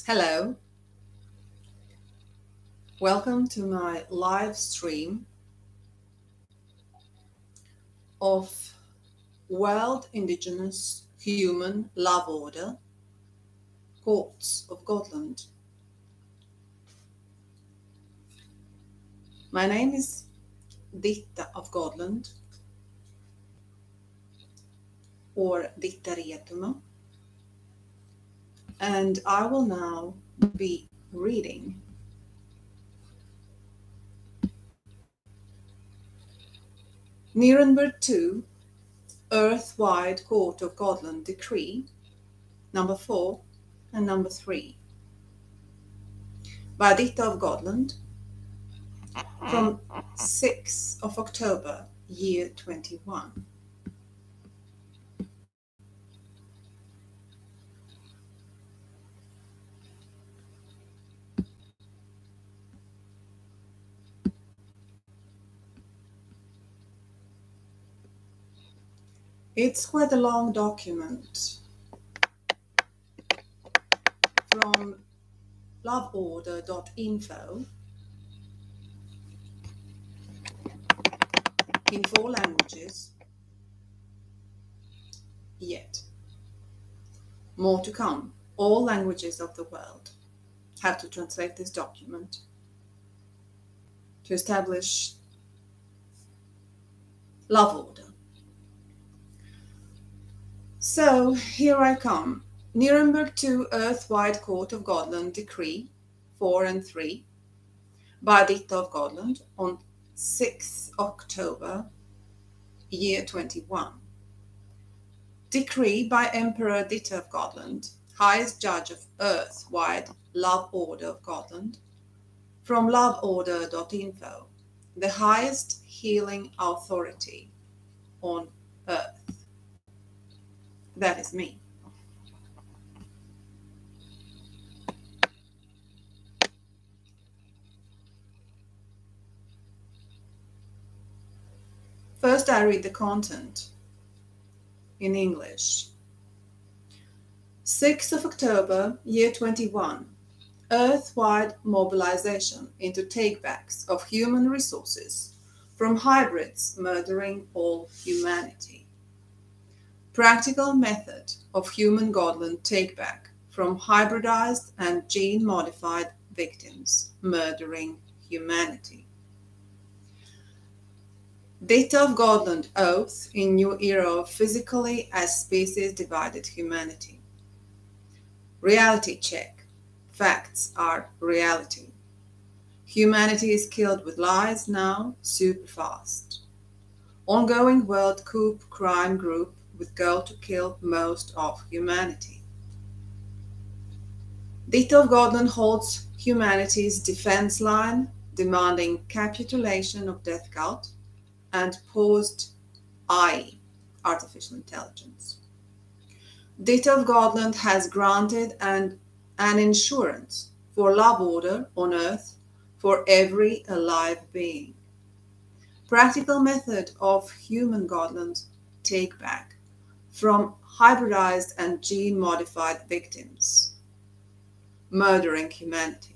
Hello, welcome to my live stream of World Indigenous Human Love Order, Courts of Godland. My name is Ditta of Godland, or Ditta, and I will now be reading Nirenberg 2 Earth-wide Court of Godland Decree number 4 and number 3 by Ditta of Godland from 6th of October, year 21. It's quite a long document from LoveOrder.info in 4 languages, yet more to come. All languages of the world have to translate this document to establish love order. So here I come. Nirenberg 2 Earth-wide Court of Godland Decree 4 and 3 by Ditta of Godland on 6th October, year 21. Decree by Emperor Ditta of Godland, highest judge of Earth-wide Love Order of Godland, from LoveOrder.info, the highest healing authority on Earth. That is me. First, I read the content in English. 6th of October, year 21. Earth-wide mobilization into takebacks of human resources from hybrids murdering all humanity. Practical method of human Godland takeback from hybridized and gene-modified victims murdering humanity. Ditta of Godland oath in new era of physically as species divided humanity. Reality check. Facts are reality. Humanity is killed with lies now, super fast. Ongoing world coup crime group with goal to kill most of humanity. Ditta of Godland holds humanity's defense line, demanding capitulation of death cult and paused AI, artificial intelligence. Ditta of Godland has granted an insurance for love order on Earth for every alive being. Practical method of human Godland take back from hybridized and gene-modified victims murdering humanity.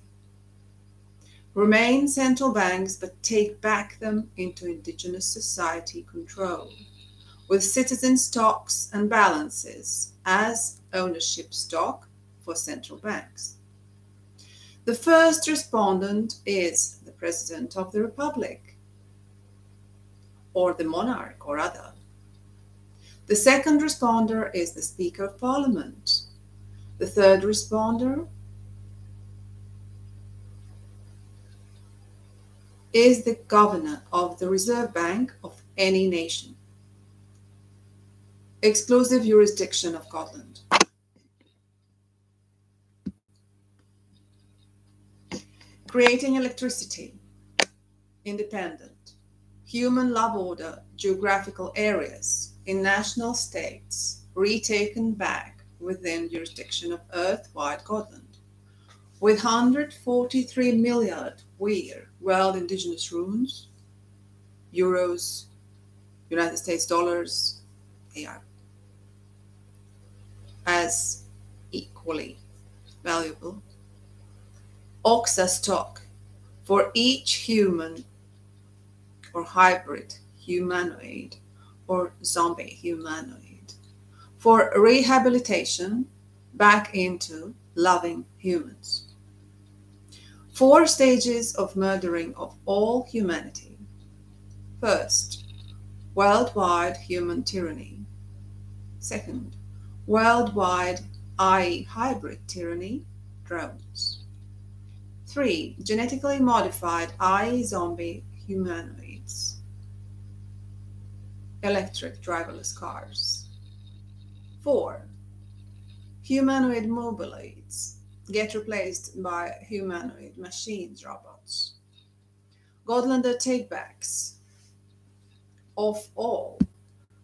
Remain central banks, but take back them into indigenous society control, with citizen stocks and balances as ownership stock for central banks. The first respondent is the President of the Republic, or the monarch or other. The second responder is the Speaker of Parliament. The third responder is the Governor of the Reserve Bank of any nation. Exclusive jurisdiction of Godland. Creating electricity. Independent. Human love order geographical areas in national states retaken back within jurisdiction of Earth-wide Godland, with 143 million world indigenous runes, euros, United States dollars, AR, as equally valuable Oxa's talk for each human or hybrid humanoid or zombie humanoid for rehabilitation back into loving humans. 4 stages of murdering of all humanity. First, worldwide human tyranny. Second, worldwide AI hybrid tyranny, drones. 3, genetically modified AI zombie humanoids. Electric driverless cars. 4, humanoid mobiloids get replaced by humanoid machines, robots. Godlander takebacks of all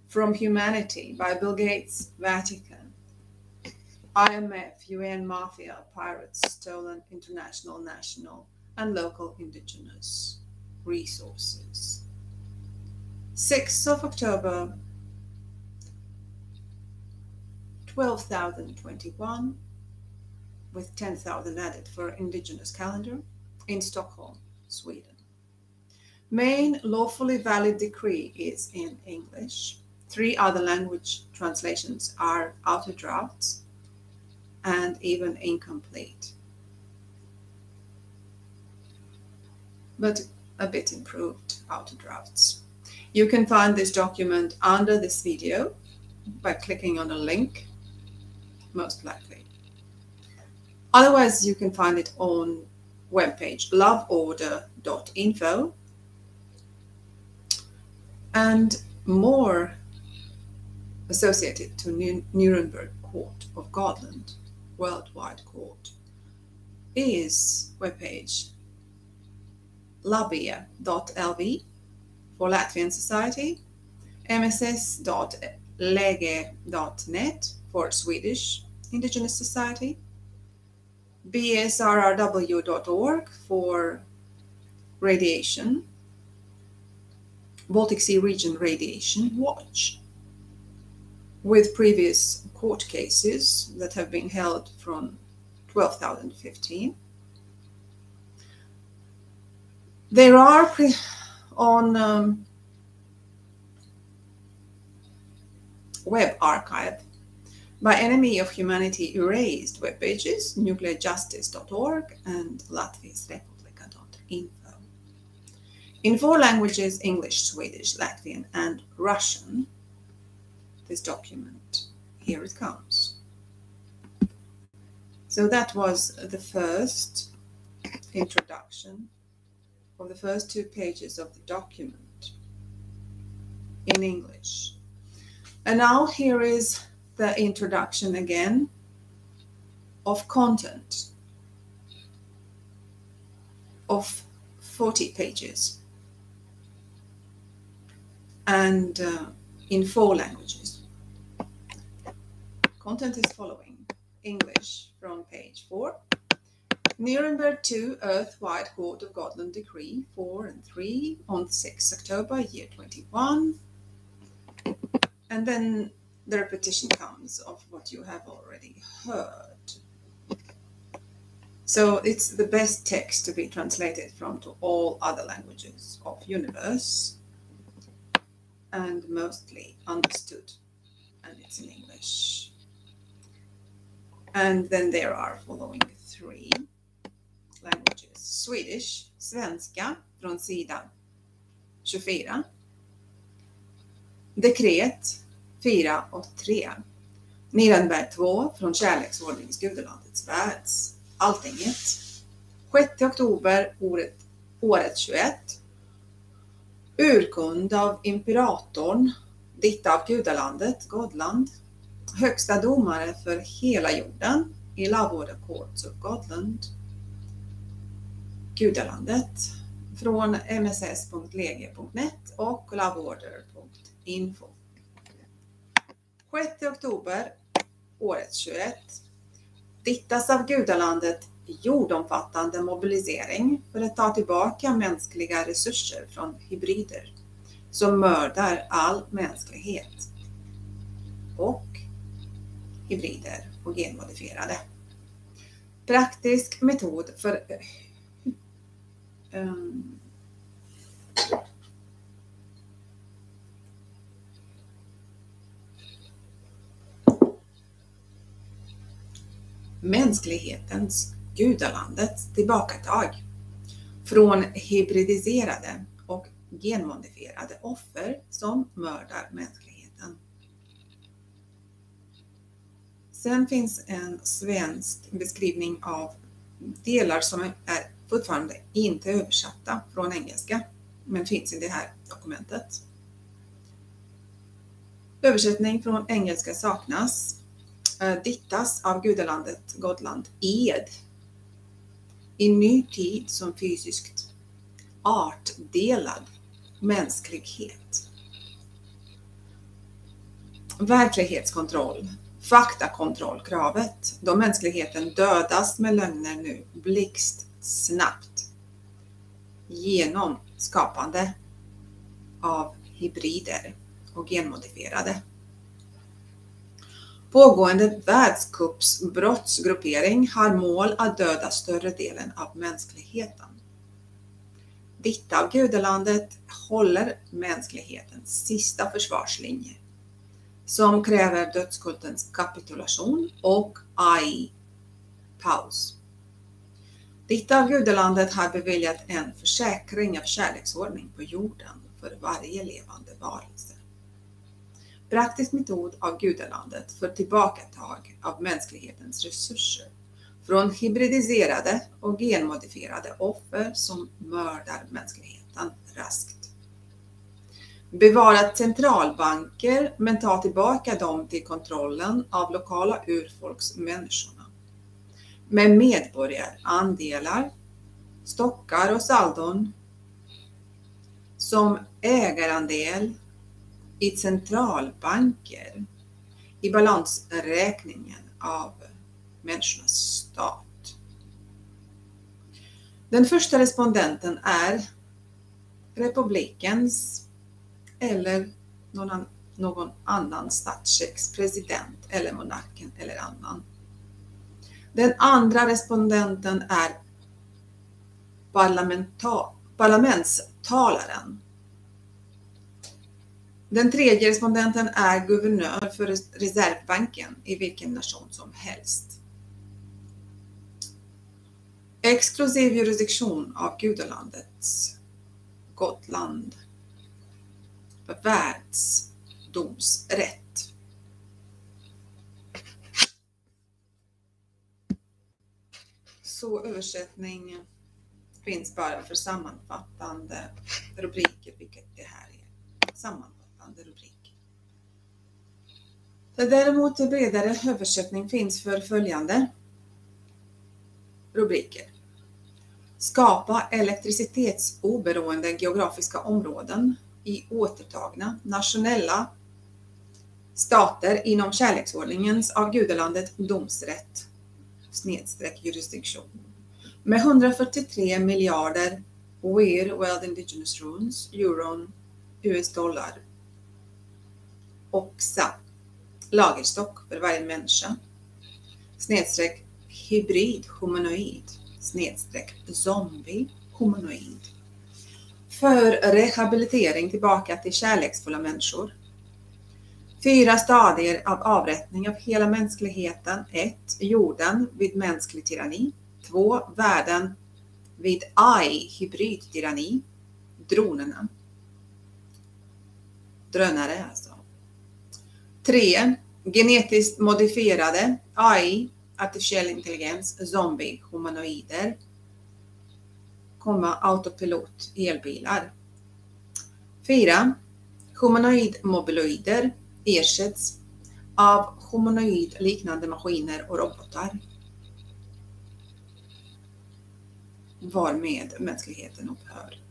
from humanity by Bill Gates, Vatican, IMF, UN mafia, pirates, stolen international, national, and local indigenous resources. 6th of October, 12,021, with 10,000 added for indigenous calendar in Stockholm, Sweden. Main lawfully valid decree is in English. 3 other language translations are out of drafts and even incomplete, but a bit improved out of drafts. You can find this document under this video by clicking on a link, most likely. Otherwise, you can find it on webpage LoveOrder.info, and more associated to Nirenberg Court of Godland, worldwide court, is webpage LoveOrder.lv for Latvian Society, mss.lege.net for Swedish Indigenous Society, bsrrw.org for radiation, Baltic Sea Region Radiation Watch, with previous court cases that have been held from 2015. There are on web archive by Enemy of Humanity Erased web pages, nuclearjustice.org and latvisrepublika.info. In 4 languages, English, Swedish, Latvian, and Russian, this document, here it comes. So that was the first introduction of the first 2 pages of the document in English. And now here is the introduction again of content of 40 pages and in 4 languages. Content is following. English from page 4. Nirenberg 2 Earth-wide Court of Godland Decree 4 and 3 on 6 October year 21. And then the repetition comes of what you have already heard. So it's the best text to be translated from to all other languages of universe and mostly understood, and it's in English. And then there are following 3 languages. Swedish, svenska från sidan 24. Dekret 4 och 3. Nirenberg 2 från kärleksordnings gudelandets världs. Alltinget. 6 oktober året 21. Urkund av imperatorn Ditta av gudalandet, Godland. Högsta domare för hela jorden i LoveOrder Courts of Godland. Gudalandet från mss.lege.net och LoveOrder.info. 6 oktober året 21. Dittas av gudalandet jordomfattande mobilisering för att ta tillbaka mänskliga resurser från hybrider som mördar all mänsklighet och hybrider och genmodifierade. Praktisk metod för mänsklighetens, gudalandets tillbakatag från hybridiserade och genmodifierade offer som mördar mänskligheten. Sen finns en svensk beskrivning av delar som är fortfarande inte översatta från engelska, men finns i det här dokumentet. Översättning från engelska saknas. Dittas av gudalandet Godland ed i ny tid som fysiskt artdelad mänsklighet. Verklighetskontroll, faktakontrollkravet, då mänskligheten dödas med lögner nu blixtsnabbt genom skapande av hybrider och genmodifierade. Pågående världscupsbrottsgruppering har mål att döda större delen av mänskligheten. Ditta av gudalandet håller mänsklighetens sista försvarslinje som kräver dödskultens kapitulation och AI-paus. Ditta av gudalandet har beviljat en försäkring av kärleksordning på jorden för varje levande varelse. Praktisk metod av gudalandet för tillbakatag av mänsklighetens resurser från hybridiserade och genmodifierade offer som mördar mänskligheten raskt. Bevarat centralbanker men ta tillbaka dem till kontrollen av lokala urfolksmänniskorna. Med medborgarandelar, stockar och saldon som ägarandel i centralbanker i balansräkningen av människornas stat. Den första respondenten är republikens eller någon annan statschefs president eller monarken eller annan. Den andra respondenten är parlamentstalaren. Den tredje respondenten är guvernör för reservbanken i vilken nation som helst. Exklusiv jurisdiktion av gudalandets Godland. Världsdomsrätt. Så översättning finns bara för sammanfattande rubriker, vilket det här är. Sammanfattande rubrik. Däremot bredare översättning finns för följande rubriker. Skapa elektricitetsoberoende geografiska områden i återtagna nationella stater inom kärleksordningens av gudalandet domsrätt / jurisdiktion med 143 miljarder World Indigenous Runes, euron, US dollar och lagerstock för varje människa / hybrid humanoid / zombie humanoid för rehabilitering tillbaka till kärleksfulla människor. 4 stadier av avrättning av hela mänskligheten. 1. Jorden vid mänsklig tyranni. 2. Världen vid AI-hybrid-tyranni. Drönare alltså. 3. Genetiskt modifierade AI, artificiell intelligens, zombie, humanoider, autopilot, elbilar. 4. Humanoid-mobiloider ersätts av humanoid-liknande maskiner och robotar, varmed mänskligheten upphör.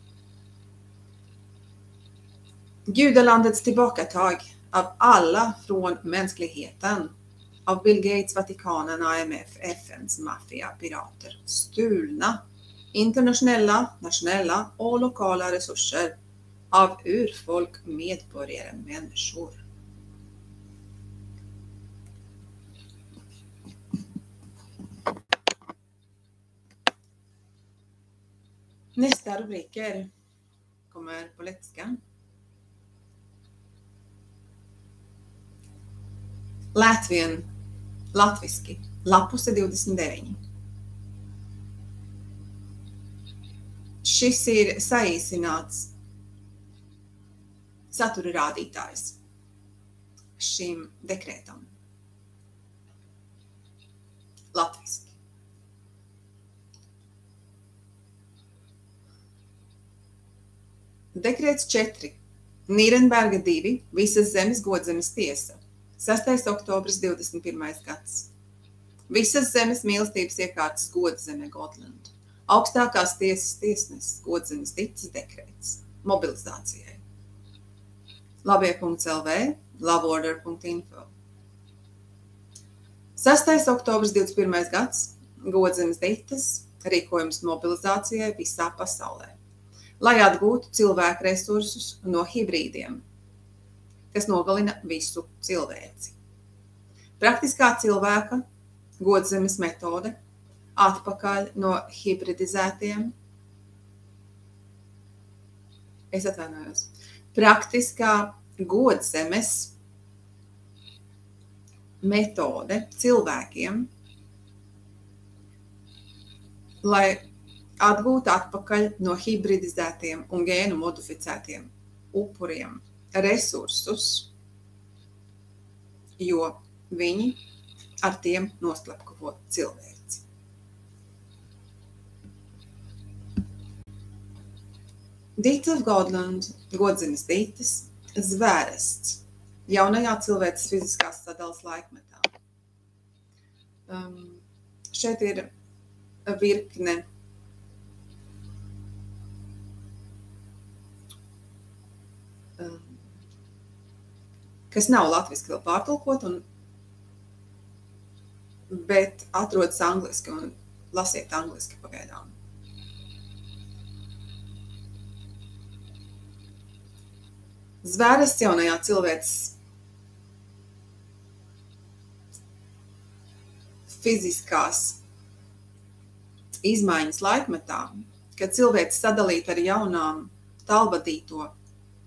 Gudalandets tillbakatag av alla från mänskligheten, av Bill Gates, Vatikanen, IMF, FNs maffia, pirater, stulna internationella, nationella och lokala resurser av urfolk, medborgare, människor. Nästa rubriker kommer på lettiska. Latviski, lapuse 29. Šis ir saīsināts satura rādītājs šim dekrētam. Latviski. Dekrēts 4. Nirenberga 2. Visas zemes godzemes tiesa. 6. oktobris 21. gads. Visas zemes mīlestības iekārtas godzeme Godland. Augstākās tiesas tiesnesis godzemes Dittas dekrēts. Mobilizācijai. Labie.lv, LoveOrder.info. 6. oktobris 21. gads. Godzemes Dittas rīkojums mobilizācijai visā pasaulē, lai atgūtu cilvēku resursus no hibrīdiem, kas nogalina visu cilvēci. Praktiskā cilvēka godzemes metode atpakaļ no hibridizētiem. Es atvainojos. Praktiskā godzemes metode cilvēkiem, lai atgūt atpakaļ no hibridizētiem un gēnu modificētiem upuriem resursus, jo viņi ar tiem noslapkavo cilvēci. Ditta of Godland, godzemes Dittas, zvērests jaunajā cilvēces fiziskās sadalas laikmetā. Šeit ir virkne kas nav latviski vēl pārtulkot, bet atrodas angliski un lasiet angliski pagaidām. Zvērests jaunajā cilvēces fiziskās izmaiņas laikmetā, kad cilvēks sadalīta ar jaunām tālvadīto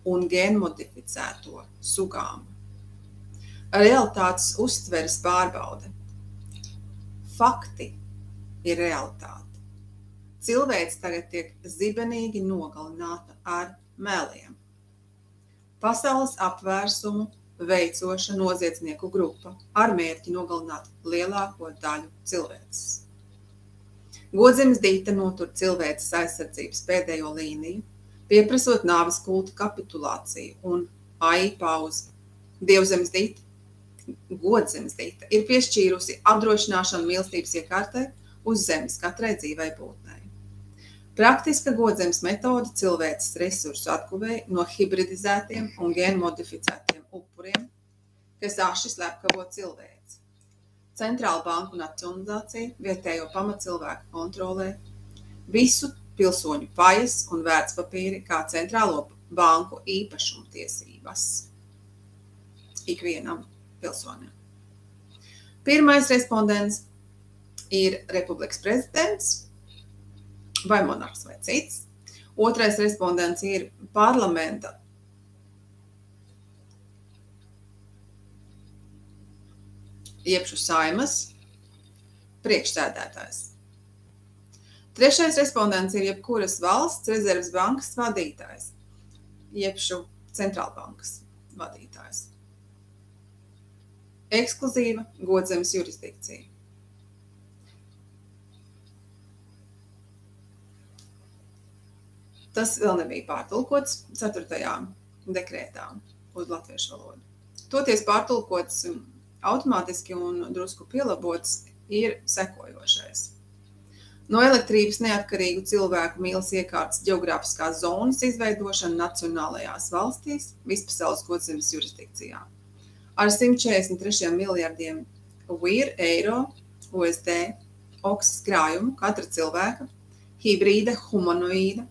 un genmodificēto sugām. Realitātes uztveres pārbaude. Fakti ir realitāte. Cilvēks tagad tiek zibenīgi nogalināta ar meliem. Pasaules apvērsumu veicoša noziedznieku grupa ar mērķi nogalināt lielāko daļu cilvēces. Godzemes Ditta notur cilvēces aizsardzības pēdējo līniju, pieprasot nāves kulta kapitulāciju un AI pauzi. Dievzemes Ditta, godzemes Ditta, ir piešķīrusi apdrošināšanu mīlestības iekārtai uz zemes katrai dzīvai būtnei. Praktiska godzemes metode cilvēces resursu atguvēja no hibridizētiem un genmodificētiem upuriem, kas aši slepkavo cilvēci. Centrāla banku nacionalizācija, vietējo pamatcilvēku kontrolē, visu pilsoņu pajas un vērtspapīri kā centrālo banku īpašumtiesības ikvienam pilsonim. Pirmais respondents ir republikas prezidents vai monarhs vai cits. Otrais respondents ir parlamenta iepšu saimas priekšsēdētājs. Trešais respondents ir jebkuras valsts rezerves bankas vadītājs, jebšu centrālbankas vadītājs. Ekskluzīva godzemes jurisdikcija. Tas vēl nebija pārtulkots 4. dekrētā uz latviešu valodu. Toties pārtulkots automātiski un drusku pielabots ir sekojošais. No elektrības neatkarīgu cilvēku mīlas iekārtas ģeogrāfiskās zonas izveidošana nacionālajās valstīs vispasaules godzemes jurisdikcijā. Ar 143 miljardiem VIR, eiro, USD, oksas krājumu katra cilvēka, hibrīda, humanoīda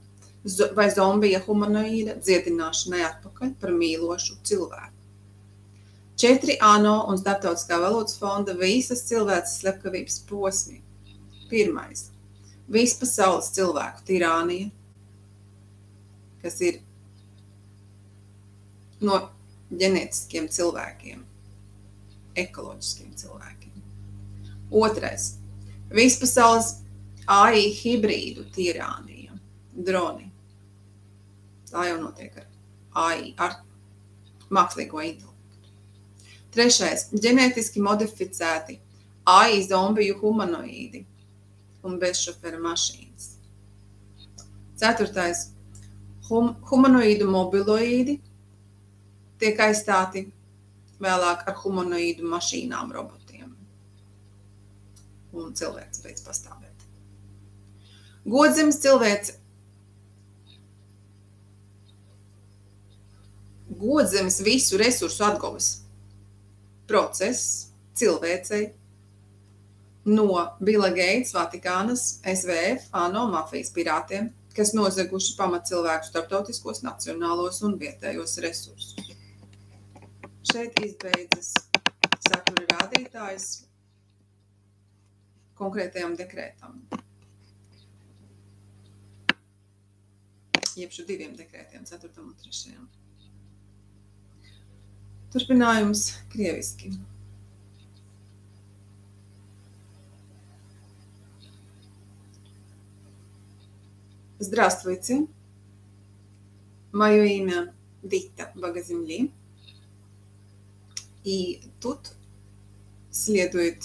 vai zombija humanoīda dziedināšanai atpakaļ par mīlošu cilvēku. 4 ANO un Starptautiskā valūtas fonda visas cilvēces slepkavības posmi. 1. Vispasaules cilvēku tirānija, kas ir no ģenētiskiem cilvēkiem, ekoloģiskiem cilvēkiem. Otrais. Vispasaules AI hibrīdu tirānija, droni. Tā jau notiek ar AI, ar mākslīgo intelektu. Trešais. Ģenētiski modificēti AI zombiju humanoīdi un bezšofera mašīnas. Ceturtais. Humanoīdu mobiloīdi tiek aizstāti vēlāk ar humanoīdu mašīnām, robotiem. Un cilvēks beidz pastāvēt. Godzemes cilvēce. Godzemes visu resursu atguves process cilvēcei no Billa Gates, Vatikānas, SVF, ANO mafijas pirātiem, kas nozaguši pamatcilvēku starptautiskos, nacionālos un vietējos resursus. Šeit izbeidzas satura rādītājs konkrētajam dekrētam. Jeb šo diviem dekrētiem, 4. un 3. Turpinājums krieviski. Здравствуйте. Мое имя Ditta Богоземли. И тут следует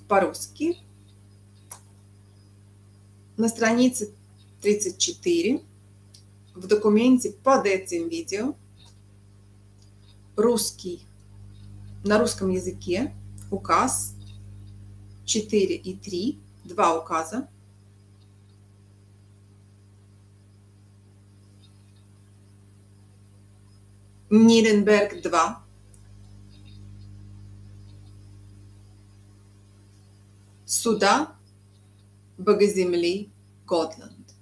по-русски на странице 34 в документе под этим видео на русском языке указ 4 и 3, два указа. Nirenberg 2. Суда Богоземли, Godland.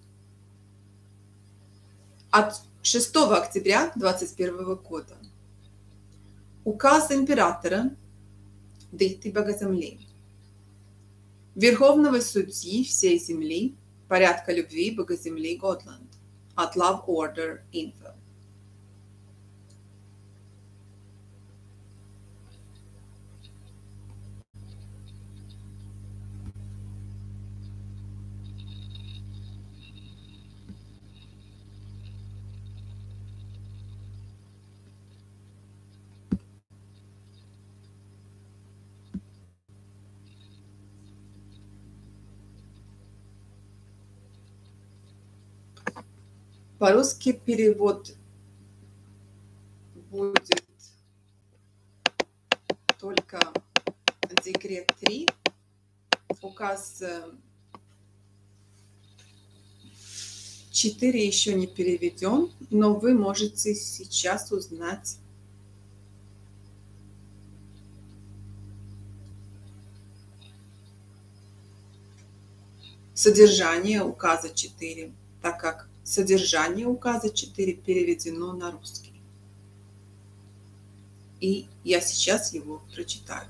От 6 октября 2021 года. Указ императора Дитты Богоземли, Верховного судьи всей земли, порядка любви Богоземли, Godland, от LoveOrder.info. По-русски перевод будет только декрет 3, указ 4 еще не переведен, но вы можете сейчас узнать содержание указа 4, так как содержание указа 4 переведено на русский. И я сейчас его прочитаю.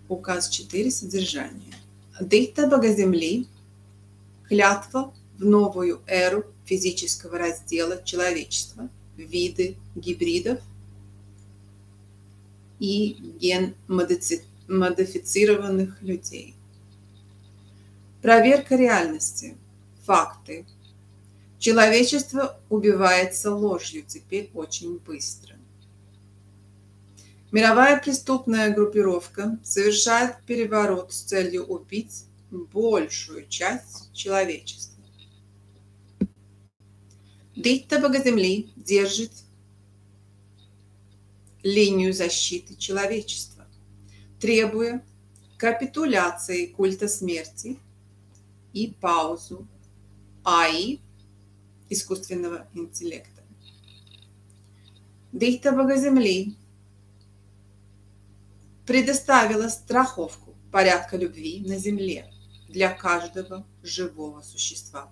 Указ 4. Содержание. Дитта Богоземли. Клятва в новую эру физического раздела человечества, виды гибридов и ген-модифицированных людей. Проверка реальности. Факты. Человечество убивается ложью теперь очень быстро. Мировая преступная группировка совершает переворот с целью убить большую часть человечества. Дитта Богоземли держит линию защиты человечества, требуя капитуляции культа смерти и паузу АИ, искусственного интеллекта. Дитта Богоземли предоставила страховку порядка любви на Земле для каждого живого существа.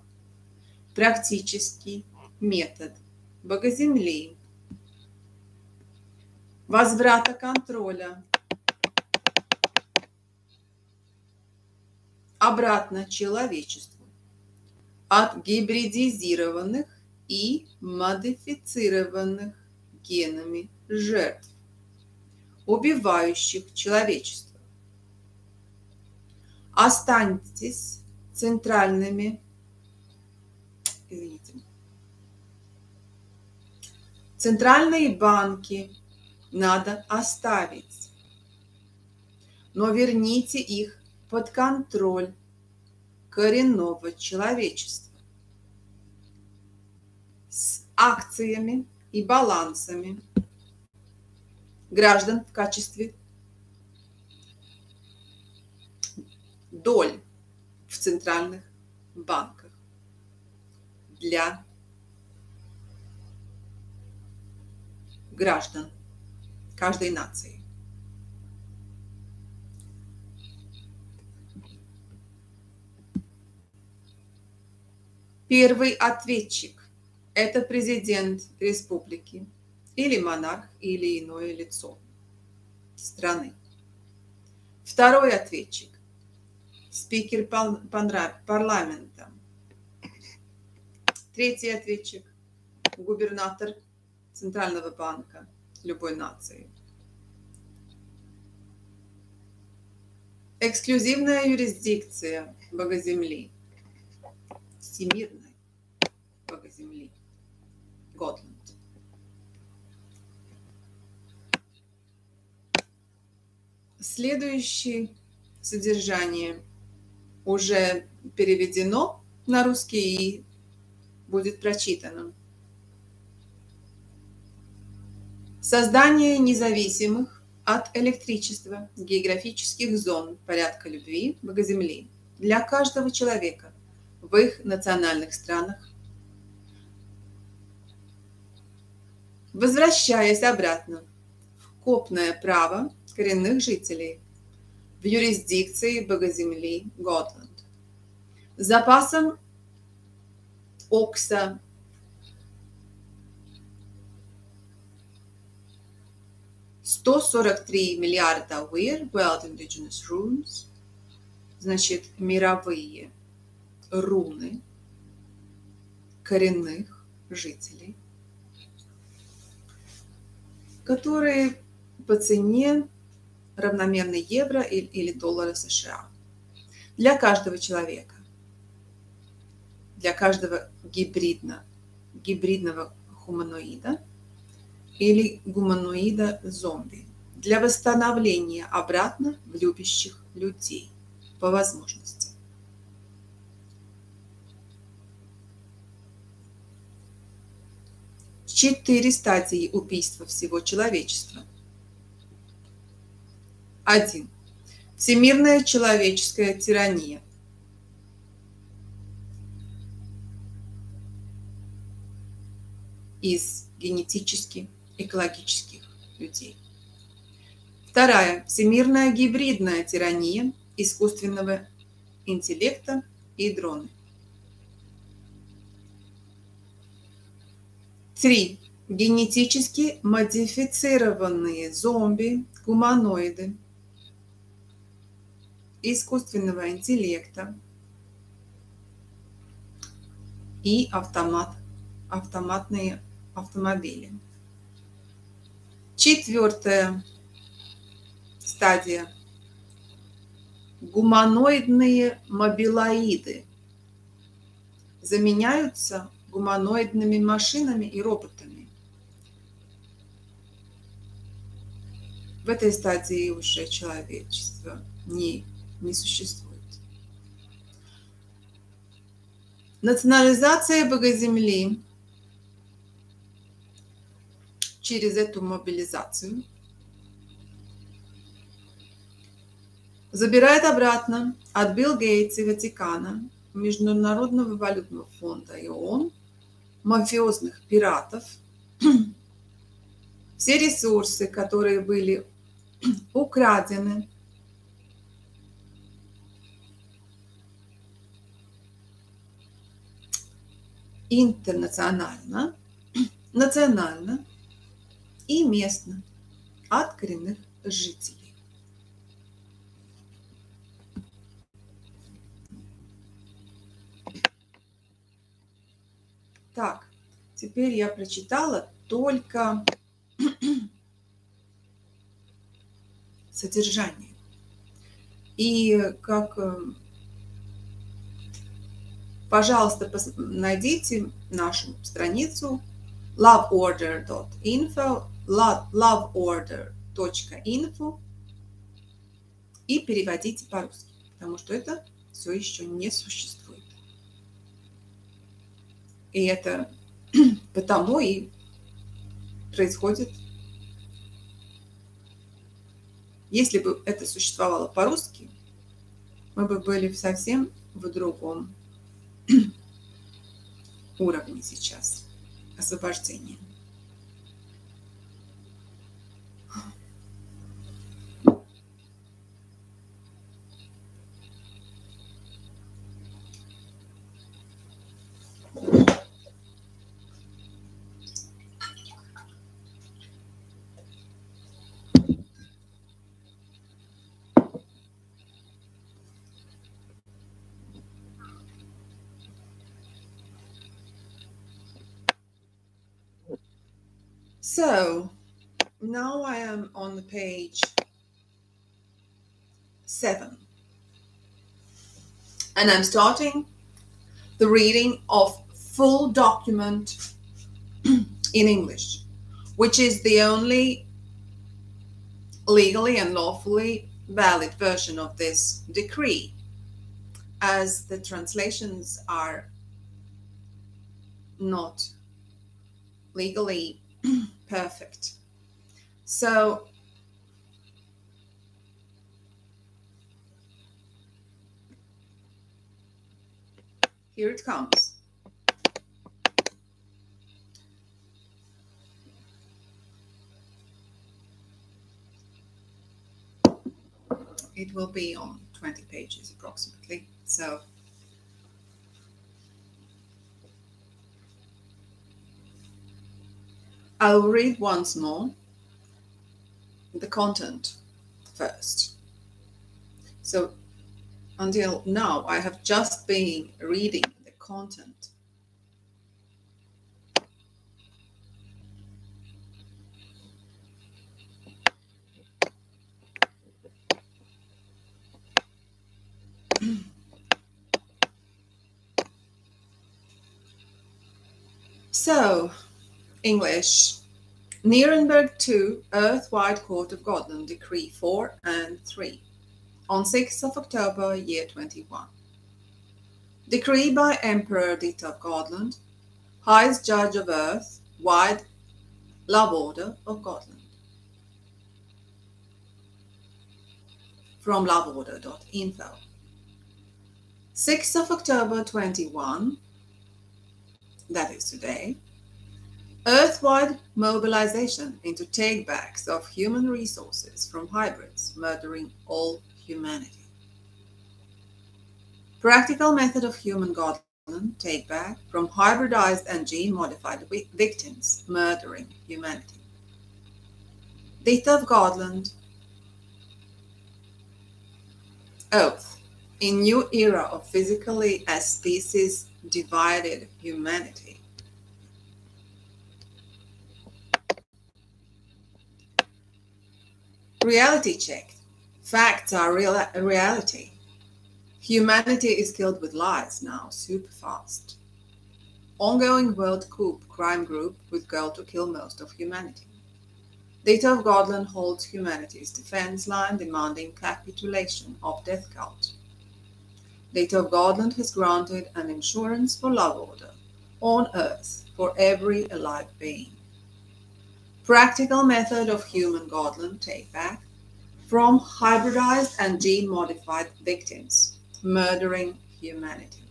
Практический метод Богоземли возврата контроля обратно человечеству от гибридизированных и модифицированных генами жертв, убивающих человечество. Останьтесь центральными, центральные банки надо оставить, но верните их под контроль коренного человечества с акциями и балансами граждан в качестве доль в центральных банках для граждан каждой нации. Первый ответчик – это президент республики или монарх или иное лицо страны. Второй ответчик – спикер парламента. Третий ответчик – губернатор Центрального банка любой нации. Эксклюзивная юрисдикция Бога Земли, всемирной Бога Земли, Godland. Следующее содержание уже переведено на русский и будет прочитано. Создание независимых от электричества географических зон порядка любви Бога Земли для каждого человека в их национальных странах, возвращаясь обратно в копное право коренных жителей в юрисдикции Бога Земли Godland. Запасом окса $143 миллиарда World Indigenous Runes, значит, мировые руны коренных жителей, которые по цене равномерны евро или доллара США. Для каждого человека, для каждого гибридного хуманоида или гуманоида-зомби, для восстановления обратно в любящих людей по возможности. Четыре стадии убийства всего человечества. 1. Всемирная человеческая тирания. Из генетически экологических людей. 2. Всемирная гибридная тирания искусственного интеллекта и дроны. 3. Генетически модифицированные зомби, гуманоиды, искусственного интеллекта и автоматные автомобили. 4. стадия. Гуманоидные мобилоиды заменяются гуманоидными машинами и роботами. В этой стадии уже человечество не существует. Национализация Бога Земли через эту мобилизацию забирает обратно от Билл Гейтса и Ватикана, Международного валютного фонда и ООН, мафиозных пиратов, все ресурсы, которые были украдены интернационально, национально и местно от коренных жителей. Так, теперь я прочитала только содержание. И пожалуйста, найдите нашу страницу LoveOrder.info, LoveOrder.info и переводите по-русски, потому что это все еще не существует. И это потому и происходит. Если бы это существовало по-русски, мы бы были совсем в другом уровне сейчас освобождения. So now I am on page 7 and I'm starting the reading of full document in English, which is the only legally and lawfully valid version of this decree, as the translations are not legally perfect. So here it comes. It will be on 20 pages approximately. So I'll read once more the content first. So until now, I have just been reading the content. So, English. Nirenberg 2, Earth-wide Court of Godland, Decree 4 and 3, on 6th of October, year 21. Decree by Emperor Ditta of Godland, highest judge of Earth-wide Love Order of Godland. From LoveOrder.info. 6th of October 21, that is today, Earth-wide mobilization into takebacks of human resources from hybrids murdering all humanity. Practical method of human Godland takeback from hybridized and gene-modified victims murdering humanity. Ditta of Godland. Oath. In new era of physically as species divided humanity. Reality check. Facts are reality. Humanity is killed with lies now, super fast. Ongoing world coup crime group with goal to kill most of humanity. Ditta of Godland holds humanity's defense line demanding capitulation of death cult. Ditta of Godland has granted an insurance for love order on Earth for every alive being. Practical method of human Godland takeback from hybridized and gene-modified victims murdering humanity.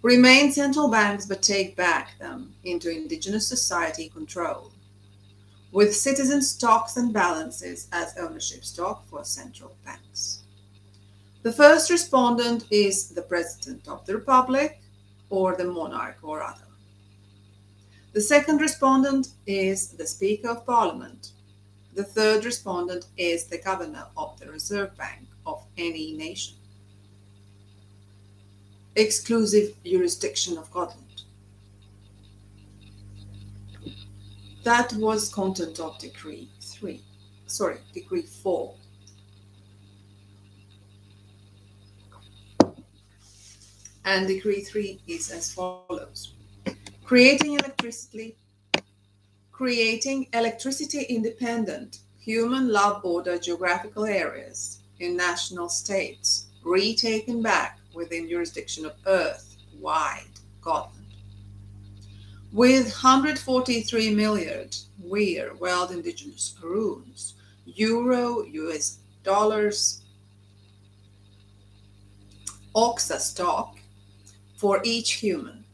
Remain central banks but take back them into indigenous society control, with citizen stocks and balances as ownership stock for central banks. The first respondent is the President of the Republic or the monarch or other. The second respondent is the Speaker of Parliament. The third respondent is the Governor of the Reserve Bank of any nation. Exclusive jurisdiction of Godland. That was content of Decree 4. And Decree 3 is as follows. Creating electricity independent human love order geographical areas in national states retaken back within jurisdiction of Earth-wide Godland. With 143 million world indigenous runes, euro, US dollars, oxa stock for each human,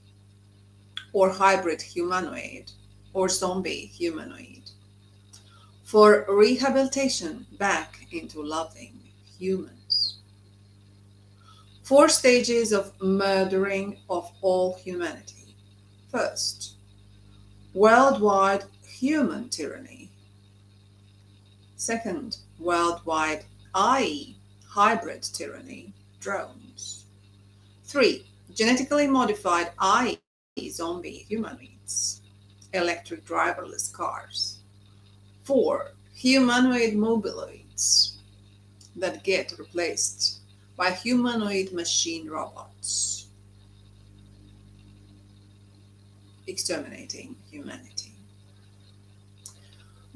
or hybrid humanoid, or zombie humanoid, for rehabilitation back into loving humans. 4 stages of murdering of all humanity. First, worldwide human tyranny. Second, worldwide AI, hybrid tyranny, drones. 3, genetically modified AI, zombie humanoids, electric driverless cars. 4, humanoid mobiloids that get replaced by humanoid machine robots, exterminating humanity.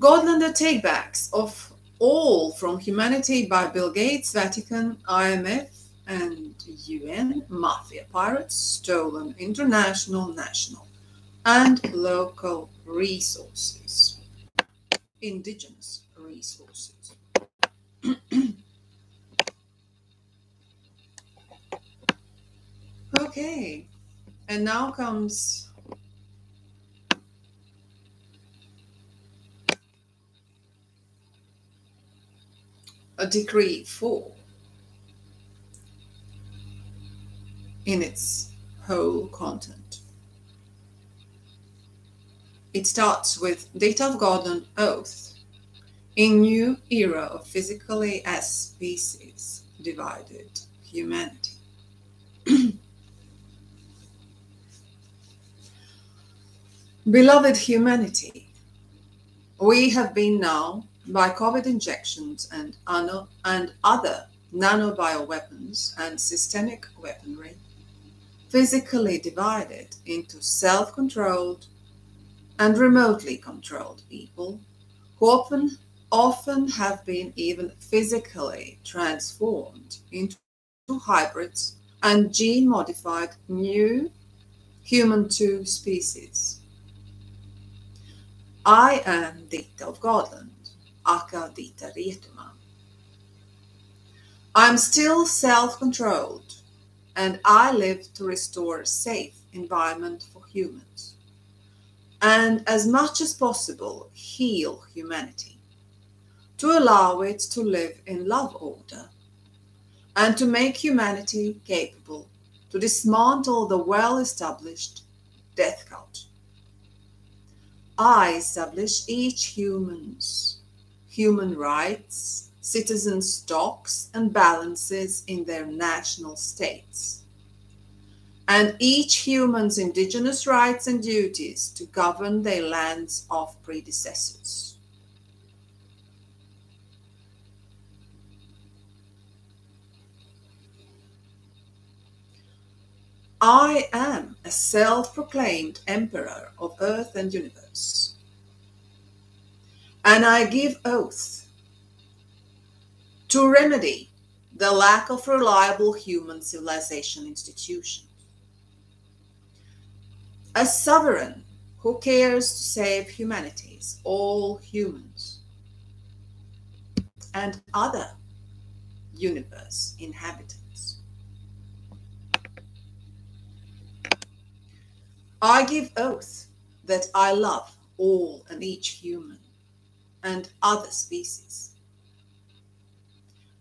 Godlander takebacks of all from humanity by Bill Gates, Vatican, IMF, and UN, mafia pirates, stolen international, national, and local resources, indigenous resources. Okay, and now comes a Decree 4 in its whole content. It starts with Ditta of Godland oath in new era of physically as species divided humanity. Beloved humanity, we have been now, by COVID injections and other nanobioweapons and systemic weaponry, physically divided into self-controlled and remotely controlled people who often have been even physically transformed into hybrids and gene-modified new human 2 species. I am Ditta of Godland, aka Ditta Retuma. I'm still self-controlled, and I live to restore a safe environment for humans, and as much as possible heal humanity, to allow it to live in love order, and to make humanity capable to dismantle the well-established death cult. I establish each human's human rights, citizen stocks and balances in their national states, and each human's indigenous rights and duties to govern their lands of predecessors. I am a self-proclaimed emperor of earth and universe, and I give oath to remedy the lack of reliable human civilization institutions. A sovereign who cares to save humanity's all humans and other universe inhabitants. I give oath that I love all and each human and other species,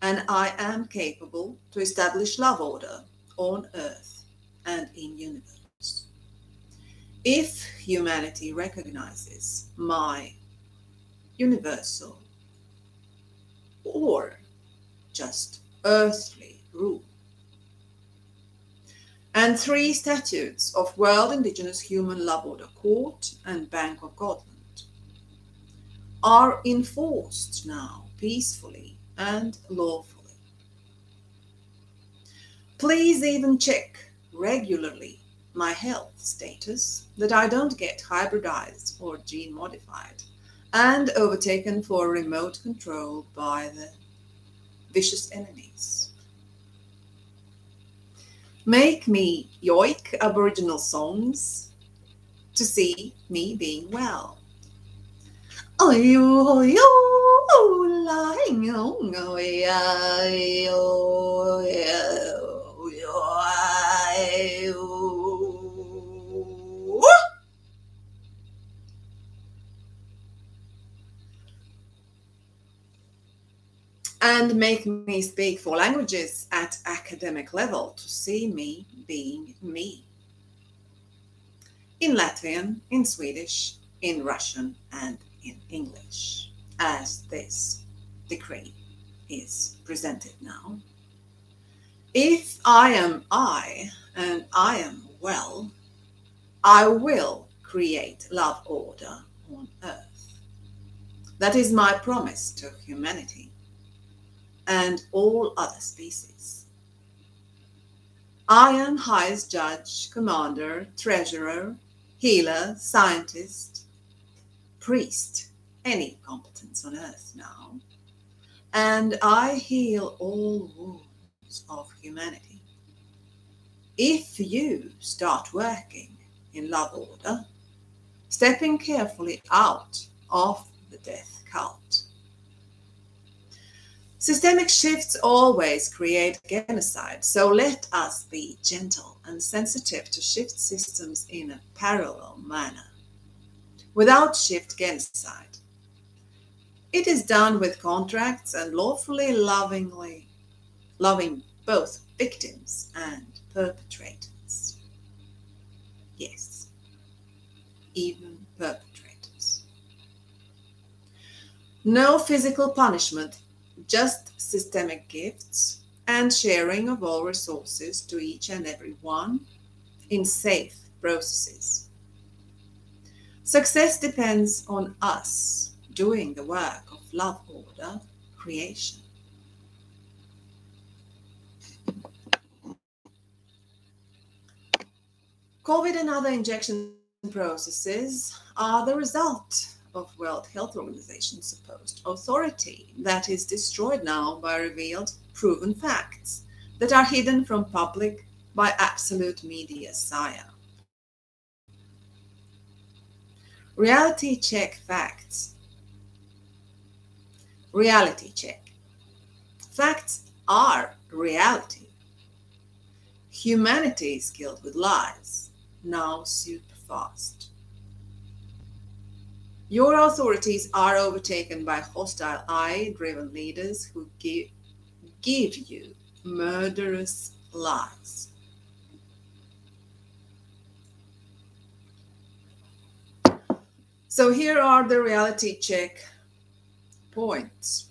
and I am capable to establish love order on earth and in universe. If humanity recognizes my universal or just earthly rule. And 3 statutes of World Indigenous Human Love Order Court and Bank of Godland are enforced now peacefully and lawfully. Please even check regularly my health status, that I don't get hybridized or gene modified and overtaken for remote control by the vicious enemies. Make me yoik Aboriginal songs to see me being well. And make me speak 4 languages at academic level to see me being me. In Latvian, in Swedish, in Russian, and in English, as this decree is presented now. If I am I, and I am well, I will create love order on earth. That is my promise to humanity and all other species. I am highest judge, commander, treasurer, healer, scientist, priest, any competence on earth now, and I heal all wounds of humanity. If you start working in love order, stepping carefully out of the death cult. Systemic shifts always create genocide, so let us be gentle and sensitive to shift systems in a parallel manner. Without shift genocide, it is done with contracts and lawfully loving both victims and perpetrators. Yes, even perpetrators. No physical punishment, just systemic gifts and sharing of all resources to each and every one in safe processes. Success depends on us doing the work of love order creation. COVID and other injection processes are the result of World Health Organization's supposed authority that is destroyed now by revealed proven facts that are hidden from public by absolute media sire. Reality check facts. Reality check. Facts are reality. Humanity is killed with lies, now super fast. Your authorities are overtaken by hostile I-driven leaders who give you murderous lies. So here are the reality check points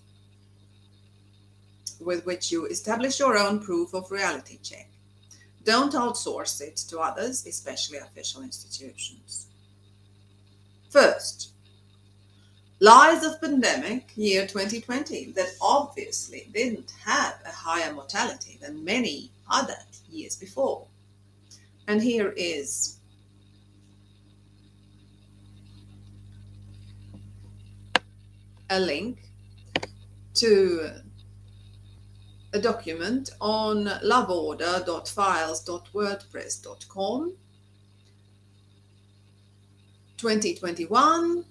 with which you establish your own proof of reality check. Don't outsource it to others, especially official institutions. First, lies of pandemic year 2020 that obviously didn't have a higher mortality than many other years before. And here is a link to a document on LoveOrder.files.wordpress.com 2021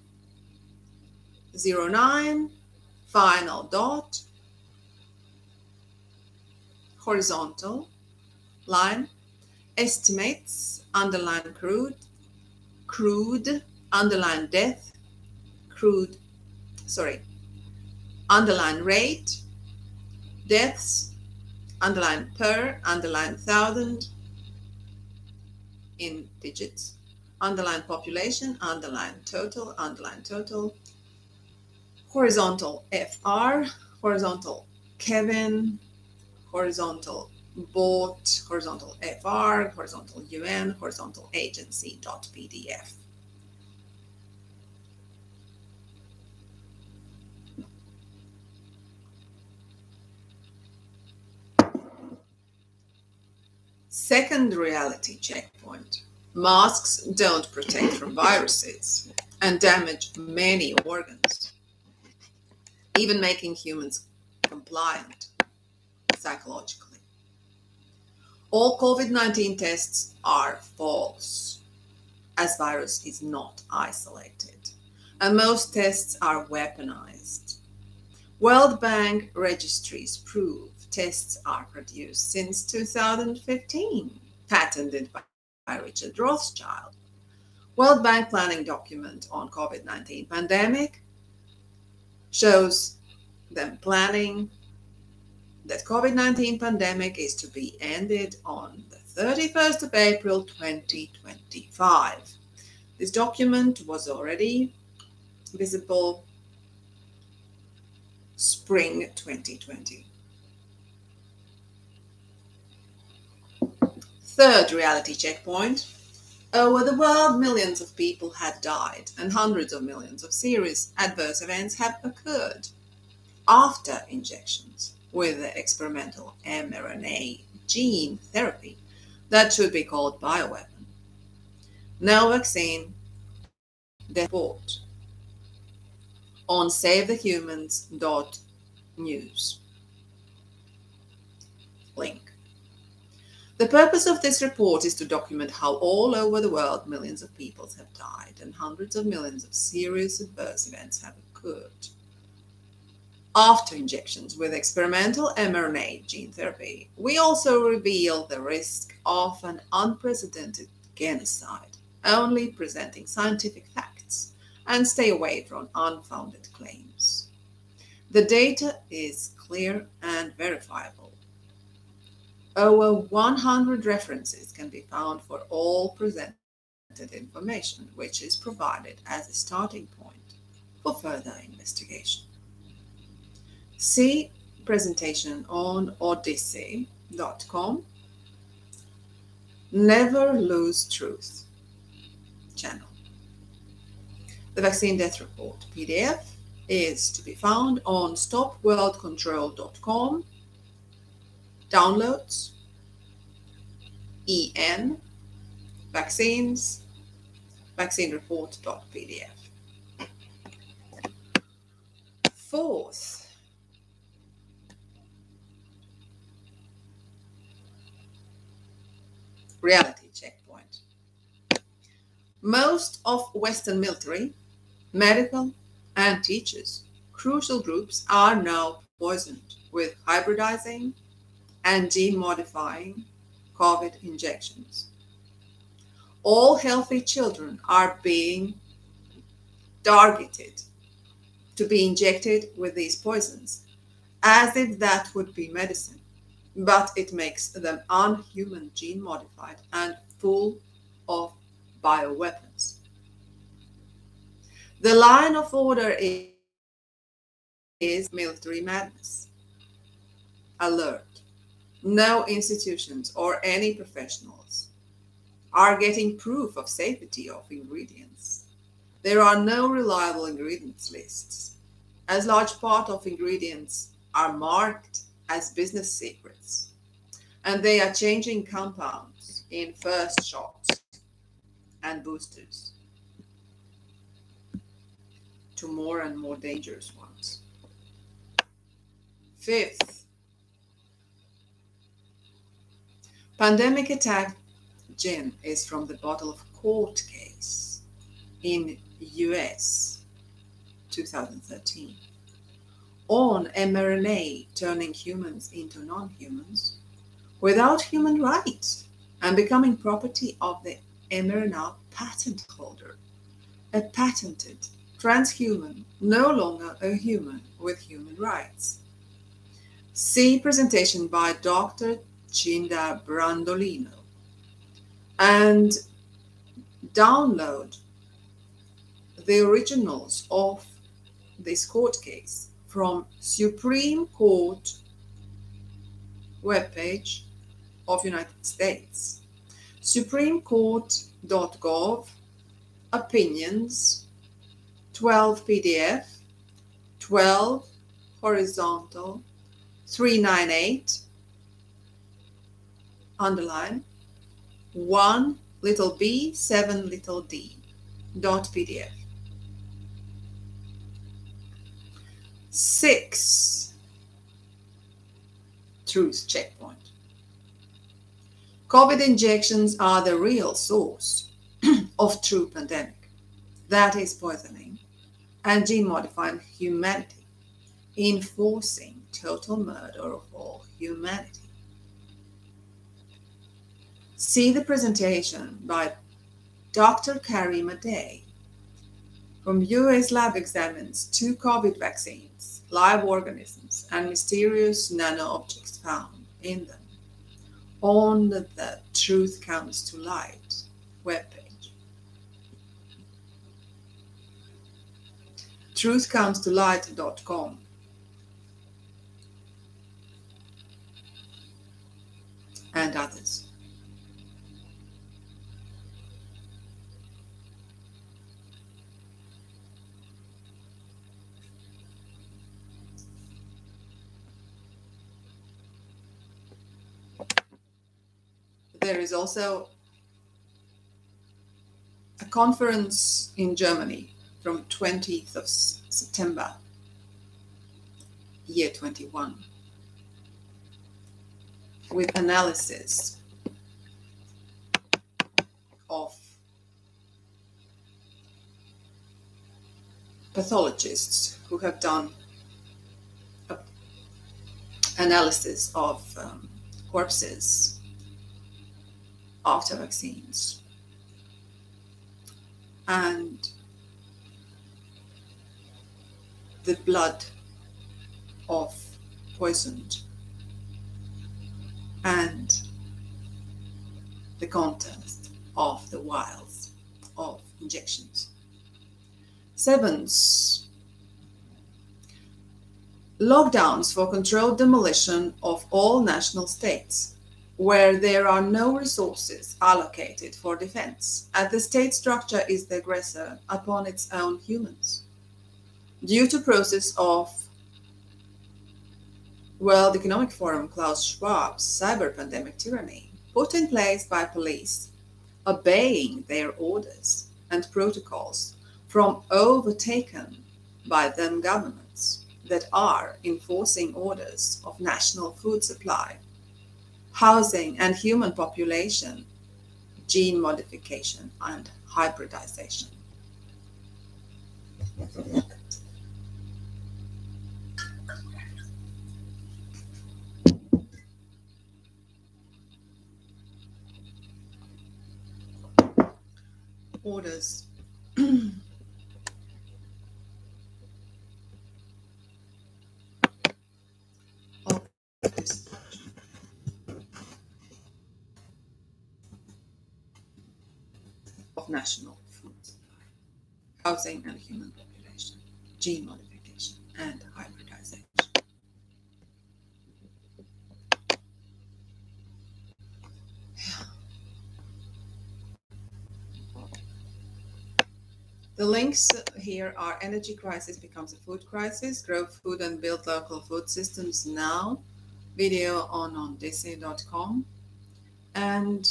09 final dot horizontal line estimates underline crude underline death underline rate deaths underline per underline thousand in digits underline population underline total horizontal FR, horizontal Kevin, horizontal bot, horizontal FR, horizontal UN, horizontal agency.pdf. Second reality checkpoint. Masks don't protect from viruses and damage many organs, even making humans compliant psychologically. All COVID-19 tests are false, as virus is not isolated, and most tests are weaponized. World Bank registries prove tests are produced since 2015, patented by Richard Rothschild. World Bank planning document on COVID-19 pandemic shows them planning that COVID-19 pandemic is to be ended on the 31st of April 2025. This document was already visible spring 2020. Third reality checkpoint. Over the world, millions of people had died and hundreds of millions of serious adverse events have occurred after injections with the experimental mRNA gene therapy that should be called bioweapon. No vaccine. Report on savethehumans.news. Link. The purpose of this report is to document how all over the world millions of people have died and hundreds of millions of serious adverse events have occurred after injections with experimental mRNA gene therapy. We also reveal the risk of an unprecedented genocide, only presenting scientific facts, and stay away from unfounded claims. The data is clear and verifiable. Over 100 references can be found for all presented information, which is provided as a starting point for further investigation. See presentation on odyssey.com. Never Lose Truth channel. The Vaccine Death Report PDF is to be found on stopworldcontrol.com. Downloads, EN, vaccines, vaccinereport.pdf. Fourth, reality checkpoint. Most of Western military, medical, and teachers, crucial groups, are now poisoned with hybridizing and gene-modifying COVID injections. All healthy children are being targeted to be injected with these poisons, as if that would be medicine, but it makes them unhuman, gene-modified, and full of bioweapons. The line of order is military madness. Alert. No institutions or any professionals are getting proof of safety of ingredients. There are no reliable ingredients lists, as large part of ingredients are marked as business secrets, and they are changing compounds in first shots and boosters to more and more dangerous ones. Fifth, pandemic attack gin is from the bottle of court case in US 2013 on mRNA turning humans into non-humans without human rights and becoming property of the mRNA patent holder, a patented transhuman, no longer a human with human rights. See presentation by Dr. Cinda Brandolino and download the originals of this court case from Supreme Court webpage of United States, supremecourt.gov, opinions, 12 PDF, 12 horizontal, 398, underline, 1 little b 7 little d .pdf. 6. Truth checkpoint. COVID injections are the real source of true pandemic. That is poisoning and gene-modifying humanity, enforcing total murder of all humanity. See the presentation by Dr. Karima Day from US lab examines 2 COVID vaccines, live organisms, and mysterious nano-objects found in them on the Truth Comes to Light webpage. truthcomestolight.com. and others. There is also a conference in Germany from 20th of September, year 21, with analysis of pathologists who have done analysis of corpses after vaccines, and the blood of poisoned and the contents of the vials of injections. 7. Lockdowns for controlled demolition of all national states where there are no resources allocated for defense, and the state structure is the aggressor upon its own humans. Due to process of World Economic Forum Klaus Schwab's cyber pandemic tyranny put in place by police, obeying their orders and protocols from overtaken by them governments that are enforcing orders of national food supply, housing and human population, gene modification and hybridization. Orders. Of destruction of national food supply, housing and human population, gene modification and hybridization. The links here are energy crisis becomes a food crisis, grow food and build local food systems now, video on Ditta.com, and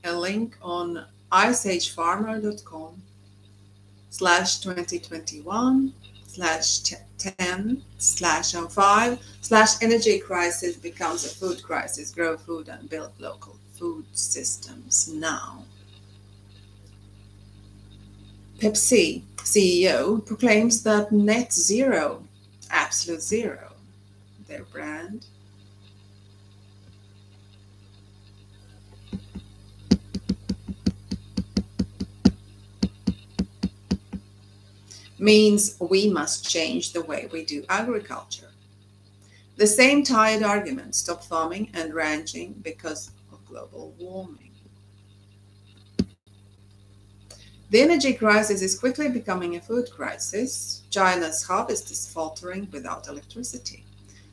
a link on iceagefarmer.com/21/10/05/energy crisis becomes a food crisis, grow food and build local food systems now. Pepsi CEO proclaims that net zero, absolute zero, their brand, means we must change the way we do agriculture. The same tired argument, stop farming and ranching because of global warming. The energy crisis is quickly becoming a food crisis. China's harvest is faltering without electricity.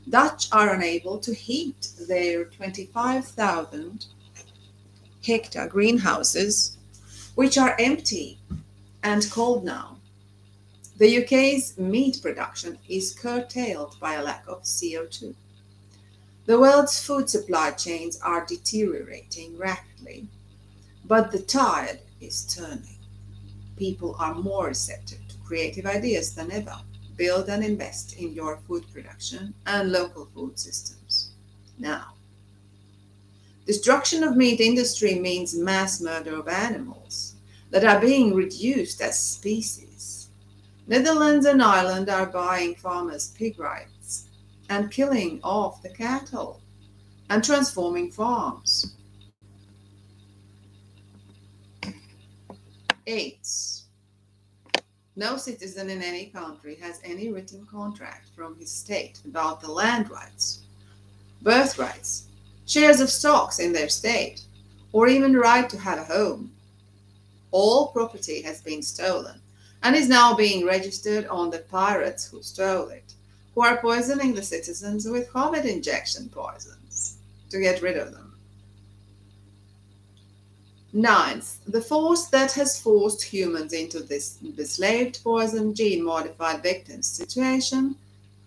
Dutch are unable to heat their 25,000 hectare greenhouses, which are empty and cold now. The UK's meat production is curtailed by a lack of CO2. The world's food supply chains are deteriorating rapidly. But the tide is turning. People are more receptive to creative ideas than ever. Build and invest in your food production and local food systems. Now, destruction of meat industry means mass murder of animals that are being reduced as species. Netherlands and Ireland are buying farmers' pig rights and killing off the cattle and transforming farms. 8. No citizen in any country has any written contract from his state about the land rights, birthrights, shares of stocks in their state, or even the right to have a home. All property has been stolen and is now being registered on the pirates who stole it, who are poisoning the citizens with COVID injection poisons to get rid of them. 9th, the force that has forced humans into this enslaved, poisoned, gene-modified victims situation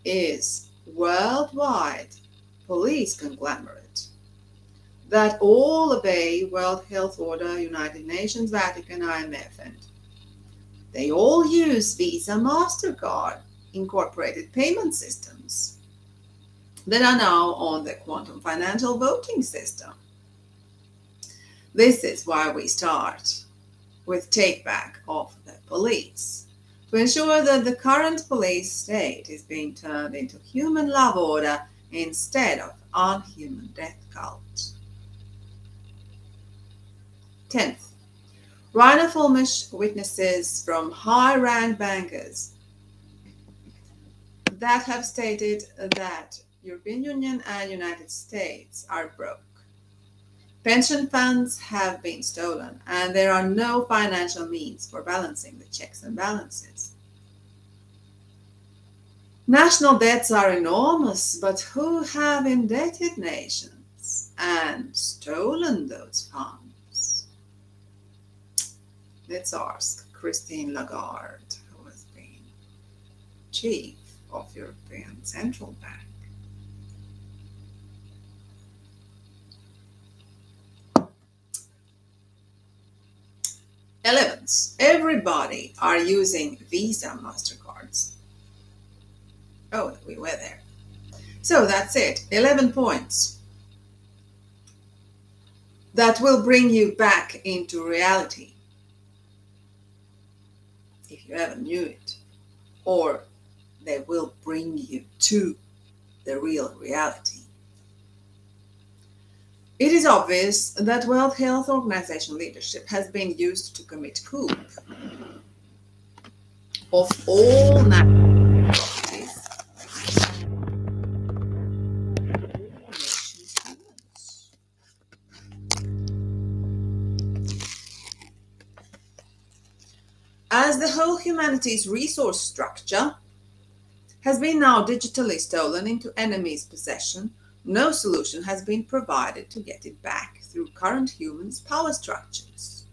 is worldwide police conglomerate that all obey World Health Order, United Nations, Vatican, IMF, and they all use Visa, MasterCard, incorporated payment systems that are now on the quantum financial voting system. This is why we start with take back of the police, to ensure that the current police state is being turned into human love order instead of unhuman death cult. 10th, Rainer Fulmish witnesses from high-ranked bankers that have stated that European Union and United States are broke. Pension funds have been stolen, and there are no financial means for balancing the checks and balances. National debts are enormous, but who have indebted nations and stolen those funds? Let's ask Christine Lagarde, who has been chief of European Central Bank. 11th, everybody are using Visa MasterCards. Oh, we were there. So that's it, 11 points that will bring you back into reality, if you ever knew it, or they will bring you to the real reality. It is obvious that World Health Organization leadership has been used to commit coup of all national properties. As the whole humanity's resource structure has been now digitally stolen into enemies' possession, no solution has been provided to get it back through current humans' power structures.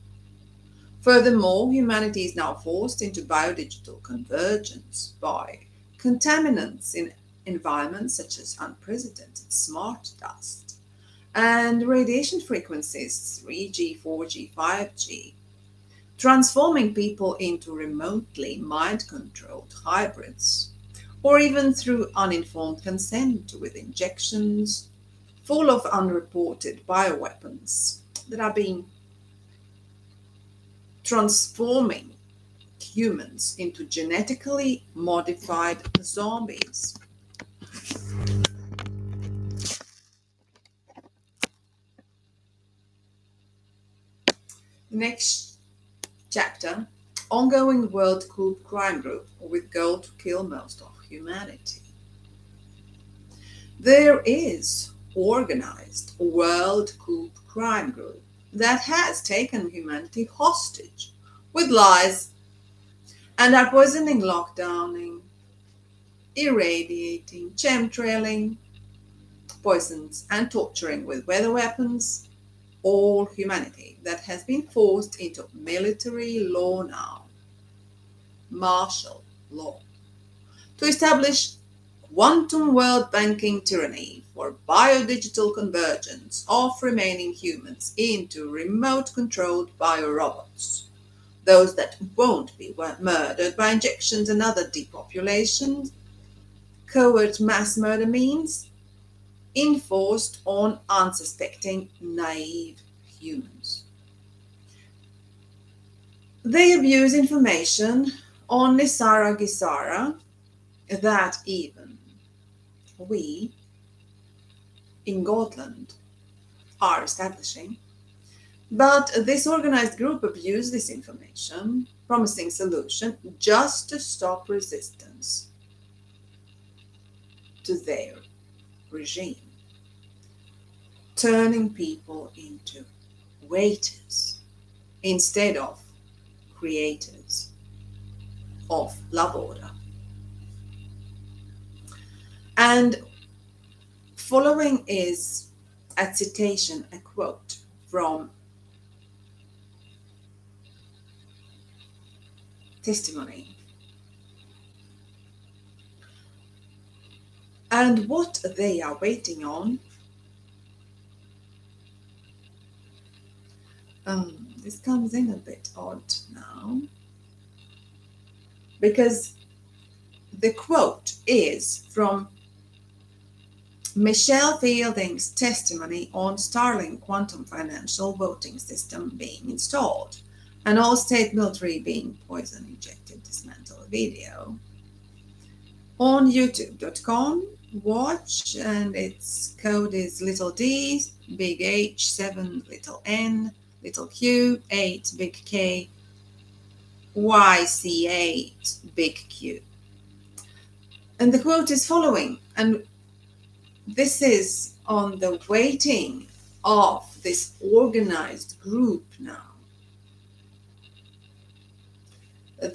Furthermore, humanity is now forced into biodigital convergence by contaminants in environments such as unprecedented smart dust and radiation frequencies 3G, 4G, 5G, transforming people into remotely mind-controlled hybrids, or even through uninformed consent with injections full of unreported bioweapons that are being transforming humans into genetically modified zombies. Next chapter, ongoing world coup crime group with goal to kill most of humanity. There is organized world coup crime group that has taken humanity hostage with lies and are poisoning, lockdowning, irradiating, chemtrailing, poisons and torturing with weather weapons all humanity that has been forced into military law now, martial law, to establish quantum world banking tyranny for biodigital convergence of remaining humans into remote-controlled biorobots. Those that won't be murdered by injections and other depopulation, covert mass murder means, enforced on unsuspecting, naive humans. They abuse information on Nisara Gisara that even we in Godland are establishing. But this organized group abused this information, promising solution just to stop resistance to their regime, turning people into waiters instead of creators of LoveOrder. And following is a citation, a quote from testimony. And what they are waiting on, this comes in a bit odd now, because the quote is from Michelle Fielding's testimony on Starlink quantum financial voting system being installed and all state military being poison injected dismantle video. On youtube.com, watch, and its code is little d, big H, 7, little n, little q, 8, big K, YC8, big Q. And the quote is following, and this is on the waiting of this organized group now.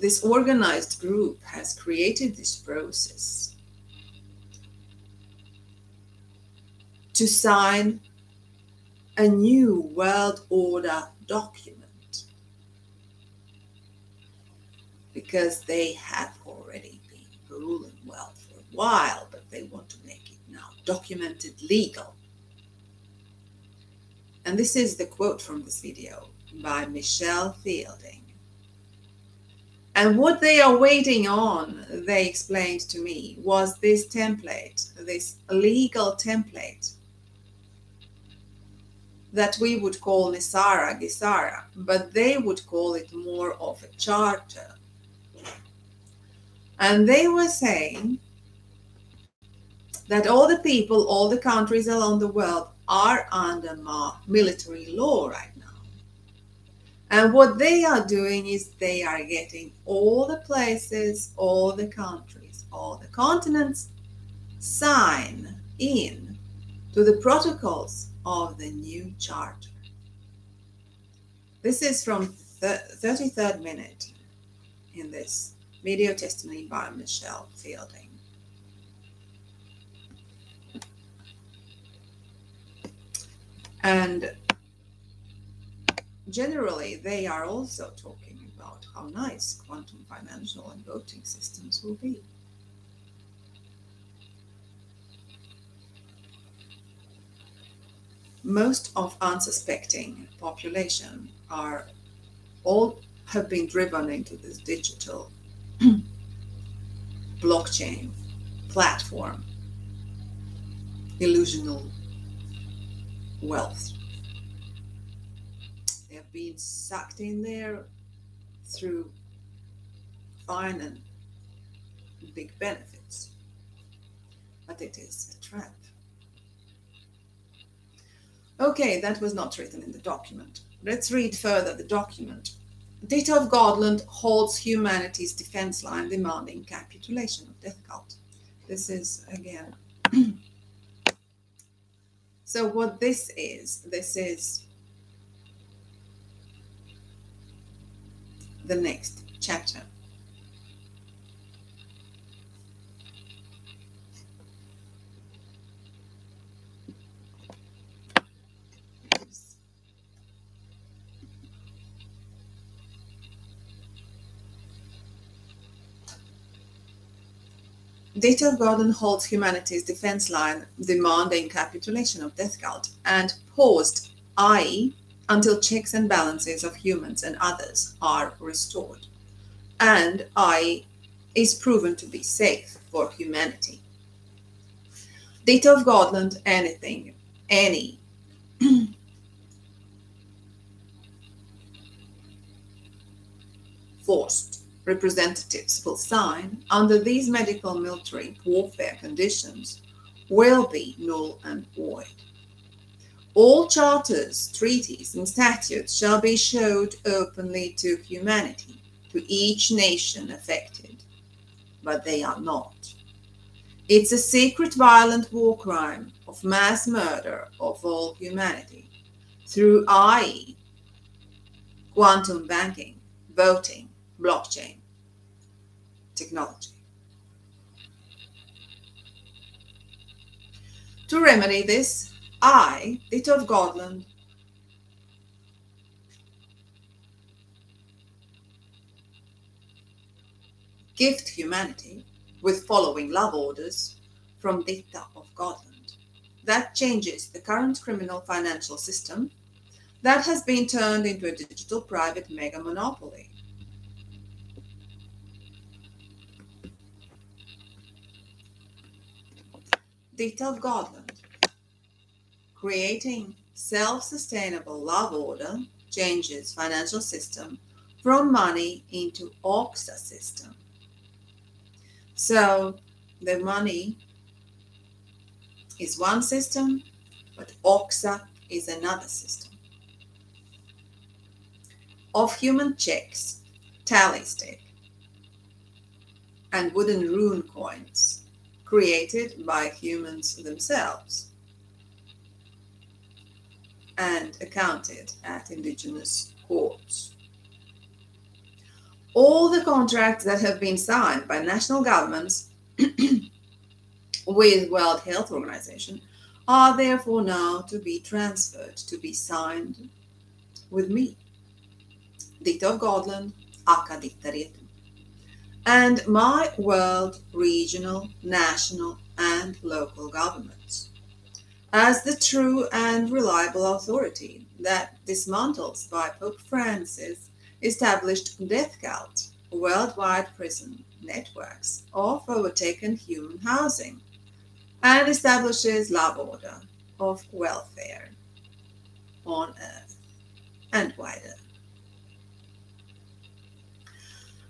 This organized group has created this process to sign a new world order document, because they have already been ruling well for a while, but they want to make it now documented, legal. And this is the quote from this video by Michelle Fielding. And what they are waiting on, they explained to me, was this template, this legal template that we would call Nisara Gisara, but they would call it more of a charter. And they were saying that all the people, all the countries around the world are under military law right now. And what they are doing is they are getting all the places, all the countries, all the continents sign in to the protocols of the new charter. This is from the 33rd minute in this video testimony by Michelle Fielding. And generally, they are also talking about how nice quantum financial and voting systems will be. Most of unsuspecting population have been driven into this digital blockchain platform, illusional wealth. They have been sucked in there through fine and big benefits, but it is a trap. Okay, that was not written in the document. Let's read further the document. Ditta of Godland holds humanity's defense line demanding capitulation of death cult. This is again. So what this is the next chapter. Ditta of Godland holds humanity's defense line demanding capitulation of death cult and paused I until checks and balances of humans and others are restored, and I is proven to be safe for humanity. Ditta of Godland, any forced representatives will sign under these medical military warfare conditions will be null and void. All charters, treaties, and statutes shall be showed openly to humanity, to each nation affected, but they are not. It's a secret violent war crime of mass murder of all humanity through i.e. quantum banking, voting, blockchain technology. To remedy this, I, Ditta of Godland, gift humanity with following love orders from Ditta of Godland. That changes the current criminal financial system that has been turned into a digital private mega monopoly. Ditta of Godland, creating self-sustainable love order changes financial system from money into OXA system. So the money is one system, but OXA is another system of human checks, tally stick, and wooden rune coins created by humans themselves and accounted at indigenous courts. All the contracts that have been signed by national governments with World Health Organization are therefore now to be transferred to be signed with me, Ditta of Godland, aka Ditta, and my world, regional, national, and local governments, as the true and reliable authority that dismantles by Pope Francis established death cult, worldwide prison networks of overtaken human housing, and establishes love order of welfare on earth and wider.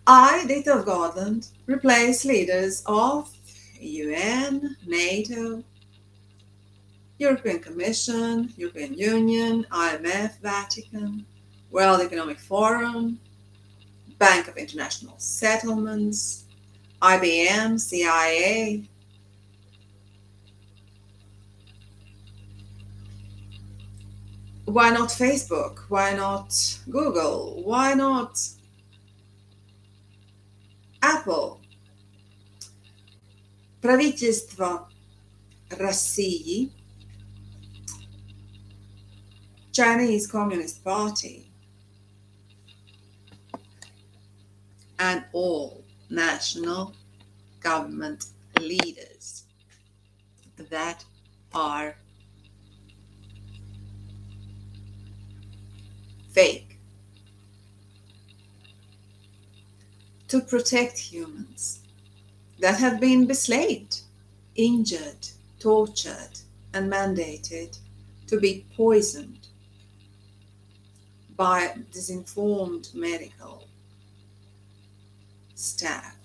I, Ditta of Godland, replace leaders of UN, NATO, European Commission, European Union, IMF, Vatican, World Economic Forum, Bank of International Settlements, IBM, CIA, why not Facebook? Why not Google? Why not Apple? Правительство России, Chinese Communist Party, and all national government leaders that are fake to protect humans that have been enslaved, injured, tortured, and mandated to be poisoned by disinformed medical staff.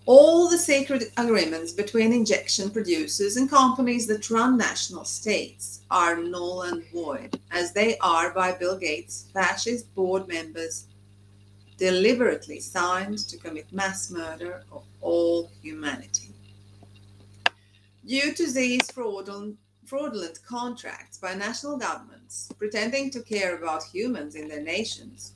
All the sacred agreements between injection producers and companies that run national states are null and void, as they are by Bill Gates' fascist board members deliberately signed to commit mass murder of all humanity. Due to these fraudulent contracts by national governments pretending to care about humans in their nations,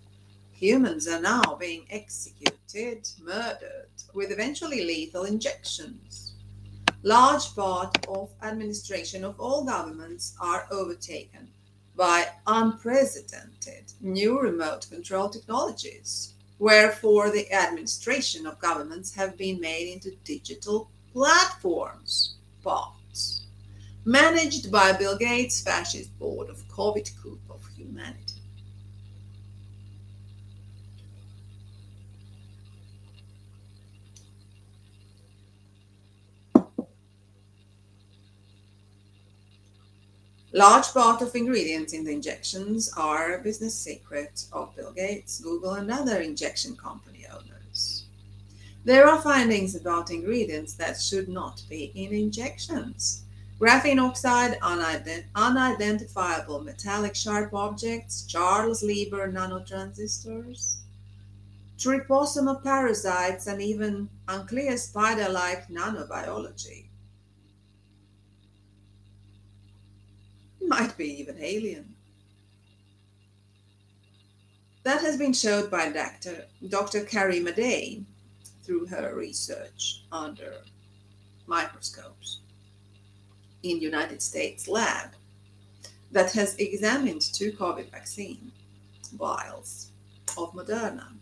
humans are now being executed, murdered, with eventually lethal injections. Large part of administration of all governments are overtaken by unprecedented new remote control technologies, wherefore the administration of governments have been made into digital platforms, bots, managed by Bill Gates' fascist board of COVID coup of humanity. Large part of ingredients in the injections are a business secret of Bill Gates, Google, and other injection company owners. There are findings about ingredients that should not be in injections. Graphene oxide, unidentifiable metallic sharp objects, Charles Lieber nanotransistors, tryposomal parasites, and even unclear spider-like nanobiology. Might be even alien. That has been showed by Dr. Carrie Madej through her research under microscopes in United States lab that has examined 2 COVID vaccine vials of Moderna.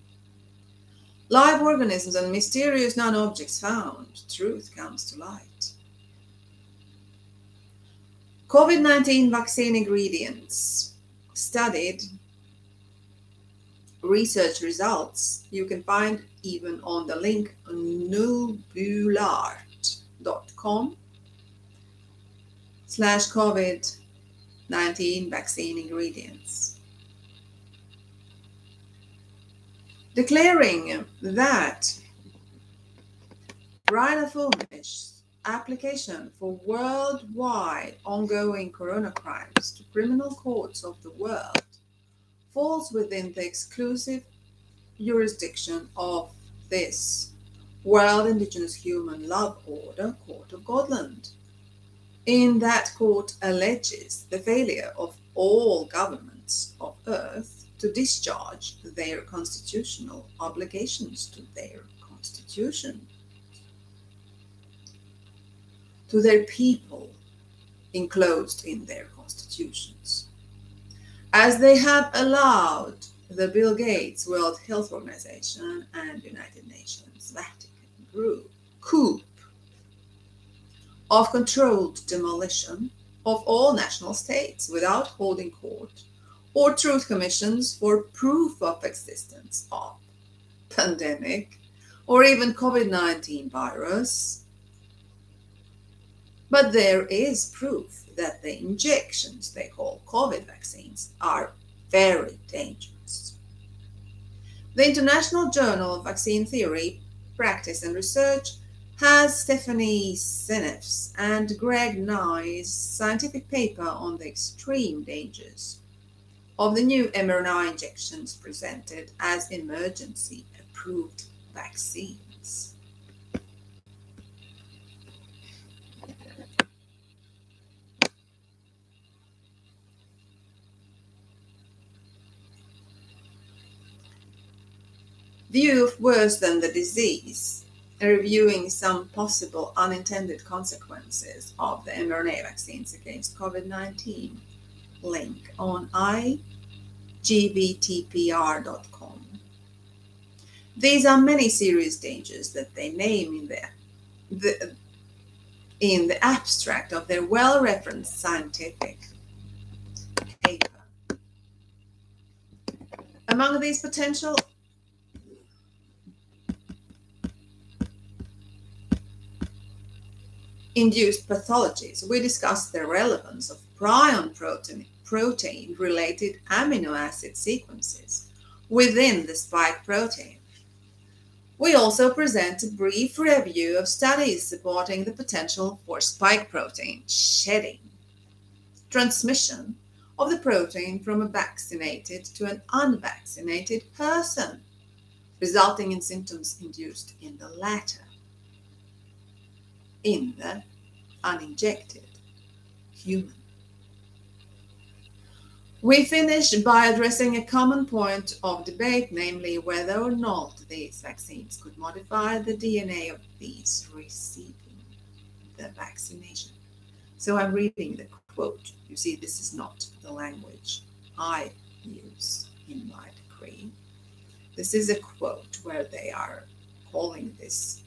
Live organisms and mysterious non-objects found. Truth comes to light. COVID-19 vaccine ingredients studied. Research results you can find even on the link LoveOrder.info/COVID-19 vaccine ingredients. Declaring that Rhinophobish's application for worldwide ongoing corona crimes to criminal courts of the world falls within the exclusive jurisdiction of this World Indigenous Human Love Order Court of Godland. In that court alleges the failure of all governments of Earth to discharge their constitutional obligations to their constitution, to their people enclosed in their constitutions, as they have allowed the Bill Gates World Health Organization and United Nations Vatican group coup of controlled demolition of all national states without holding court or truth commissions for proof of existence of pandemic or even COVID-19 virus. But there is proof that the injections they call COVID vaccines are very dangerous. The International Journal of Vaccine Theory, Practice and Research has Stephanie Seneff's and Greg Nye's scientific paper on the extreme dangers of the new mRNA injections presented as emergency approved vaccines. View of worse than the disease, reviewing some possible unintended consequences of the mRNA vaccines against COVID-19. Link on igvtpr.com. These are many serious dangers that they name in the abstract of their well-referenced scientific paper. Among these potential induced pathologies, we discuss the relevance of prion protein-related amino acid sequences within the spike protein. We also present a brief review of studies supporting the potential for spike protein shedding, transmission of the protein from a vaccinated to an unvaccinated person, resulting in symptoms induced in the latter, in the uninjected human. We finish by addressing a common point of debate, namely whether or not these vaccines could modify the DNA of these receiving the vaccination. So I'm reading the quote. You see, this is not the language I use in my decree. This is a quote where they are calling this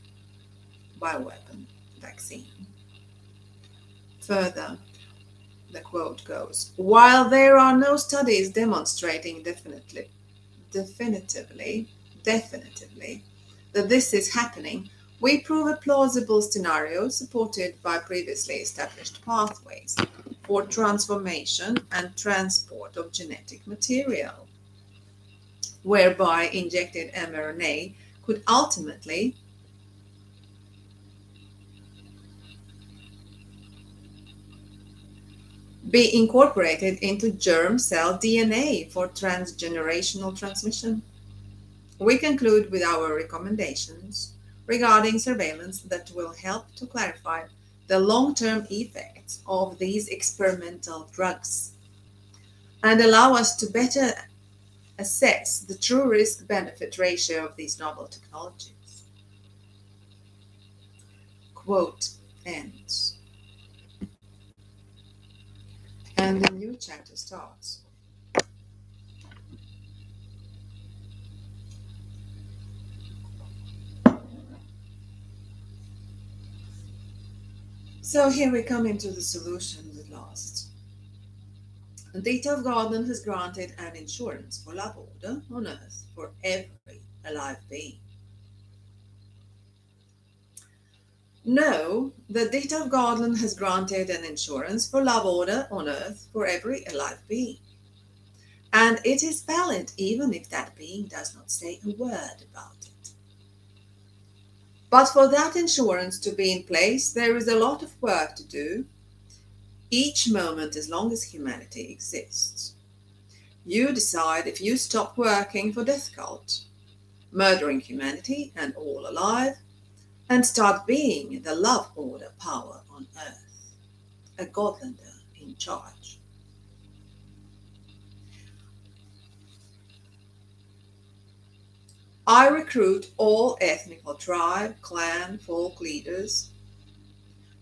bioweapon vaccine. Further, the quote goes, while there are no studies demonstrating definitively that this is happening, we prove a plausible scenario supported by previously established pathways for transformation and transport of genetic material, whereby injected mRNA could ultimately be incorporated into germ cell DNA for transgenerational transmission. We conclude with our recommendations regarding surveillance that will help to clarify the long-term effects of these experimental drugs and allow us to better assess the true risk-benefit ratio of these novel technologies. Quote ends. And the new chapter starts. So here we come into the solution at last. Ditta of Godland has granted an insurance for LoveOrder on Earth for every alive being. No, the Ditta of Godland has granted an insurance for LoveOrder on Earth for every alive being. And it is valid even if that being does not say a word about it. But for that insurance to be in place, there is a lot of work to do, each moment as long as humanity exists. You decide if you stop working for Death Cult, murdering humanity and all alive, and start being the LoveOrder power on Earth, a Godlander in charge. I recruit all ethnical tribe, clan, folk leaders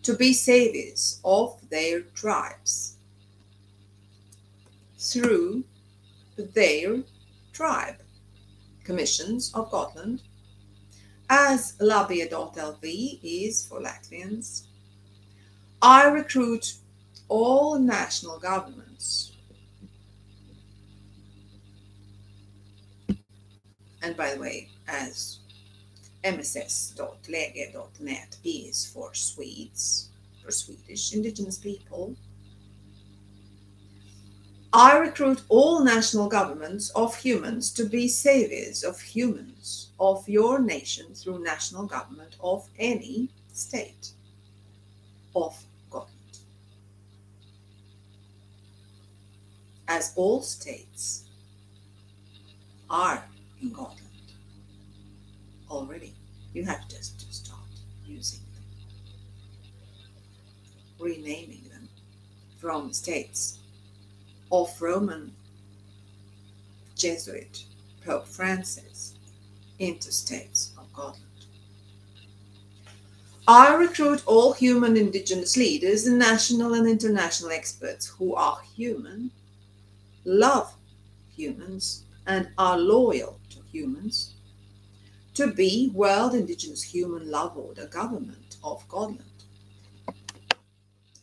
to be saviors of their tribes through their tribe commissions of Godland, as LoveOrder.info is for Latvians. I recruit all national governments, and by the way, as mss.lege.net is for Swedes, for Swedish indigenous people. I recruit all national governments of humans to be saviors of humans of your nation through national government of any state of Godland, as all states are in Godland already. You have just to start using them, renaming them from states of Roman Jesuit Pope Francis into states of Godland. I recruit all human indigenous leaders and national and international experts who are human, love humans, and are loyal to humans to be World Indigenous Human LoveOrder Government of Godland,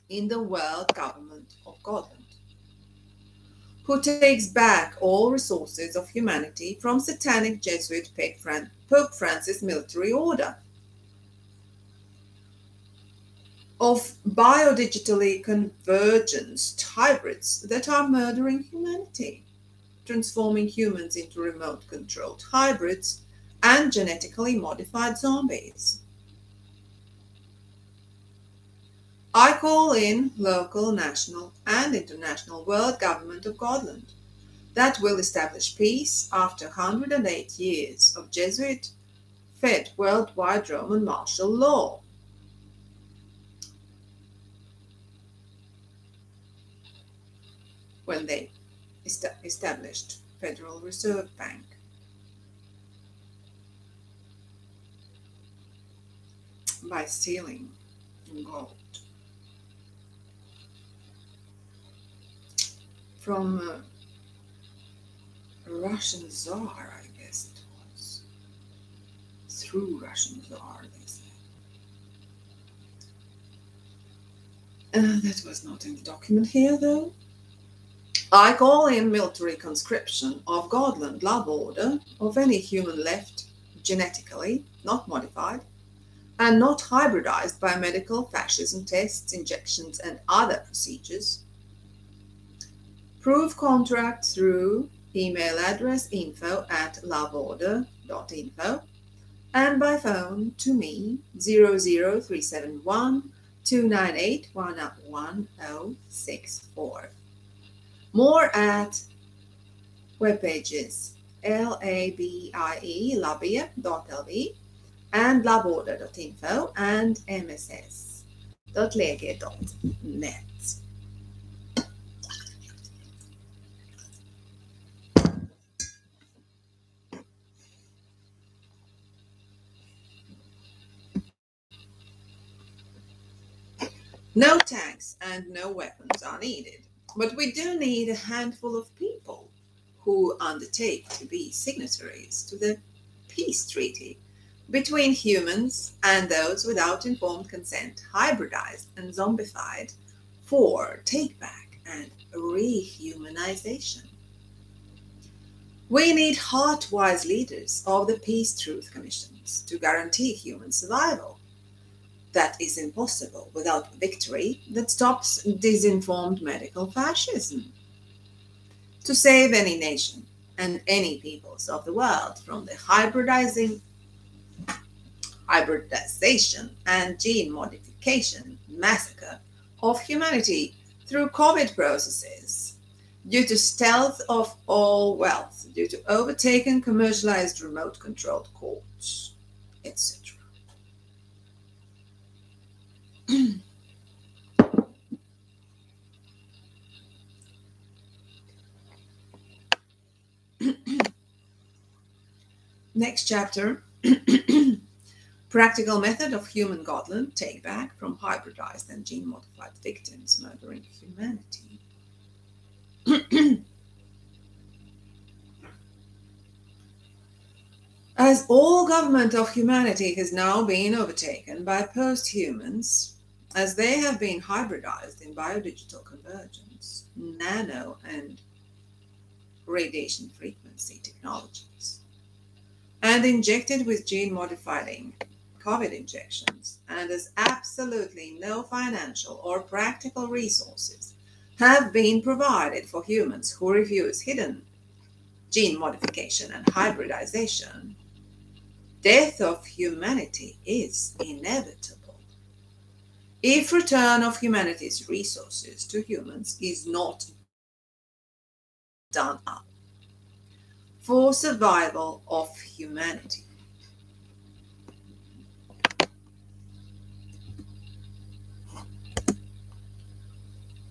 in the World Government of Godland, who takes back all resources of humanity from satanic Jesuit Pope Francis military order, of biodigitally convergent hybrids that are murdering humanity, transforming humans into remote-controlled hybrids and genetically modified zombies. I call in local, national, and international world government of Godland that will establish peace after 108 years of Jesuit-fed worldwide Roman martial law. When they established Federal Reserve Bank. By stealing gold from a Russian Tsar, I guess it true Russians are, they say. That was not in the document here, though. I call in military conscription of Godland love order of any human left genetically, not modified, and not hybridized by medical fascism tests, injections, and other procedures. Proof contract through email address info@loveorder.info and by phone to me 00371 298 1064. More at web pages labie.lv and LoveOrder.info and mss.lege.net. No tanks and no weapons are needed, but we do need a handful of people who undertake to be signatories to the peace treaty between humans and those without informed consent, hybridized and zombified, for take-back and rehumanization. We need heart-wise leaders of the Peace Truth Commissions to guarantee human survival. That is impossible without victory that stops disinformed medical fascism. To save any nation and any peoples of the world from the hybridization and gene modification massacre of humanity through COVID processes, due to stealth of all wealth, due to overtaken commercialized remote-controlled courts, etc. Next chapter. Practical method of human Godland take back from hybridized and gene-modified victims murdering humanity. As all government of humanity has now been overtaken by post-humans, as they have been hybridized in biodigital convergence, nano and radiation frequency technologies, and injected with gene-modifying COVID injections, and as absolutely no financial or practical resources have been provided for humans who refuse hidden gene modification and hybridization, death of humanity is inevitable. If return of humanity's resources to humans is not done up for survival of humanity.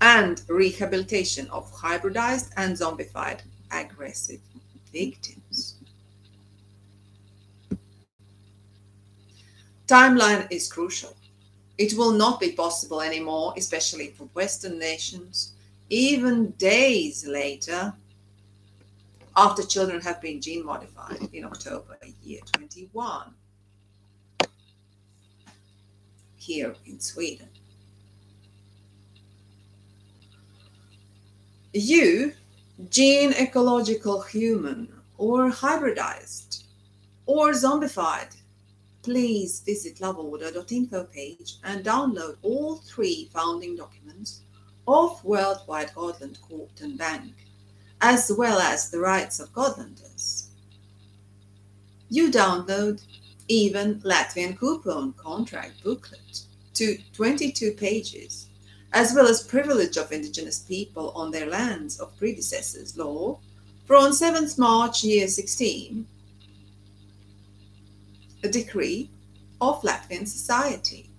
And rehabilitation of hybridized and zombified aggressive victims. Timeline is crucial. It will not be possible anymore, especially for Western nations, even days later, after children have been gene modified in October year 21 here in Sweden. You, gene ecological human or hybridized or zombified, please visit LoveOrder.info page and download all 3 founding documents of Worldwide Godland Court and Bank, as well as the rights of Godlanders. You download even Latvian coupon contract booklet to 22 pages, as well as privilege of indigenous people on their lands of predecessors law from 7th March year 16, a decree of Latvian society.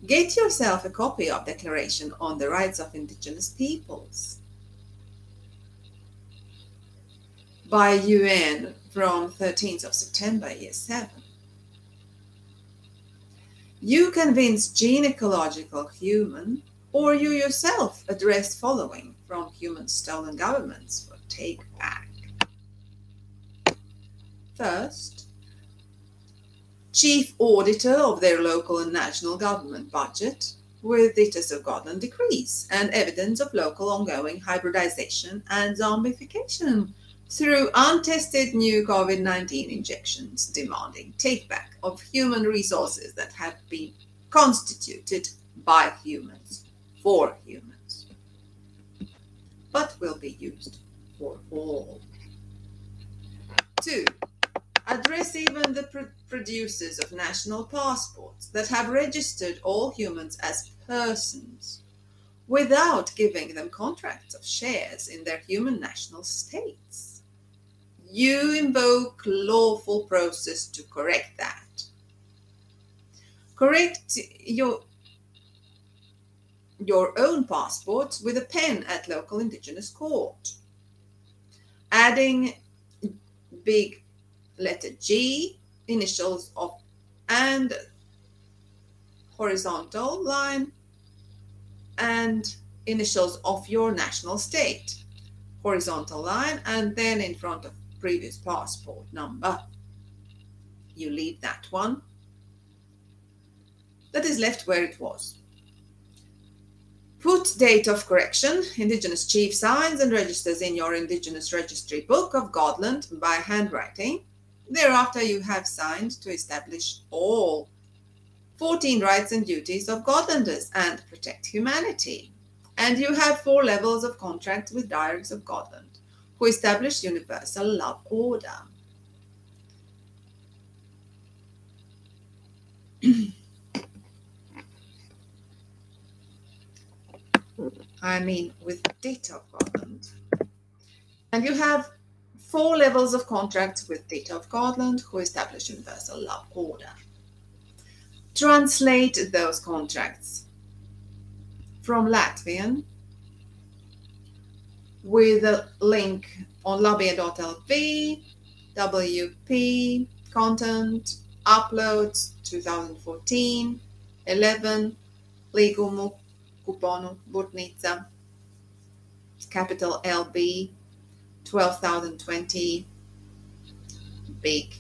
Get yourself a copy of Declaration on the Rights of Indigenous Peoples by UN from 13th of September year 7. You convince gene ecological human, or you yourself address following from human stolen governments for take back. First, chief auditor of their local and national government budget, with Dittas of Godland decrees and evidence of local ongoing hybridization and zombification through untested new COVID-19 injections, demanding take-back of human resources that have been constituted by humans for humans, but will be used for all. 2. Address even the producers of national passports that have registered all humans as persons without giving them contracts of shares in their human national states. You invoke lawful process to correct that. Correct your own passports with a pen at local indigenous court, adding big letter G, initials of and horizontal line, and initials of your national state, horizontal line, and then in front of previous passport number. You leave that one. That is left where it was. Put date of correction, Indigenous chief signs and registers in your Indigenous Registry Book of Godland by handwriting. Thereafter you have signed to establish all 14 rights and duties of Godlanders and protect humanity. And you have 4 levels of contract with Diarcs of Godland, who establish universal love order. I mean with Ditta of Godland. And you have 4 levels of contracts with Ditta of Godland, who establish universal love order. Translate those contracts from Latvian with a link on LoveOrder.info, WP, content, uploads 2014, 11, Līgumu, Kuponu, Burtnica, capital LB, 12,020, big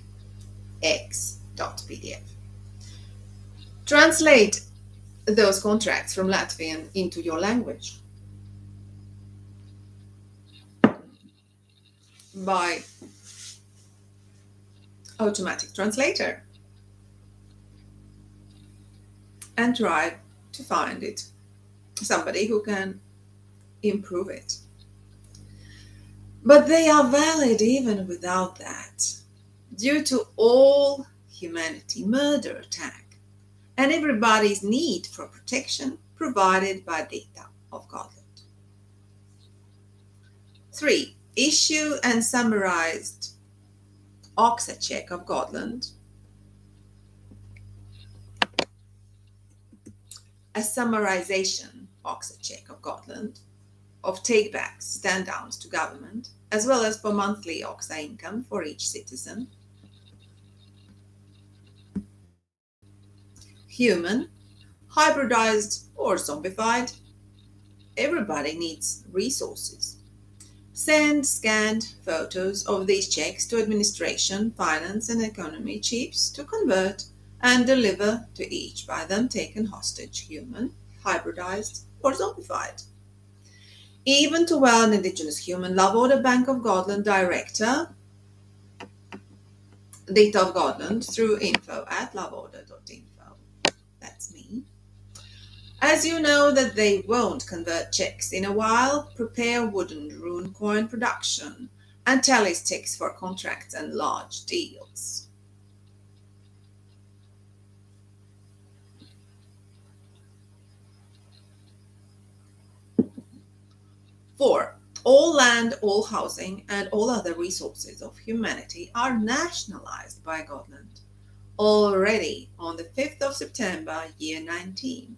X.pdf. Translate those contracts from Latvian into your language by automatic translator and try to find it somebody who can improve it. But they are valid even without that, due to all humanity murder attack and everybody's need for protection provided by Ditta of Godland. 3. Issue and summarized OXA check of Godland. A summarization OXA check of Godland of takebacks, stand-downs to government, as well as for monthly OXA income for each citizen. Human, hybridized or zombified, everybody needs resources. Send scanned photos of these checks to administration, finance and economy chiefs to convert and deliver to each by them taken hostage human, hybridized or zombified. Even to one Indigenous Human Love Order Bank of Godland Director, Ditta of Godland, through info@LoveOrder.info. That's me. As you know that they won't convert checks in a while, prepare wooden rune coin production and tally sticks for contracts and large deals. 4. All land, all housing, and all other resources of humanity are nationalized by Godland already on the 5th of September, year 19,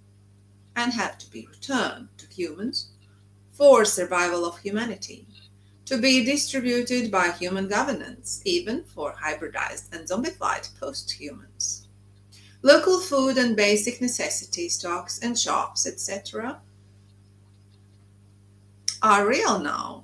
and have to be returned to humans for survival of humanity, to be distributed by human governance, even for hybridized and zombified post-humans. Local food and basic necessity stocks and shops, etc., are real now.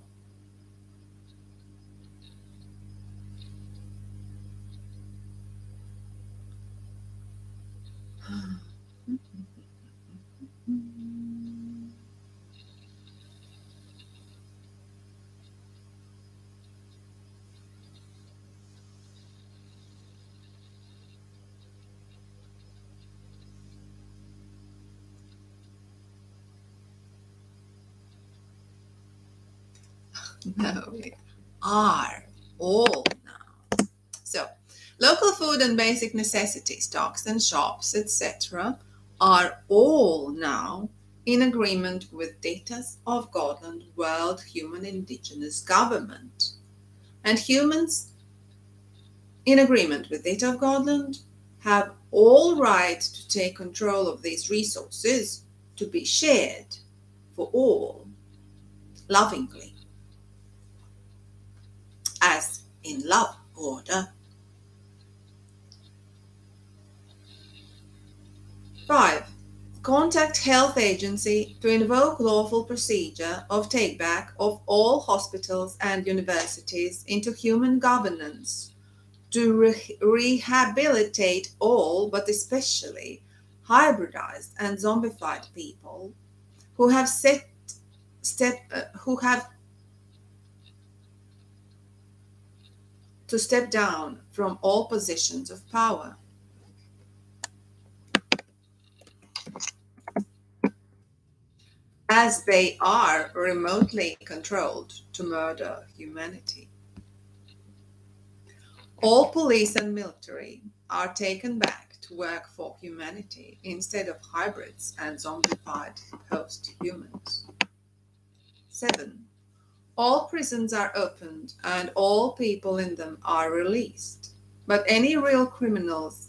No, we are all now. So, local food and basic necessities, stocks and shops, etc., are all now in agreement with Ditta of Godland World Human Indigenous Government. And humans in agreement with Ditta of Godland have all right to take control of these resources to be shared for all lovingly, as in love order. 5. Contact health agency to invoke lawful procedure of takeback of all hospitals and universities into human governance to rehabilitate all, but especially hybridized and zombified people who have to step down from all positions of power. As they are remotely controlled to murder humanity. All police and military are taken back to work for humanity instead of hybrids and zombified post-humans. 7. All prisons are opened and all people in them are released, but any real criminals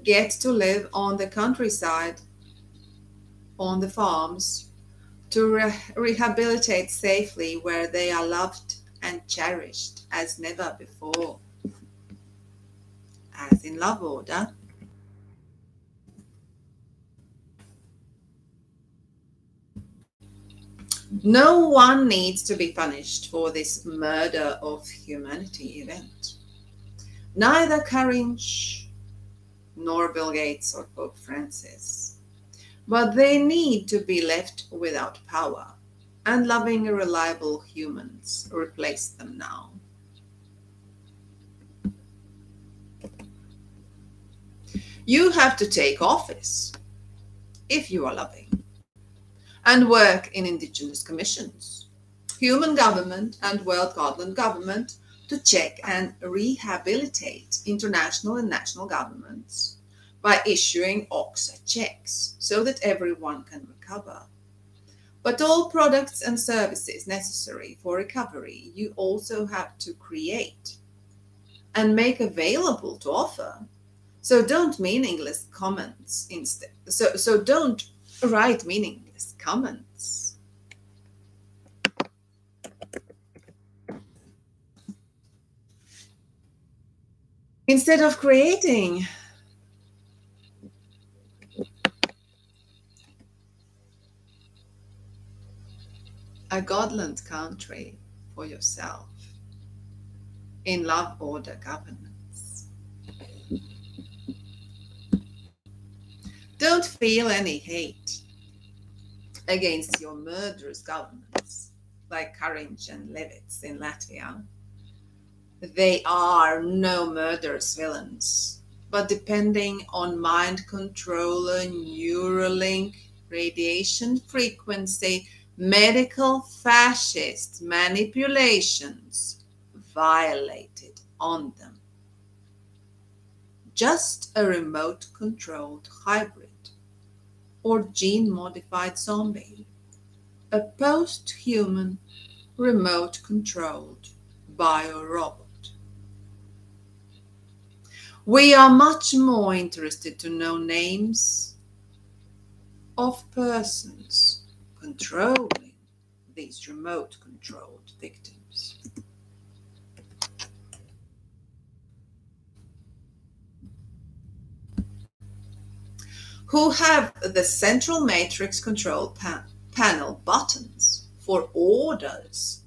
get to live on the countryside, on the farms, to rehabilitate safely where they are loved and cherished as never before, as in love order. No one needs to be punished for this murder of humanity event. Neither Courage nor Bill Gates or Pope Francis. But they need to be left without power, and loving, reliable humans replace them now. You have to take office if you are loving and work in indigenous commissions, human government and World Godland government to check and rehabilitate international and national governments by issuing OXA checks so that everyone can recover. But all products and services necessary for recovery you also have to create and make available to offer. So don't meaningless comments instead. So don't write meaningless comments. Instead of creating a Godland country for yourself in love order governance. Don't feel any hate against your murderous governments like Courage and Levits in Latvia. They are no murderous villains, but depending on mind controller, Neuralink, radiation frequency, medical fascist manipulations violated on them. Just a remote-controlled hybrid or gene-modified zombie, a post-human remote-controlled biorobot. We are much more interested to know names of persons controlling these remote-controlled victims. Who have the central matrix control panel buttons for orders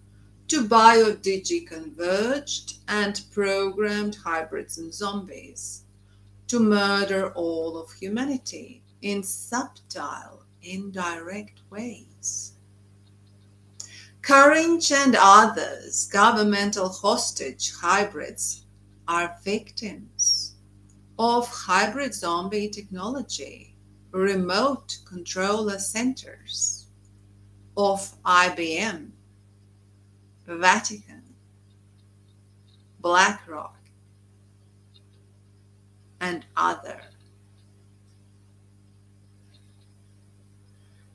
to bio-digi-converged and programmed hybrids and zombies to murder all of humanity in subtle, indirect ways. Courage and others, governmental hostage hybrids, are victims of hybrid zombie technology, remote controller centers of IBM, Vatican, BlackRock, and other,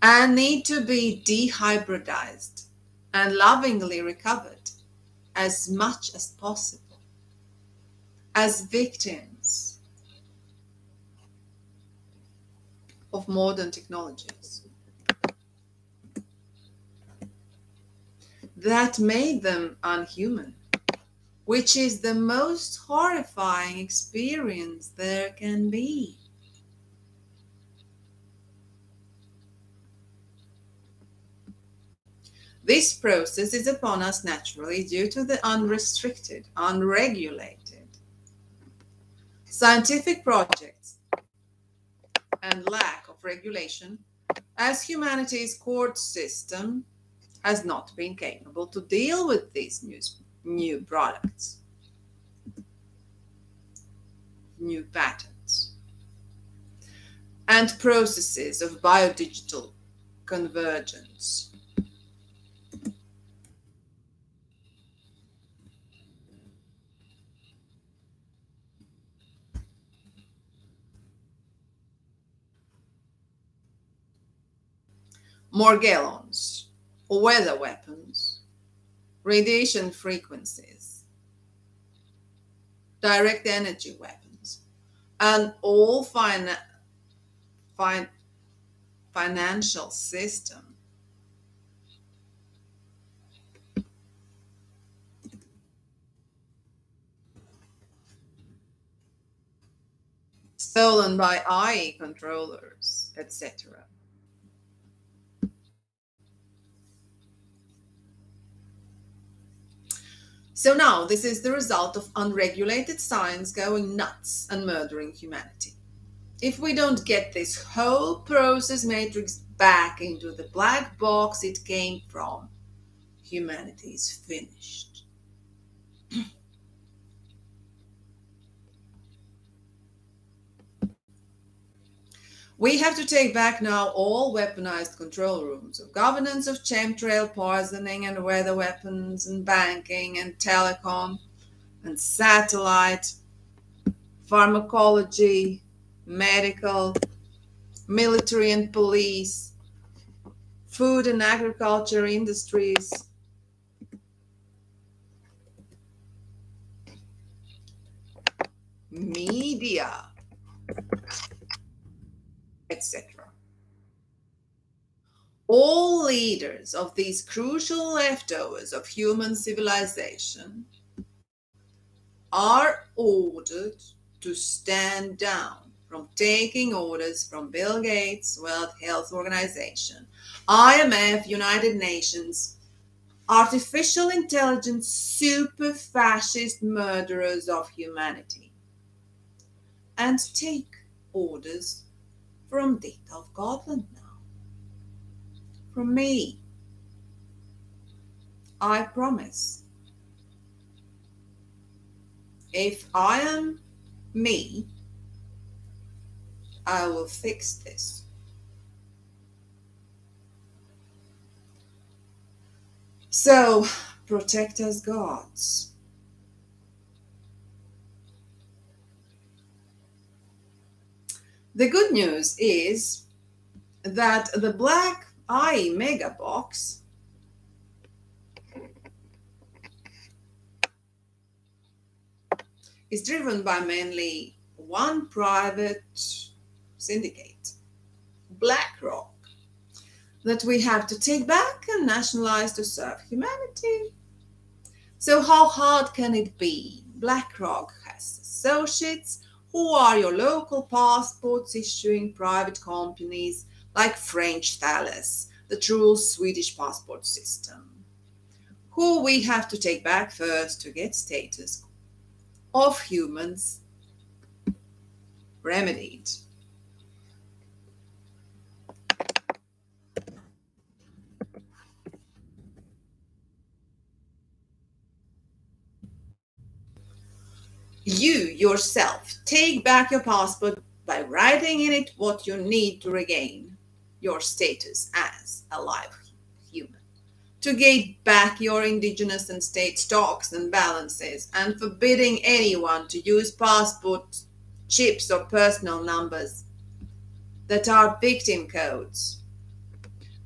and need to be dehybridized and lovingly recovered as much as possible as victims of modern technologies that made them unhuman, which is the most horrifying experience there can be. This process is upon us naturally due to the unrestricted, unregulated scientific projects and lack of regulation, as humanity's court system has not been capable to deal with these new products, new patents, and processes of biodigital convergence. Morgellons, weather weapons, radiation frequencies, direct energy weapons, and all financial system stolen by AI controllers, etc. So now this is the result of unregulated science going nuts and murdering humanity. If we don't get this whole process matrix back into the black box it came from, humanity is finished. We have to take back now all weaponized control rooms of governance of chemtrail poisoning and weather weapons and banking and telecom and satellite, pharmacology, medical, military and police, food and agriculture industries, media, etc. All leaders of these crucial leftovers of human civilization are ordered to stand down from taking orders from Bill Gates, World Health Organization, IMF, United Nations, artificial intelligence, super fascist murderers of humanity, and take orders from Ditta of Godland now. From me. I promise. If I am me, I will fix this. So, protect us, gods. The good news is that the black eye mega box is driven by mainly one private syndicate, BlackRock, that we have to take back and nationalize to serve humanity. So how hard can it be? BlackRock has associates who are your local passports issuing private companies like French Thales, the true Swedish passport system, who we have to take back first to get status of humans remedied. You yourself take back your passport by writing in it what you need to regain your status as a live human, to get back your indigenous and state stocks and balances, and forbidding anyone to use passport chips or personal numbers that are victim codes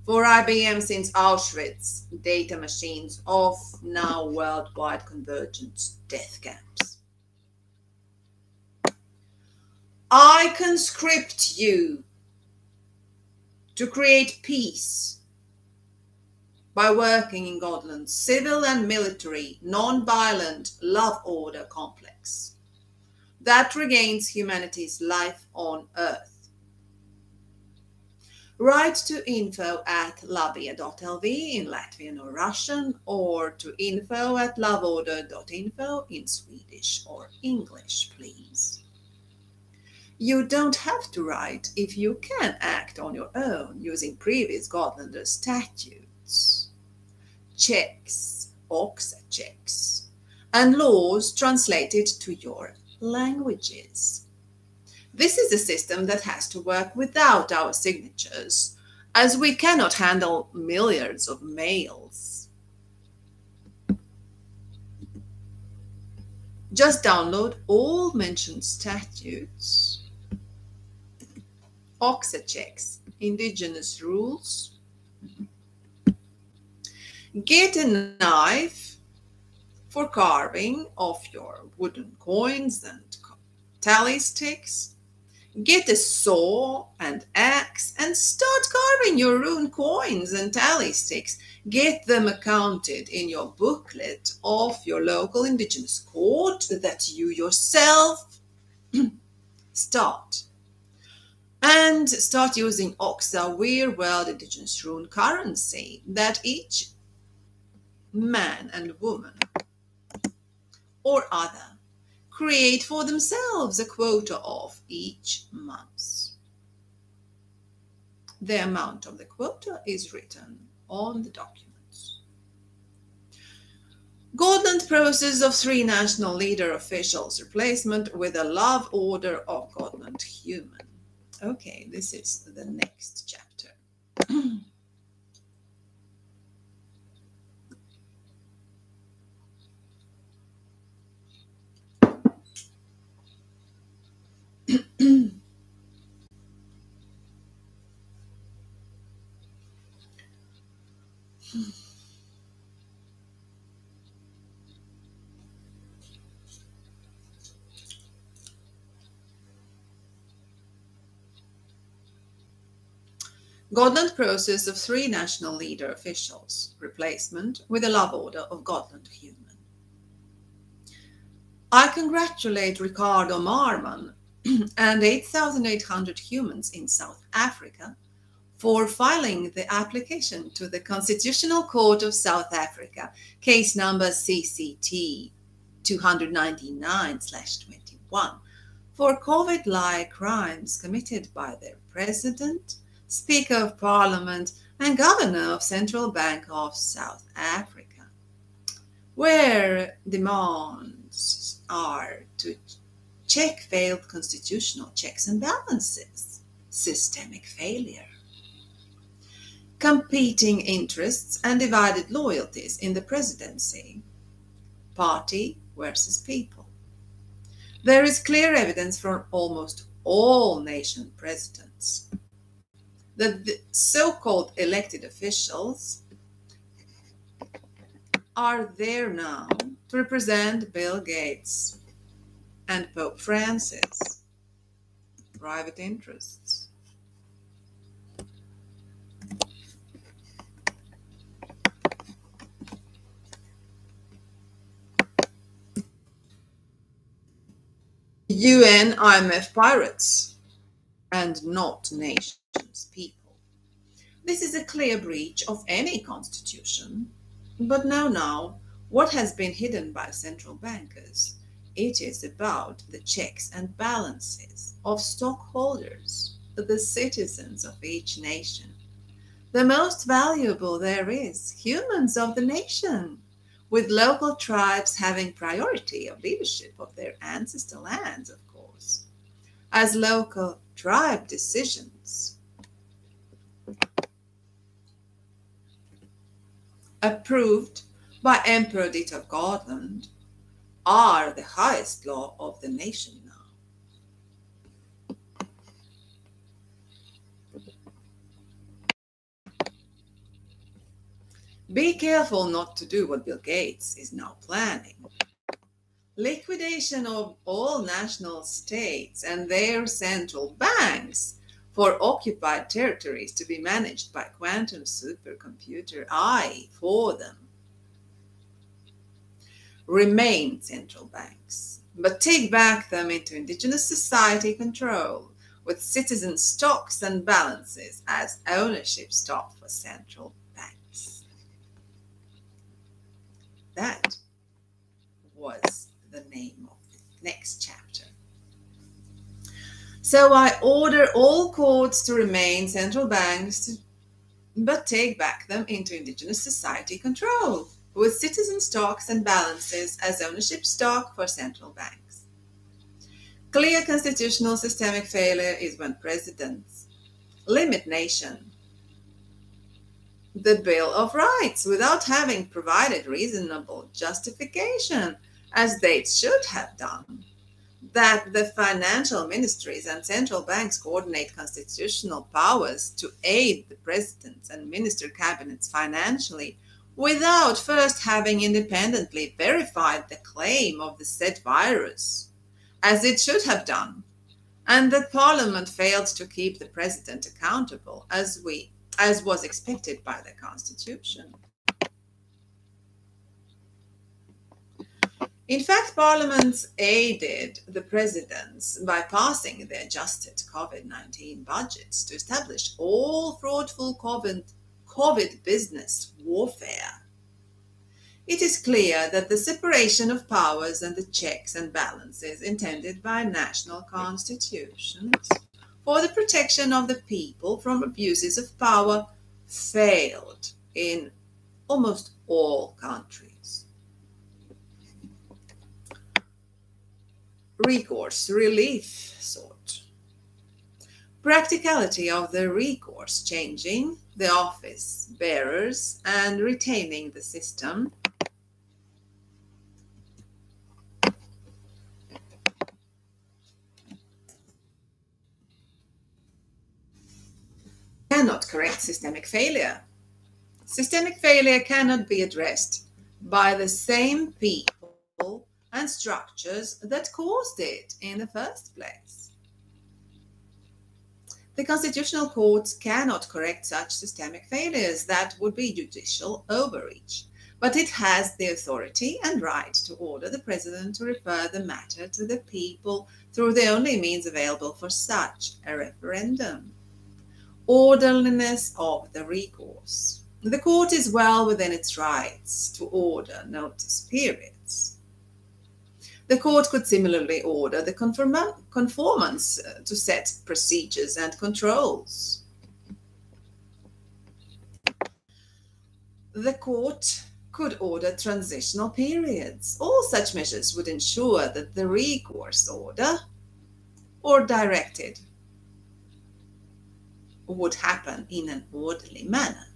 for IBM since Auschwitz data machines of now worldwide convergent death camps. I conscript you to create peace by working in Godland's civil and military, non-violent love order complex that regains humanity's life on Earth. Write to info@loveorder.lv in Latvian or Russian, or to info@LoveOrder.info in Swedish or English, please. You don't have to write if you can act on your own using previous Godlander statutes, checks, OXA checks, and laws translated to your languages. This is a system that has to work without our signatures, as we cannot handle milliards of mails. Just download all mentioned statutes, OXA checks, indigenous rules. Get a knife for carving of your wooden coins and tally sticks. Get a saw and axe and start carving your rune coins and tally sticks. Get them accounted in your booklet of your local indigenous court that you yourself start. And start using OXA Weir World Indigenous Rune currency that each man and woman or other create for themselves a quota of each month. The amount of the quota is written on the documents. Godland process of 3 national leader officials replacement with a love order of Godland human. Okay, this is the next chapter. Godland process of 3 national leader officials replacement with a love order of Godland human. I congratulate Ricardo Marman and 8,800 humans in South Africa for filing the application to the Constitutional Court of South Africa, case number CCT 299/21, for COVID-like crimes committed by their president, Speaker of Parliament, and Governor of Central Bank of South Africa, where demands are to check failed constitutional checks and balances, systemic failure, competing interests and divided loyalties in the presidency, party versus people. There is clear evidence from almost all nation presidents that the so-called elected officials are there now to represent Bill Gates and Pope Francis' private interests. UN, IMF pirates, and not nations, people. This is a clear breach of any constitution. But now, what has been hidden by central bankers It is about the checks and balances of stockholders, the citizens of each nation. The most valuable there is, humans of the nation, with local tribes having priority of leadership of their ancestral lands, of course, as local tribe decisions approved by Emperor Ditta of Godland are the highest law of the nation now. Be careful not to do what Bill Gates is now planning. Liquidation of all national states and their central banks for occupied territories to be managed by quantum supercomputer AI for them. Remain central banks, but take back them into indigenous society control with citizen stocks and balances as ownership stock for central banks. That was the name of the next chapter. So I order all courts to remain central banks, but take back them into indigenous society control with citizen stocks and balances as ownership stock for central banks. Clear constitutional systemic failure is when presidents limit nation the Bill of Rights without having provided reasonable justification, as they should have done. That the financial ministries and central banks coordinate constitutional powers to aid the presidents and minister cabinets financially without first having independently verified the claim of the said virus, as it should have done, and that Parliament failed to keep the president accountable as was expected by the Constitution. In fact, Parliament aided the presidents by passing the adjusted COVID-19 budgets to establish all fraudful COVID business warfare. It is clear that the separation of powers and the checks and balances intended by national constitutions for the protection of the people from abuses of power failed in almost all countries. Recourse relief sought. Practicality of the recourse changing the office bearers and retaining the system. Cannot correct systemic failure. Systemic failure cannot be addressed by the same people and structures that caused it in the first place. The constitutional courts cannot correct such systemic failures. That would be judicial overreach. But it has the authority and right to order the president to refer the matter to the people through the only means available for such a referendum. Orderliness of the recourse. The court is well within its rights to order notice periods. The court could similarly order the conformance to set procedures and controls. The court could order transitional periods. All such measures would ensure that the recourse order or directed would happen in an orderly manner.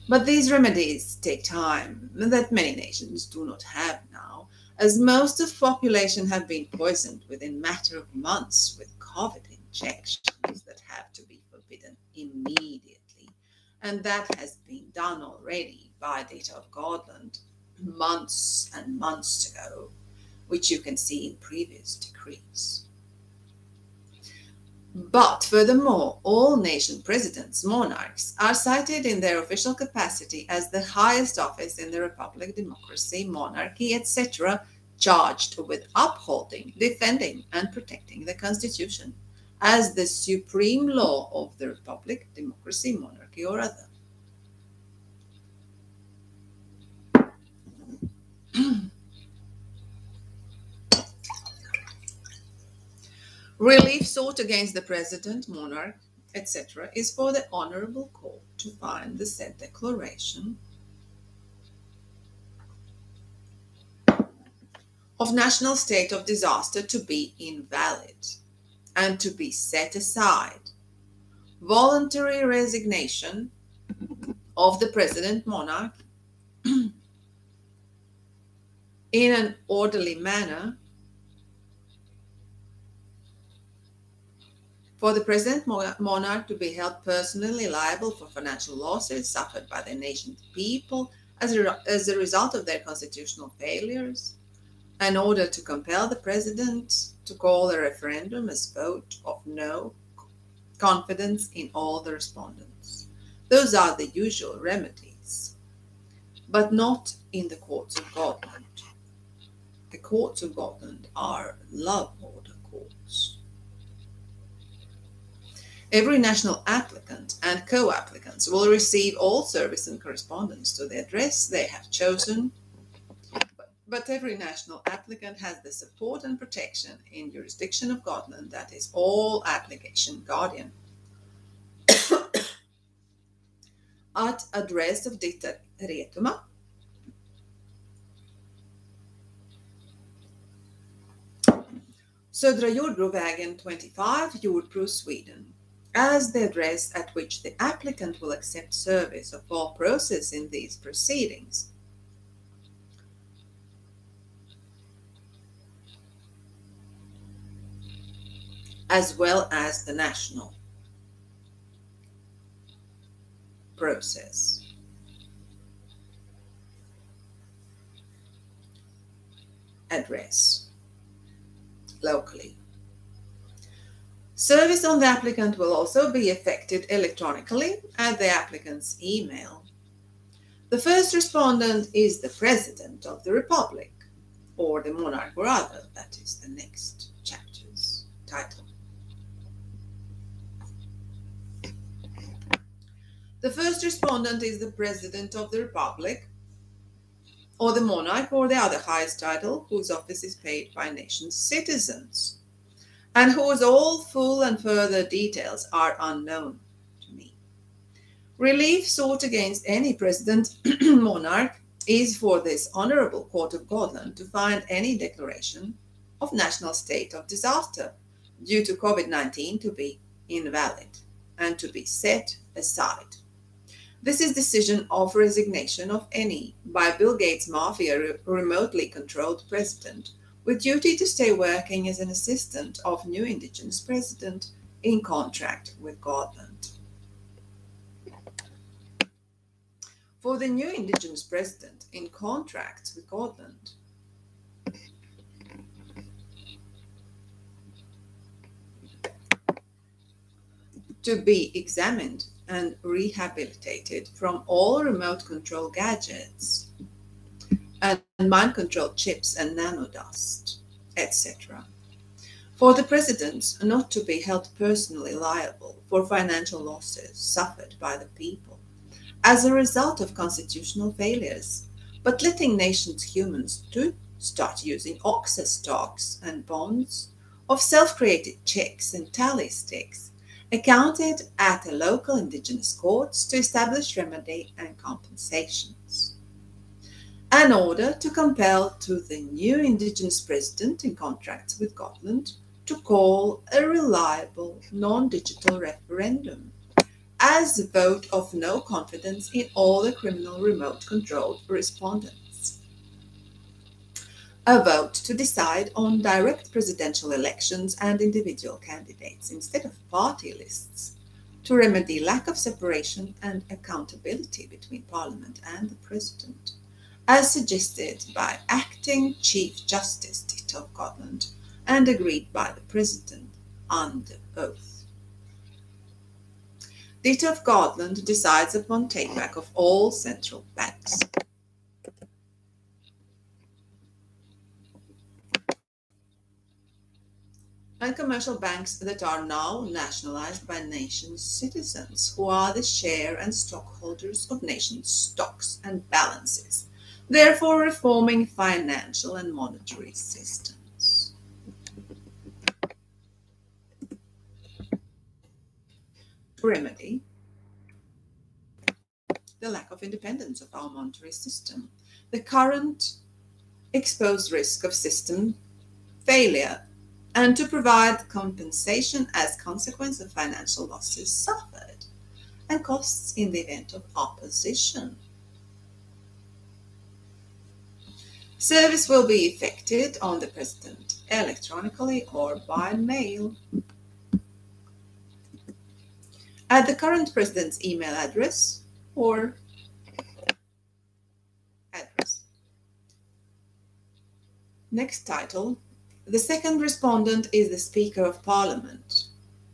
But these remedies take time that many nations do not have now, as most of the population have been poisoned within a matter of months with COVID injections that have to be forbidden immediately. And that has been done already by Ditta of Godland months and months ago, which you can see in previous decrees. But furthermore, all nation presidents, monarchs, are cited in their official capacity as the highest office in the republic, democracy, monarchy, etc., charged with upholding, defending, and protecting the Constitution as the supreme law of the republic, democracy, monarchy, or other. Relief sought against the president, monarch, etc., is for the Honourable Court to find the said declaration of national state of disaster to be invalid and to be set aside. Voluntary resignation of the president, monarch, in an orderly manner for the president monarch to be held personally liable for financial losses suffered by the nation's people as a result of their constitutional failures, in order to compel the president to call a referendum as vote of no confidence in all the respondents. Those are the usual remedies, but not in the courts of Godland. The courts of Godland are love order courts. Every national applicant and co-applicants will receive all service and correspondence to the address they have chosen, but every national applicant has the support and protection in jurisdiction of Godland, that is, all application guardian. At address of Ditta Retuma, Södra Jordbrovägen 25, Jordbro, Sweden, as the address at which the applicant will accept service of all process in these proceedings. As well as the national process. Address locally. Service on the applicant will also be effected electronically at the applicant's email. The first respondent is the President of the Republic, or the monarch or other, that is the next chapter's title. The first respondent is the President of the Republic, or the monarch or the other highest title, whose office is paid by nation's citizens, and whose all full and further details are unknown to me. Relief sought against any president, monarch, is for this Honourable Court of Godland to find any declaration of national state of disaster due to COVID-19 to be invalid and to be set aside. This is decision of resignation of any by Bill Gates Mafia remotely controlled president with duty to stay working as an assistant of new indigenous president in contract with Godland. For the new indigenous president in contract with Godland, to be examined and rehabilitated from all remote control gadgets and mind control chips and nanodust, etc. For the president not to be held personally liable for financial losses suffered by the people as a result of constitutional failures, but letting nations humans to start using oxer stocks and bonds of self-created checks and tally sticks accounted at the local indigenous courts to establish remedy and compensations. An order to compel to the new indigenous president in contracts with Godland to call a reliable non-digital referendum as a vote of no confidence in all the criminal remote-controlled respondents. A vote to decide on direct presidential elections and individual candidates instead of party lists to remedy lack of separation and accountability between Parliament and the President, as suggested by Acting Chief Justice Ditta of Godland and agreed by the President under oath. Ditta of Godland decides upon takeback of all central banks. And commercial banks that are now nationalized by nation's citizens, who are the share and stockholders of nation's stocks and balances, therefore reforming financial and monetary systems. to remedy the lack of independence of our monetary system, the current exposed risk of system failure, and to provide compensation as consequence of financial losses suffered and costs in the event of opposition. Service will be effected on the President electronically or by mail. At the current President's email address or address. Next title. The second respondent is the Speaker of Parliament.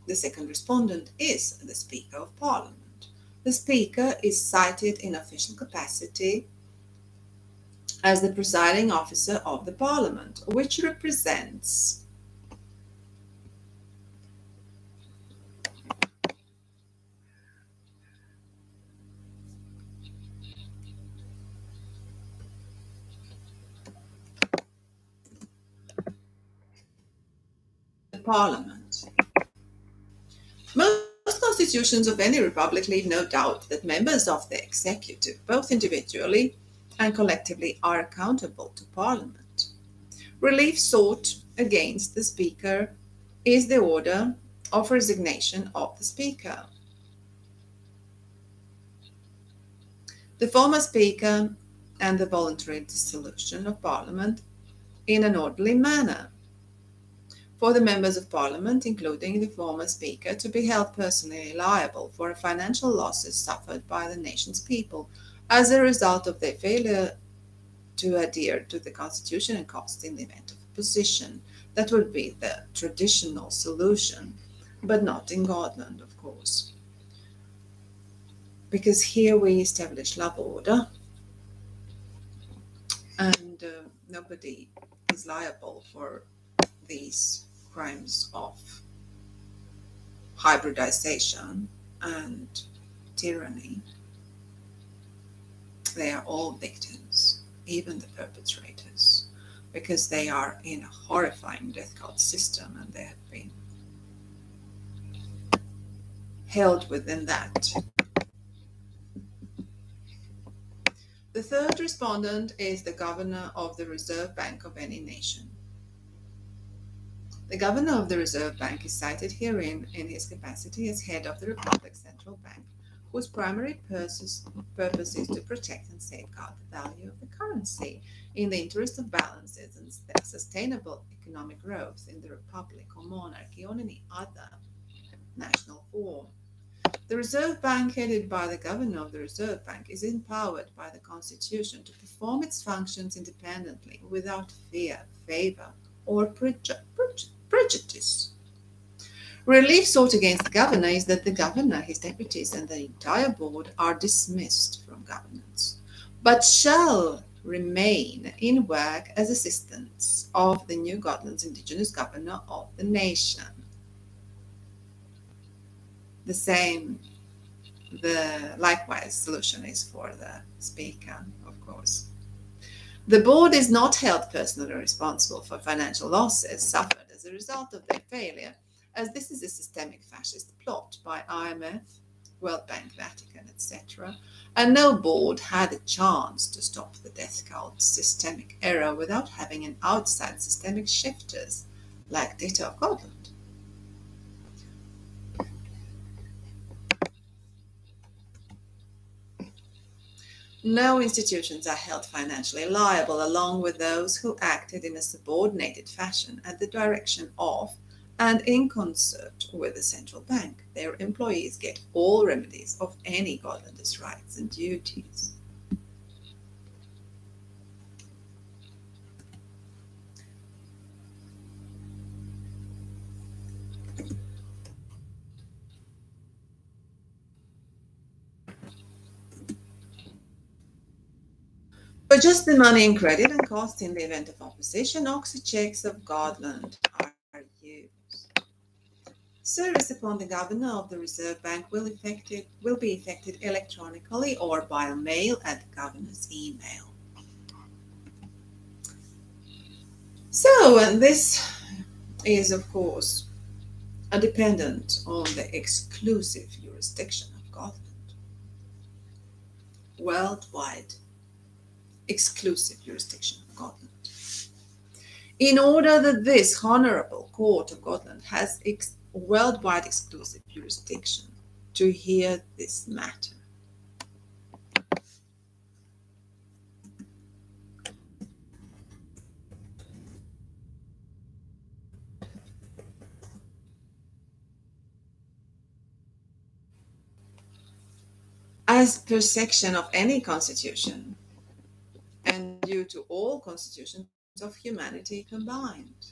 The second respondent is the Speaker of Parliament. The Speaker is cited in official capacity as the presiding officer of the Parliament, which represents the Parliament. Most constitutions of any republic leave no doubt that members of the executive, both individually and collectively, are accountable to Parliament. Relief sought against the Speaker is the order of resignation of the Speaker. The former Speaker and the voluntary dissolution of Parliament in an orderly manner. For the members of Parliament, including the former Speaker, to be held personally liable for financial losses suffered by the nation's people as a result of their failure to adhere to the Constitution and costs in the event of opposition. That would be the traditional solution, but not in Godland, of course. Because here we establish love order, and nobody is liable for these crimes of hybridization and tyranny. They are all victims, even the perpetrators, because they are in a horrifying death cult system and they have been held within that. The third respondent is the governor of the Reserve Bank of any nation. The governor of the Reserve Bank is cited herein in his capacity as head of the Republic's central bank, whose primary purpose is to protect and safeguard the value of the currency in the interest of balances and sustainable economic growth in the republic or monarchy or any other national form. The Reserve Bank, headed by the governor of the Reserve Bank, is empowered by the Constitution to perform its functions independently without fear, favor, or prejudice. Relief sought against the governor is that the governor, his deputies, and the entire board are dismissed from governance, but shall remain in work as assistants of the New Godland's indigenous governor of the nation. The likewise solution is for the Speaker, of course. The board is not held personally responsible for financial losses suffered as a result of their failure, as this is a systemic fascist plot by IMF, World Bank, Vatican, etc., and no board had a chance to stop the death cult systemic error without having an outside systemic shifters like Ditta of Godland. No institutions are held financially liable along with those who acted in a subordinated fashion at the direction of and in concert with the central bank. Their employees get all remedies of any Godlander's rights and duties. For just the money and credit and cost in the event of opposition, oxy checks of Godland are used. Service upon the governor of the Reserve Bank will be effected electronically or by mail at the governor's email. So, and this is, of course, are dependent on the exclusive jurisdiction of Godland. Worldwide exclusive jurisdiction of Godland. In order that this Honorable Court of Godland has worldwide exclusive jurisdiction to hear this matter. As per section of any constitution, and due to all constitutions of humanity combined.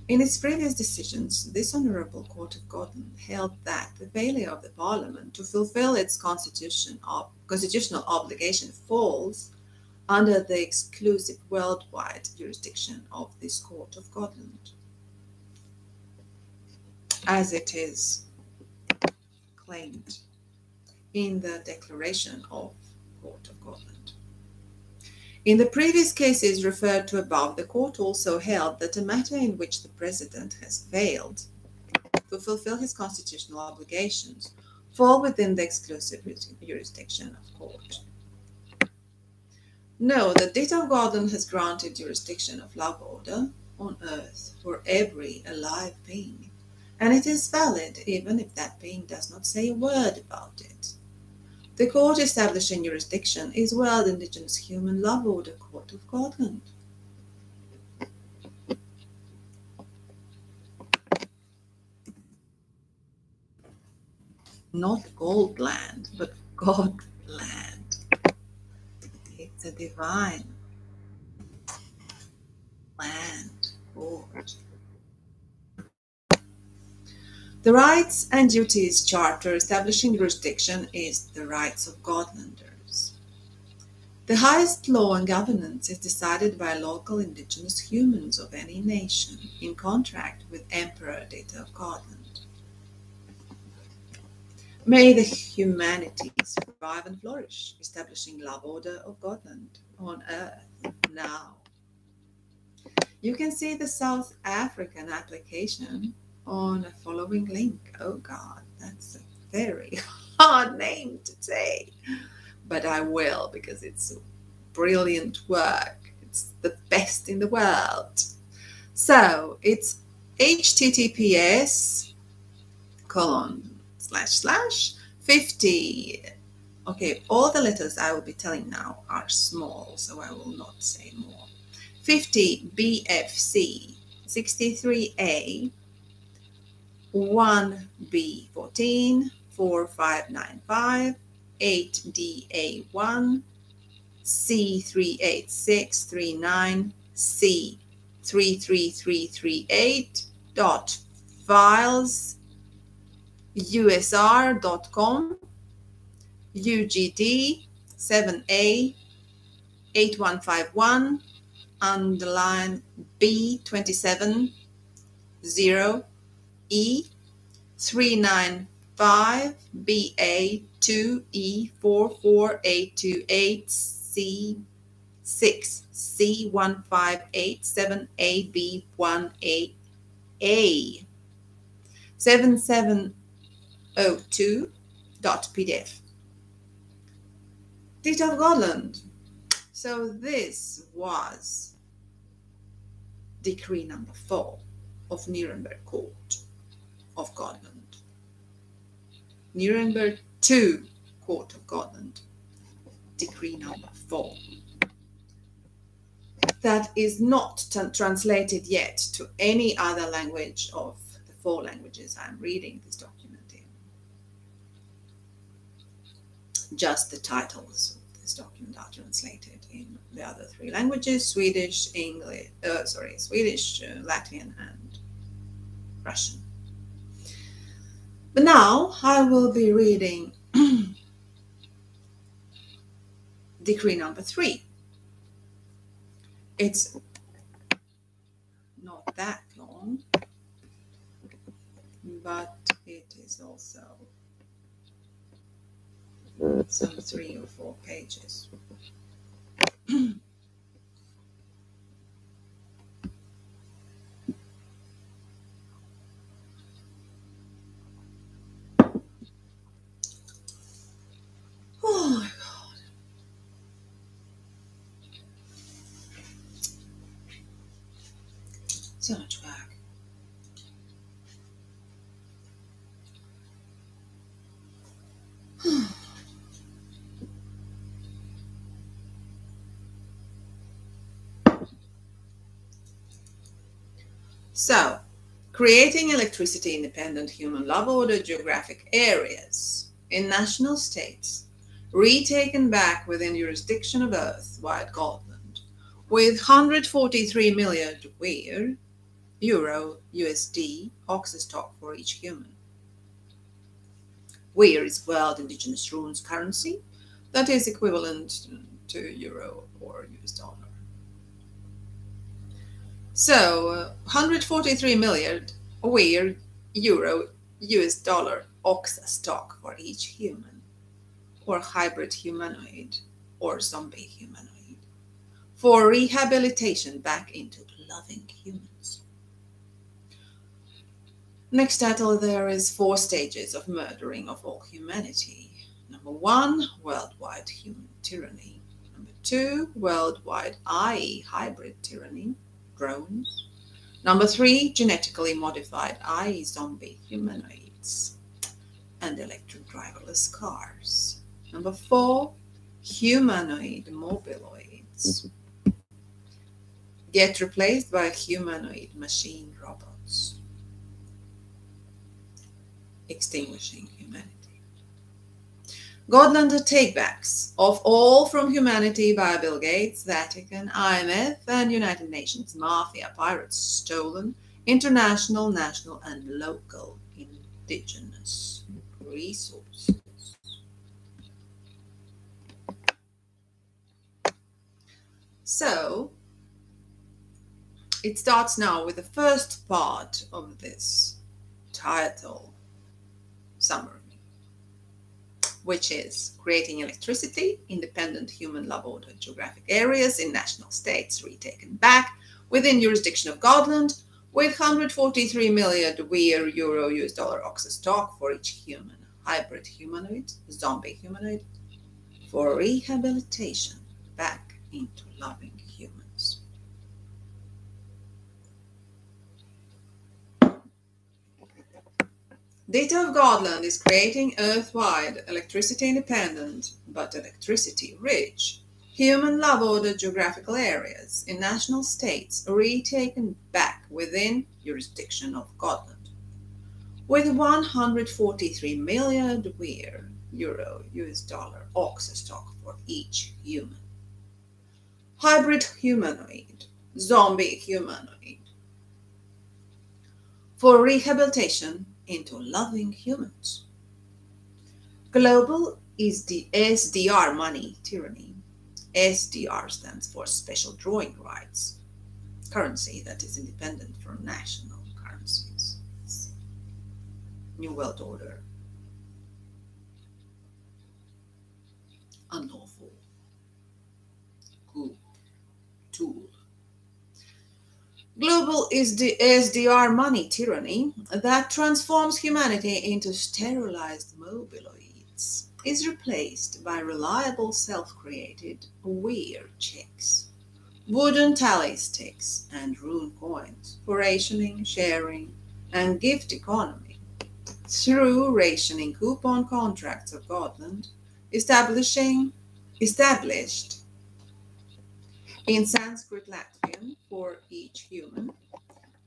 In its previous decisions, this Honourable Court of Godland held that the failure of the Parliament to fulfil its constitutional obligation falls under the exclusive worldwide jurisdiction of this Court of Godland, as it is claimed in the Declaration of Court of Godland. In the previous cases referred to above, the court also held that a matter in which the President has failed to fulfill his constitutional obligations fall within the exclusive jurisdiction of court. No, the Ditta of Godland has granted jurisdiction of love order on earth for every alive being, and it is valid even if that being does not say a word about it. The court establishing jurisdiction is World Indigenous Human Love Order Court of Godland. Not Goldland, but Godland. It's a divine land court. The Rights and Duties Charter establishing jurisdiction is the rights of Godlanders. The highest law and governance is decided by local indigenous humans of any nation in contract with Emperor Ditta of Godland. May the humanity survive and flourish, establishing love order of Godland on earth now. You can see the South African application on a following link. Oh God, that's a very hard name to say, but I will because it's brilliant work. It's the best in the world. So it's https://50. Okay, all the letters I will be telling now are small, so I will not say more. 50 BFC 63A 1B14 4595 8DA1 C38639 C33338 files usr.com UGD 7A 8151 underline B27 0 E 395 BA 2E 44828 C 6 C 1587 AB 1A 7702.pdf. Ditta of Godland. So this was decree number 4 of Nirenberg Court of Godland. Nirenberg 2 Court of Godland, decree number 4. That is not translated yet to any other language of the 4 languages I'm reading this document in. Just the titles of this document are translated in the other 3 languages: Swedish, Latvian, and Russian. But now I will be reading decree number 3. It's not that long, but it is also some 3 or 4 pages. So much work. So, creating electricity-independent human love order geographic areas in national states retaken back within jurisdiction of Earth-wide Godland with 143 million euro USD oxus stock for each human. Weir is world indigenous runes currency that is equivalent to euro or US dollar. So 143 million Weir euro US dollar oxus stock for each human, or hybrid humanoid or zombie humanoid, for rehabilitation back into loving humans. Next title there is 4 stages of murdering of all humanity. Number 1, worldwide human tyranny. Number 2, worldwide AI hybrid tyranny, drones. Number 3, genetically modified AI zombie humanoids and electric driverless cars. Number 4, humanoid mobiloids get replaced by humanoid machine robots. Extinguishing humanity. Godland takebacks of all from humanity by Bill Gates, Vatican, IMF, and United Nations mafia pirates stolen international, national, and local indigenous resources. So, it starts now with the first part of this title summary, which is creating electricity, independent human love order geographic areas in national states retaken back within jurisdiction of Godland with 143 million euro US dollar oxus stock for each human, hybrid humanoid, zombie humanoid, for rehabilitation back into loving humans. Ditta of Godland is creating Earth-wide electricity-independent, but electricity-rich, human love order geographical areas in national states retaken back within jurisdiction of Godland, with 143 million euro US dollar oxus stock for each human, hybrid humanoid, zombie humanoid, for rehabilitation into loving humans. Global is the SDR money tyranny. SDR stands for special drawing rights, currency that is independent from national currencies. New World Order. Unlawful. Coup. Tool. Global is the SDR money tyranny that transforms humanity into sterilized mobiloids, is replaced by reliable self-created weird checks, wooden tally sticks, and rune coins for rationing, sharing, and gift economy through rationing coupon contracts of Godland, established in Sanskrit Latvian for each human.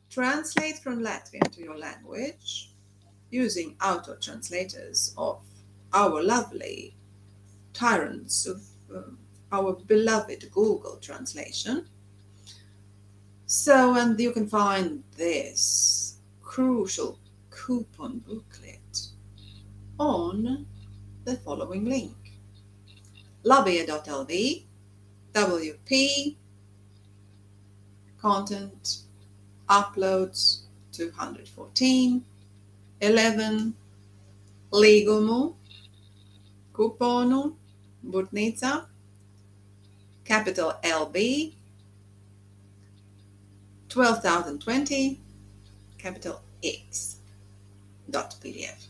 Translate from Latvian to your language using auto-translators of our lovely tyrants of our beloved Google translation. So, and you can find this crucial coupon booklet on the following link: LoveOrder.info, WP, content, uploads 214, 11, Ligumu, Kuponu, Butnica, capital LB, 12,020, capital X, .pdf.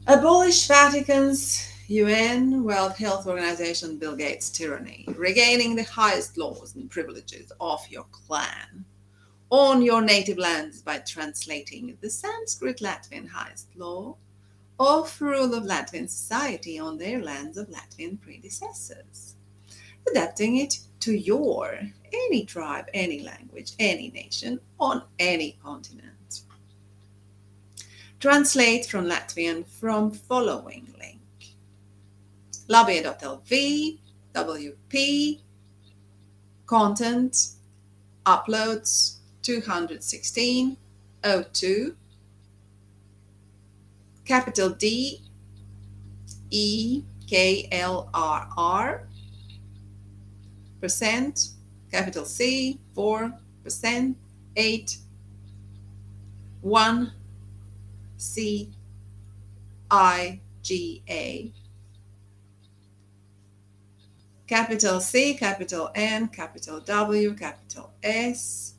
Abolish Vatican's UN, World Health Organization, Bill Gates tyranny, regaining the highest laws and privileges of your clan on your native lands by translating the Sanskrit Latvian highest law of rule of Latvian society on their lands of Latvian predecessors, adapting it to your, any tribe, any language, any nation, on any continent. Translate from Latvian from following link. LoveOrder.info, WP, content, uploads 216.02, capital D, E, K, L, R, R, percent, capital C, 4%, 8, 1, C, I, G, A, capital C, capital N, capital W, capital S,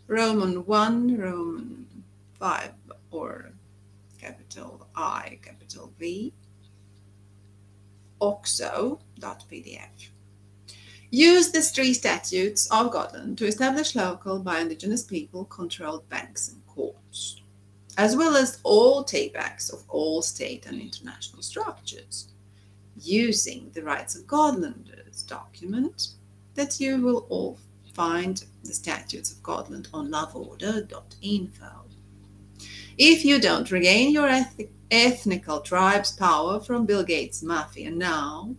Roman 1, Roman 5, or capital I, capital V, oxo.pdf. Use the 3 statutes of Godland to establish local by indigenous people controlled banks and courts, as well as all takebacks of all state and international structures, using the Rights of Godlanders document that you will all find the statutes of Godland on LoveOrder.info. If you don't regain your ethnical tribe's power from Bill Gates' mafia now,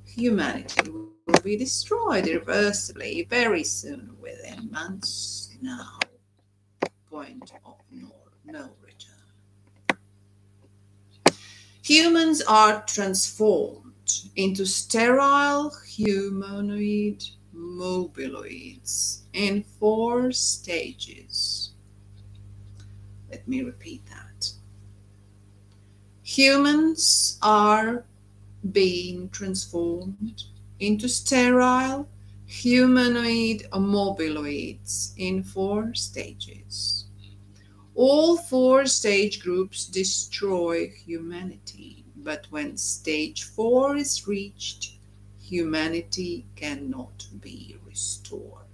humanity will be destroyed irreversibly very soon, within months now. Point of no return. Humans are transformed into sterile humanoid mobiloids in 4 stages. Let me repeat that. Humans are being transformed into sterile humanoid mobiloids in 4 stages. All 4 stage groups destroy humanity, but when stage 4 is reached, humanity cannot be restored.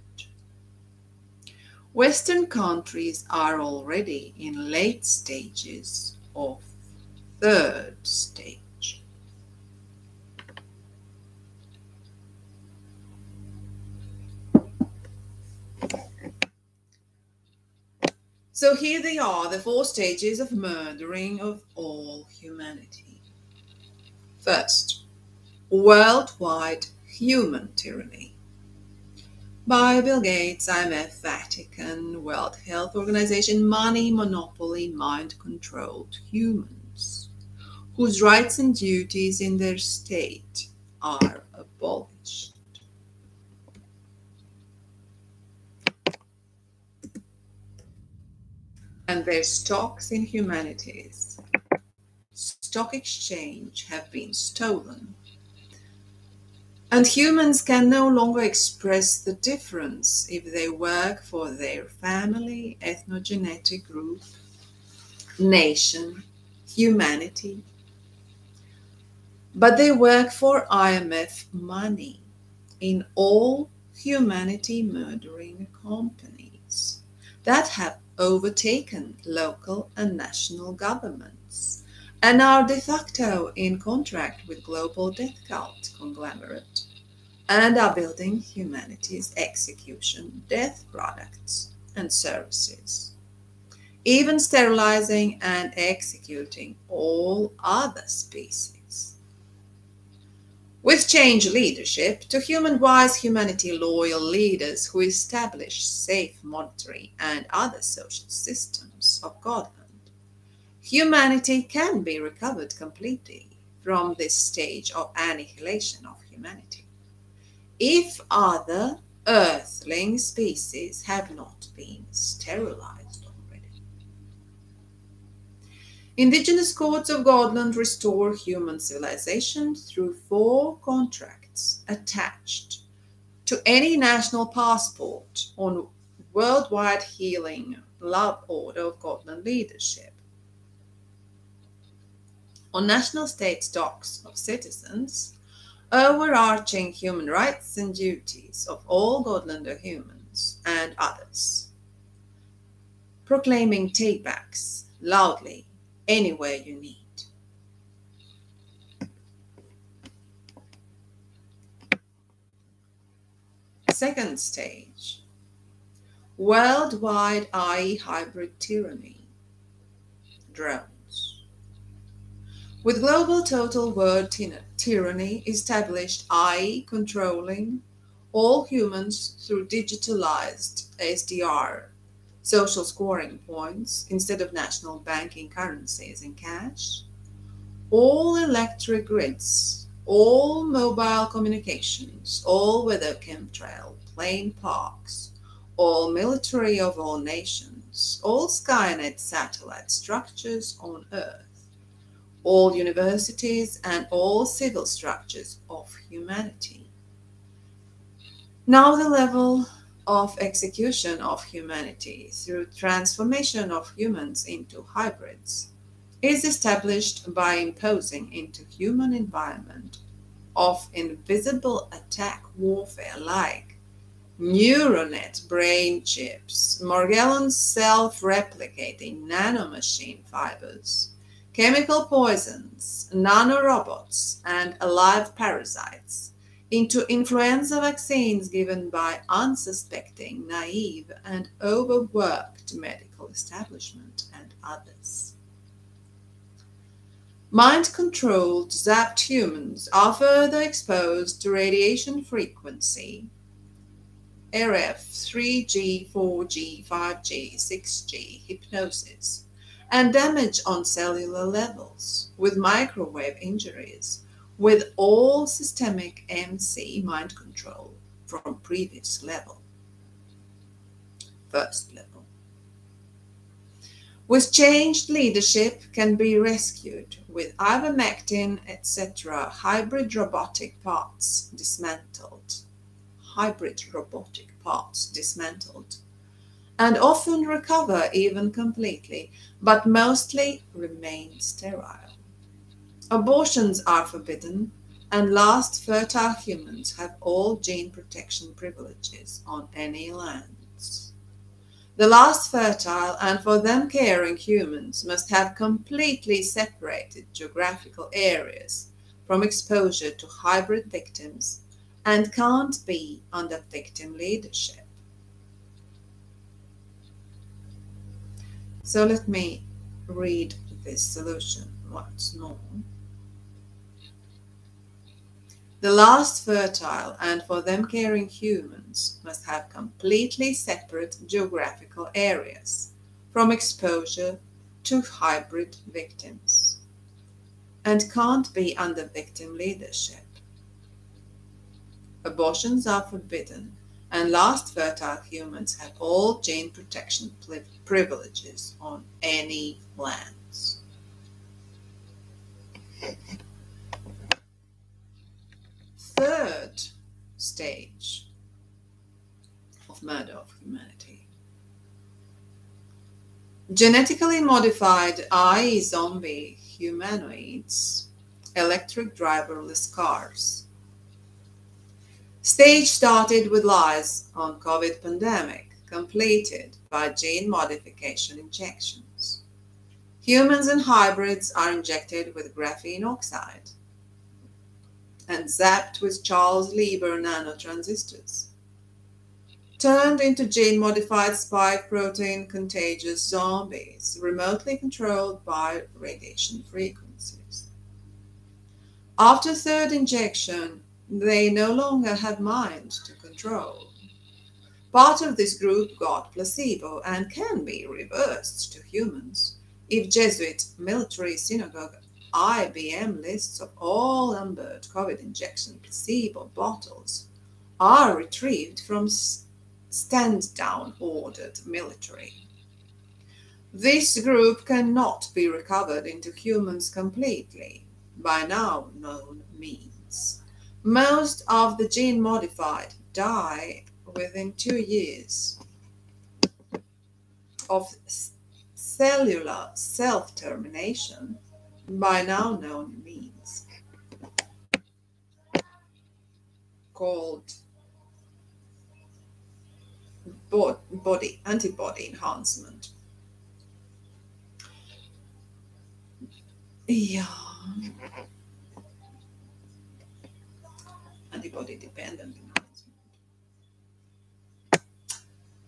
Western countries are already in late stages of 3rd stage. So here they are, the 4 stages of murdering of all humanity. First, worldwide human tyranny. By Bill Gates, IMF, Vatican, World Health Organization, money monopoly, mind-controlled humans, whose rights and duties in their state are abolished. And their stocks in humanity's stock exchange have been stolen. And humans can no longer express the difference if they work for their family, ethnogenetic group, nation, humanity. But they work for IMF money in all humanity murdering companies that have overtaken local and national governments and are de facto in contract with global death cult conglomerate and are building humanity's execution death products and services, even sterilizing and executing all other species. With change leadership to human-wise, humanity-loyal leaders who establish safe monetary and other social systems of Godland, humanity can be recovered completely from this stage of annihilation of humanity, if other earthling species have not been sterilized already. Indigenous courts of Godland restore human civilization through 4 contracts attached to any national passport on worldwide healing love order of Godland leadership. on national state stocks of citizens, overarching human rights and duties of all Godlander humans and others, proclaiming takebacks loudly anywhere you need. Second stage, worldwide AI hybrid tyranny, drones. With global total world tyranny established, AI controlling all humans through digitalized SDR, social scoring points, instead of national banking currencies and cash, all electric grids, all mobile communications, all weather chemtrail, plane parks, all military of all nations, all Skynet satellite structures on Earth, all universities and all civil structures of humanity. Now the level of execution of humanity through transformation of humans into hybrids is established by imposing into human environment of invisible attack warfare like neuronet brain chips, Morgellons self-replicating nanomachine fibers, chemical poisons, nanorobots, and alive parasites into influenza vaccines given by unsuspecting, naive, and overworked medical establishment and others. Mind-controlled, zapped humans are further exposed to radiation frequency, RF, 3G, 4G, 5G, 6G, hypnosis, and damage on cellular levels, with microwave injuries, with all systemic MC mind control from previous level, first level. With changed leadership can be rescued with ivermectin, etc. hybrid robotic parts dismantled, and often recover even completely, but mostly remain sterile. Abortions are forbidden, and last fertile humans have all gene protection privileges on any lands. The last fertile and for them caring humans must have completely separated geographical areas from exposure to hybrid victims and can't be under victim leadership. So let me read this solution once more. The last fertile and for them caring humans must have completely separate geographical areas from exposure to hybrid victims and can't be under victim leadership. Abortions are forbidden, and last fertile humans have all gene protection privileges on any lands. Third stage of murder of humanity. Genetically modified AI zombie humanoids, electric driverless cars. Stage started with lies on COVID pandemic, completed by gene modification injections. Humans and hybrids are injected with graphene oxide and zapped with Charles Lieber nanotransistors, turned into gene-modified spike protein contagious zombies, remotely controlled by radiation frequencies. After third injection, they no longer had mind to control. Part of this group got placebo and can be reversed to humans if Jesuit military synagogue IBM lists of all numbered COVID injection placebo bottles are retrieved from stand-down ordered military. This group cannot be recovered into humans completely by now known means. Most of the gene-modified die within 2 years of cellular self-termination, by now known means called antibody enhancement. Yeah. Antibody dependent enhancement.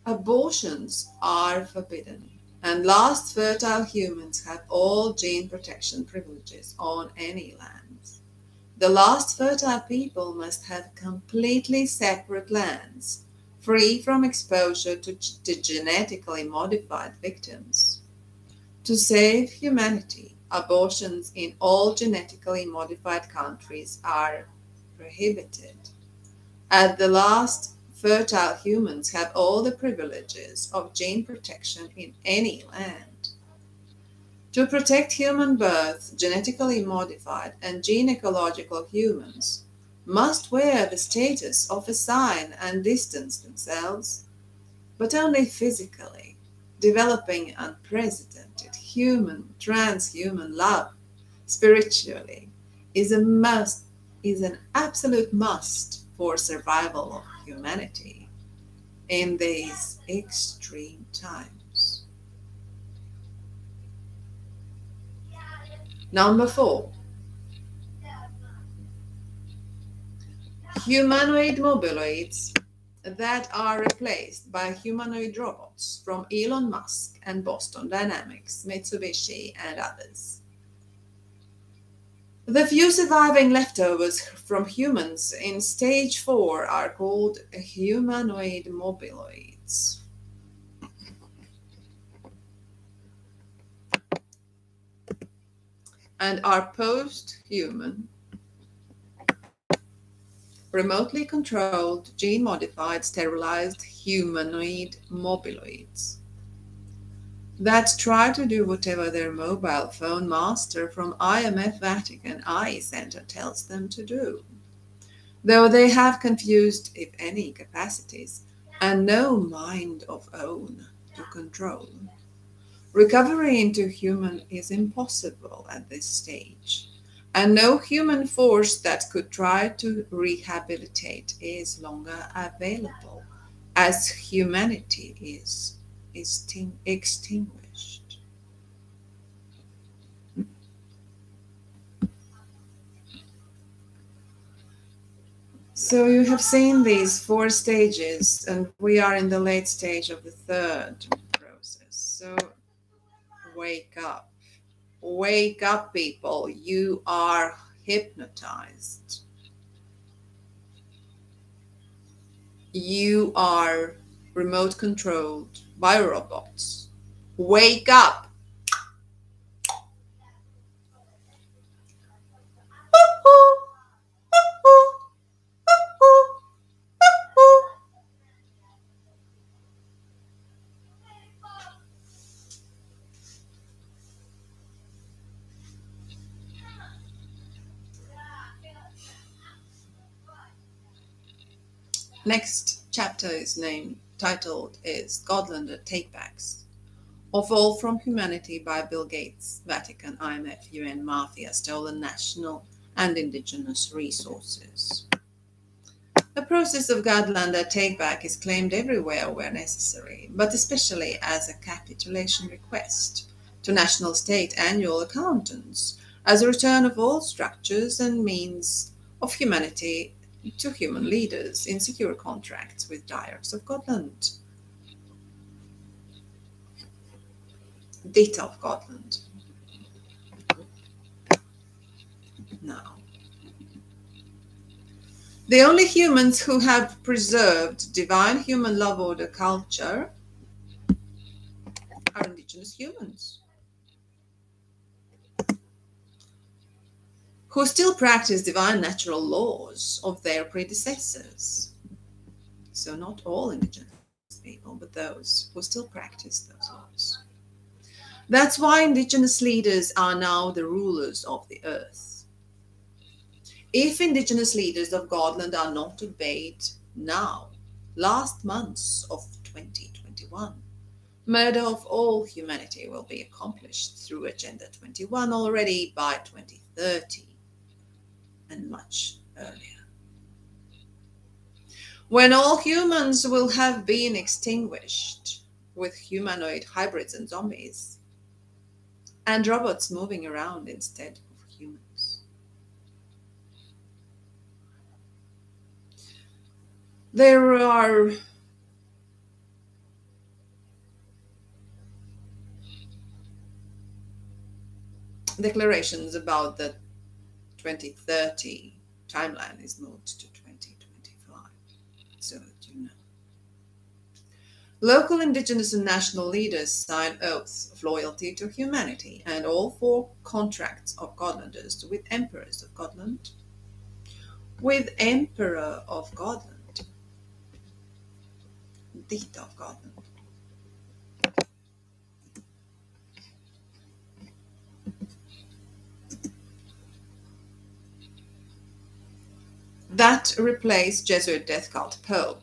Abortions are forbidden, and last fertile humans have all gene protection privileges on any lands. The last fertile people must have completely separate lands, free from exposure to genetically modified victims. To save humanity, abortions in all genetically modified countries are prohibited. And the last fertile humans have all the privileges of gene protection in any land. To protect human births, genetically modified and gene ecological humans must wear the status of a sign and distance themselves, but only physically, developing unprecedented transhuman love spiritually is an absolute must for survival of humanity in these extreme times. Number 4. Humanoid mobiloids that are replaced by humanoid robots from Elon Musk and Boston Dynamics, Mitsubishi, and others. The few surviving leftovers from humans in stage 4 are called humanoid mobiloids. And are post-human, remotely controlled, gene-modified, sterilized humanoid mobiloids that try to do whatever their mobile phone master from IMF Vatican Eye Center tells them to do, though they have confused, if any, capacities and no mind of own to control. Recovery into human is impossible at this stage, and no human force that could try to rehabilitate is longer available, as humanity is extinguished. So you have seen these 4 stages, and we are in the late stage of the 3rd process. So wake up. Wake up, people. You are hypnotized. You are remote controlled by robots. Wake up. Next chapter is titled is Godland Takebacks of All from Humanity by Bill Gates, Vatican, IMF, UN, Mafia, Stolen National and Indigenous Resources. The process of Godland takeback is claimed everywhere where necessary, but especially as a capitulation request to national state annual accountants as a return of all structures and means of humanity to human leaders in secure contracts with Dyers of Godland. Ditta of Godland. Now, the only humans who have preserved divine human love order culture are indigenous humans, who still practice divine natural laws of their predecessors. So not all indigenous people, but those who still practice those laws. That's why indigenous leaders are now the rulers of the earth. If indigenous leaders of Godland are not obeyed now, last months of 2021, Murder of all humanity will be accomplished through Agenda 21 already by 2030 and much earlier. When all humans will have been extinguished, with humanoid hybrids and zombies, and robots moving around instead of humans. There are declarations about the 2030 timeline is moved to 2025, so that you know. Local indigenous and national leaders sign oaths of loyalty to humanity and all 4 contracts of Godlanders with Emperors of Godland, with Emperor of Godland, Ditta of Godland. That replaced Jesuit death cult Pope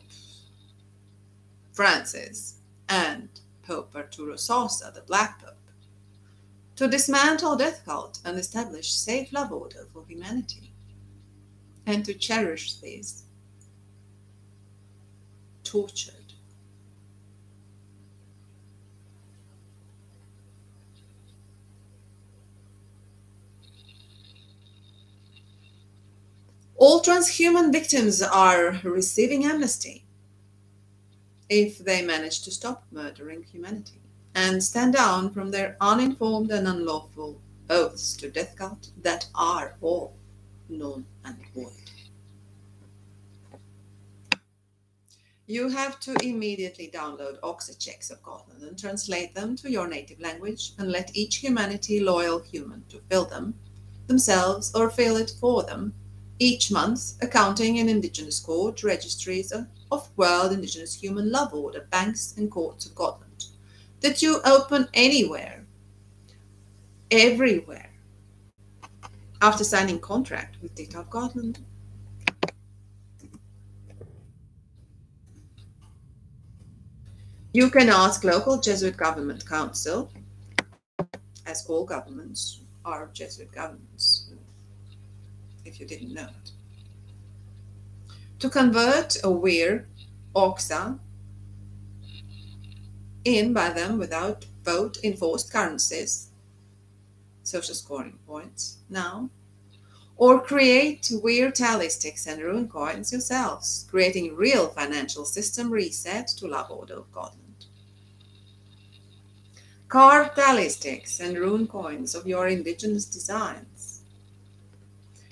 Francis and Pope Arturo Sosa, the Black Pope, to dismantle death cult and establish safe love order for humanity, and to cherish these tortured. All transhuman victims are receiving amnesty if they manage to stop murdering humanity and stand down from their uninformed and unlawful oaths to death cult that are all null and void. You have to immediately download Oxychecks of Godland and translate them to your native language, and let each humanity loyal human to fill them themselves or fill it for them each month, accounting in Indigenous court registries of World Indigenous Human Love Order banks and courts of Godland that you open anywhere, everywhere, after signing contract with Ditta of Godland. You can ask local Jesuit government council, as all governments are Jesuit governments, if you didn't know it, to convert a weir oxa in by them without vote enforced currencies, social scoring points now, or create weir tally sticks and rune coins yourselves, creating real financial system reset to Love Order of Godland. Carve tally sticks and rune coins of your indigenous designs.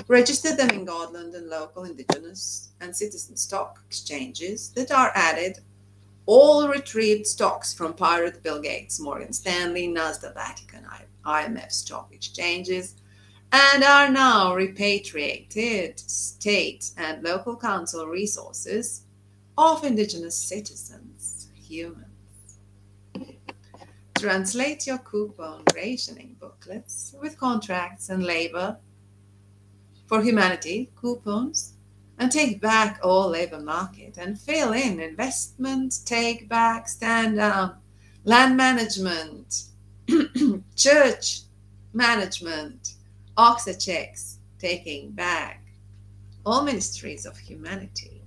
Register them in Godland and local indigenous and citizen stock exchanges that are added. All retrieved stocks from Pirate Bill Gates, Morgan Stanley, Nasdaq, Vatican, IMF stock exchanges, and are now repatriated state and local council resources of indigenous citizens, humans. Translate your coupon rationing booklets with contracts and labor for humanity coupons, and take back all labor market and fill in investment, take back, stand down, land management, church management, Oxychecks, taking back, all ministries of humanity.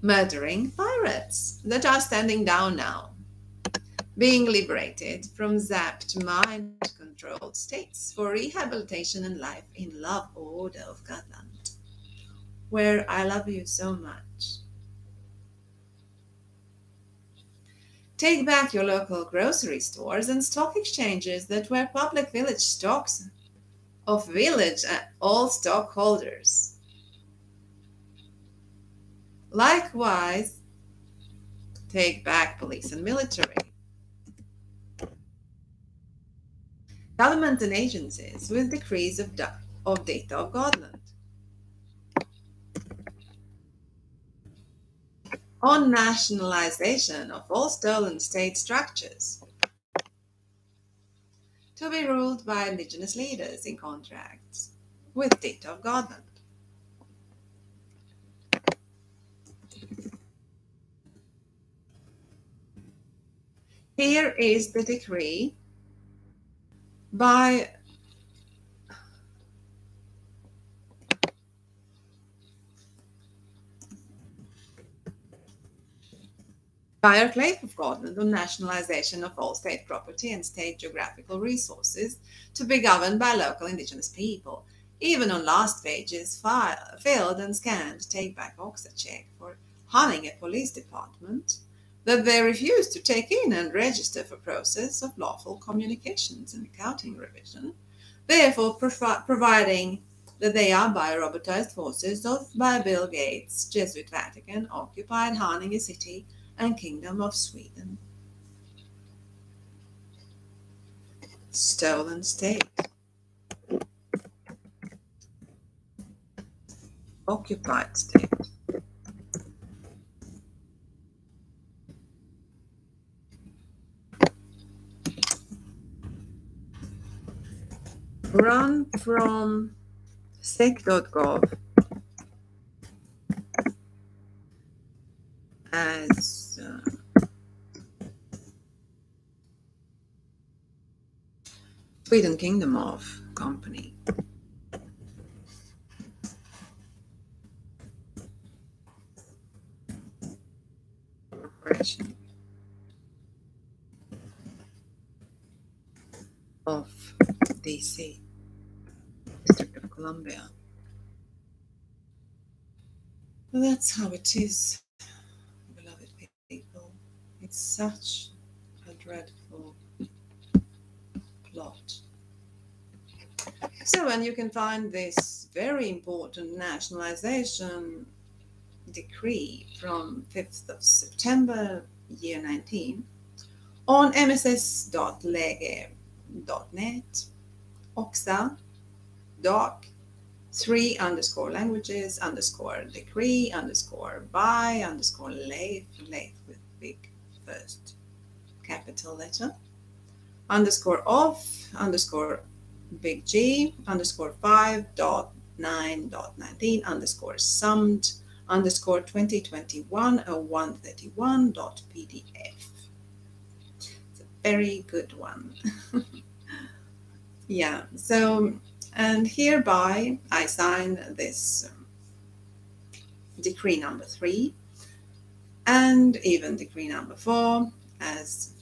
Murdering pirates that are standing down now, being liberated from zapped mind-controlled states for rehabilitation and life in Love Order of Godland, where I love you so much. Take back your local grocery stores and stock exchanges that were public village stocks of village and all stockholders. Likewise, take back police and military, government and agencies with decrees of Ditta of Godland on nationalization of all stolen state structures to be ruled by indigenous leaders in contracts with Ditta of Godland. Here is the decree by Clave of Godland on nationalization of all state property and state geographical resources to be governed by local indigenous people. Even on last pages, filled and scanned take-back boxer check for Haninge Police Department that they refused to take in and register for process of lawful communications and accounting revision, therefore providing that they are by robotized forces of by Bill Gates' Jesuit Vatican occupied Haninge City and Kingdom of Sweden. Stolen state. Occupied state. Run from sec.gov as Sweden Kingdom of Company. Corporation of DC, District of Columbia. Well, that's how it is, beloved people. It's such a dreadful plot. So, and you can find this very important nationalization decree from 5th of September, year 19, on mss.lege.net, oxa, doc, 3_languages_decree_by_Leif, Leif with big first capital letter, _of_big G, _5.9.19 _2021/0131.pdf. It's a very good one. Yeah, so, and hereby I sign this decree number 3 and even decree number 4 as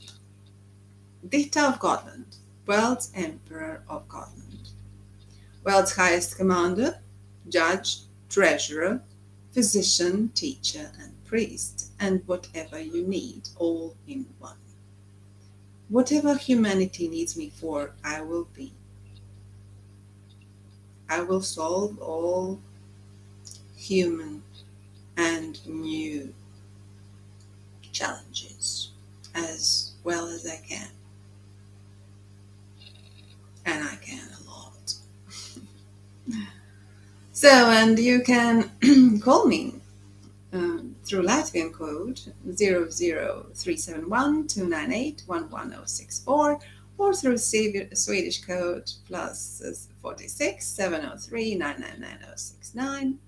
Ditta of Godland, world's Emperor of Godland, world's highest commander, judge, treasurer, physician, teacher, and priest, and whatever you need, all in one. Whatever humanity needs me for, I will be. I will solve all human and new challenges as well as I can. And I can a lot. So, and you can call me through Latvian code 00371-298-11064 or through Swedish code +46 703 999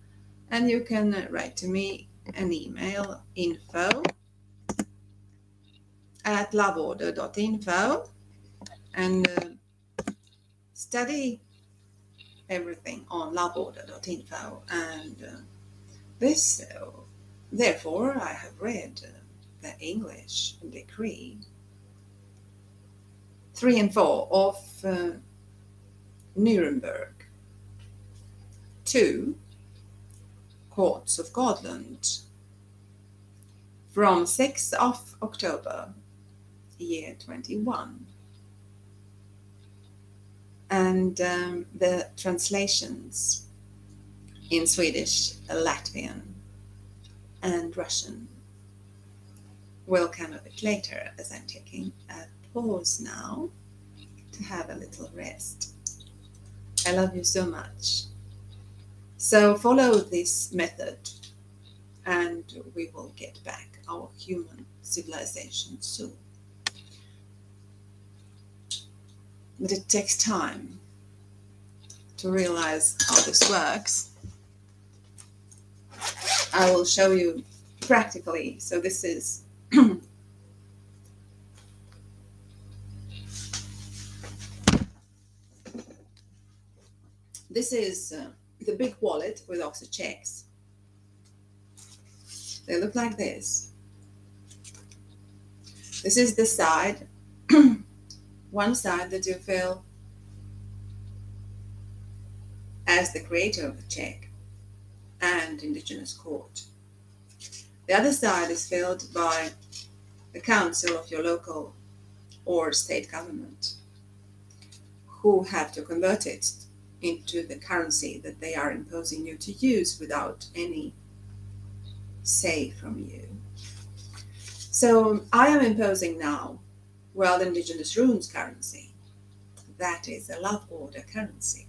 and you can write to me an email info@LoveOrder.info and study everything on LoveOrder.info and this. Therefore, I have read the English decree 3 and 4 of Nirenberg, 2 Courts of Godland from 6th of October, year 21. And the translations in Swedish, Latvian, and Russian will come a bit later as I'm taking a pause now to have a little rest. I love you so much. So follow this method and we will get back our human civilization soon. But it takes time to realize how this works. I will show you practically. So this is This is the big wallet with lots of checks. They look like this. This is the side, one side that you fill as the creator of the check and indigenous court. The other side is filled by the council of your local or state government, who have to convert it into the currency that they are imposing you to use without any say from you. So I am imposing now World Indigenous Runes currency. That is a love order currency.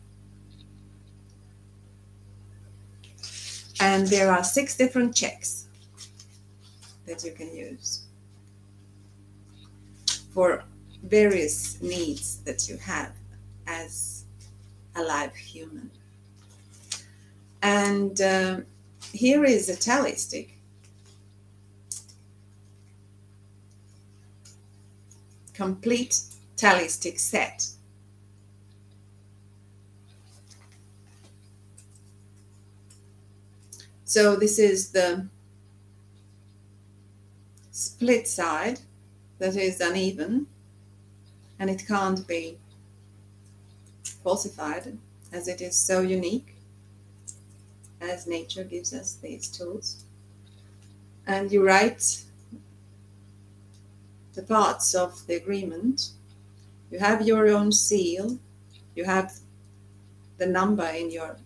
And there are 6 different checks that you can use for various needs that you have as a live human. And here is a tally stick. Complete tally stick set. So this is the split side that is uneven, and it can't be falsified as it is so unique, as nature gives us these tools. And you write the parts of the agreement. You have your own seal. You have the number in your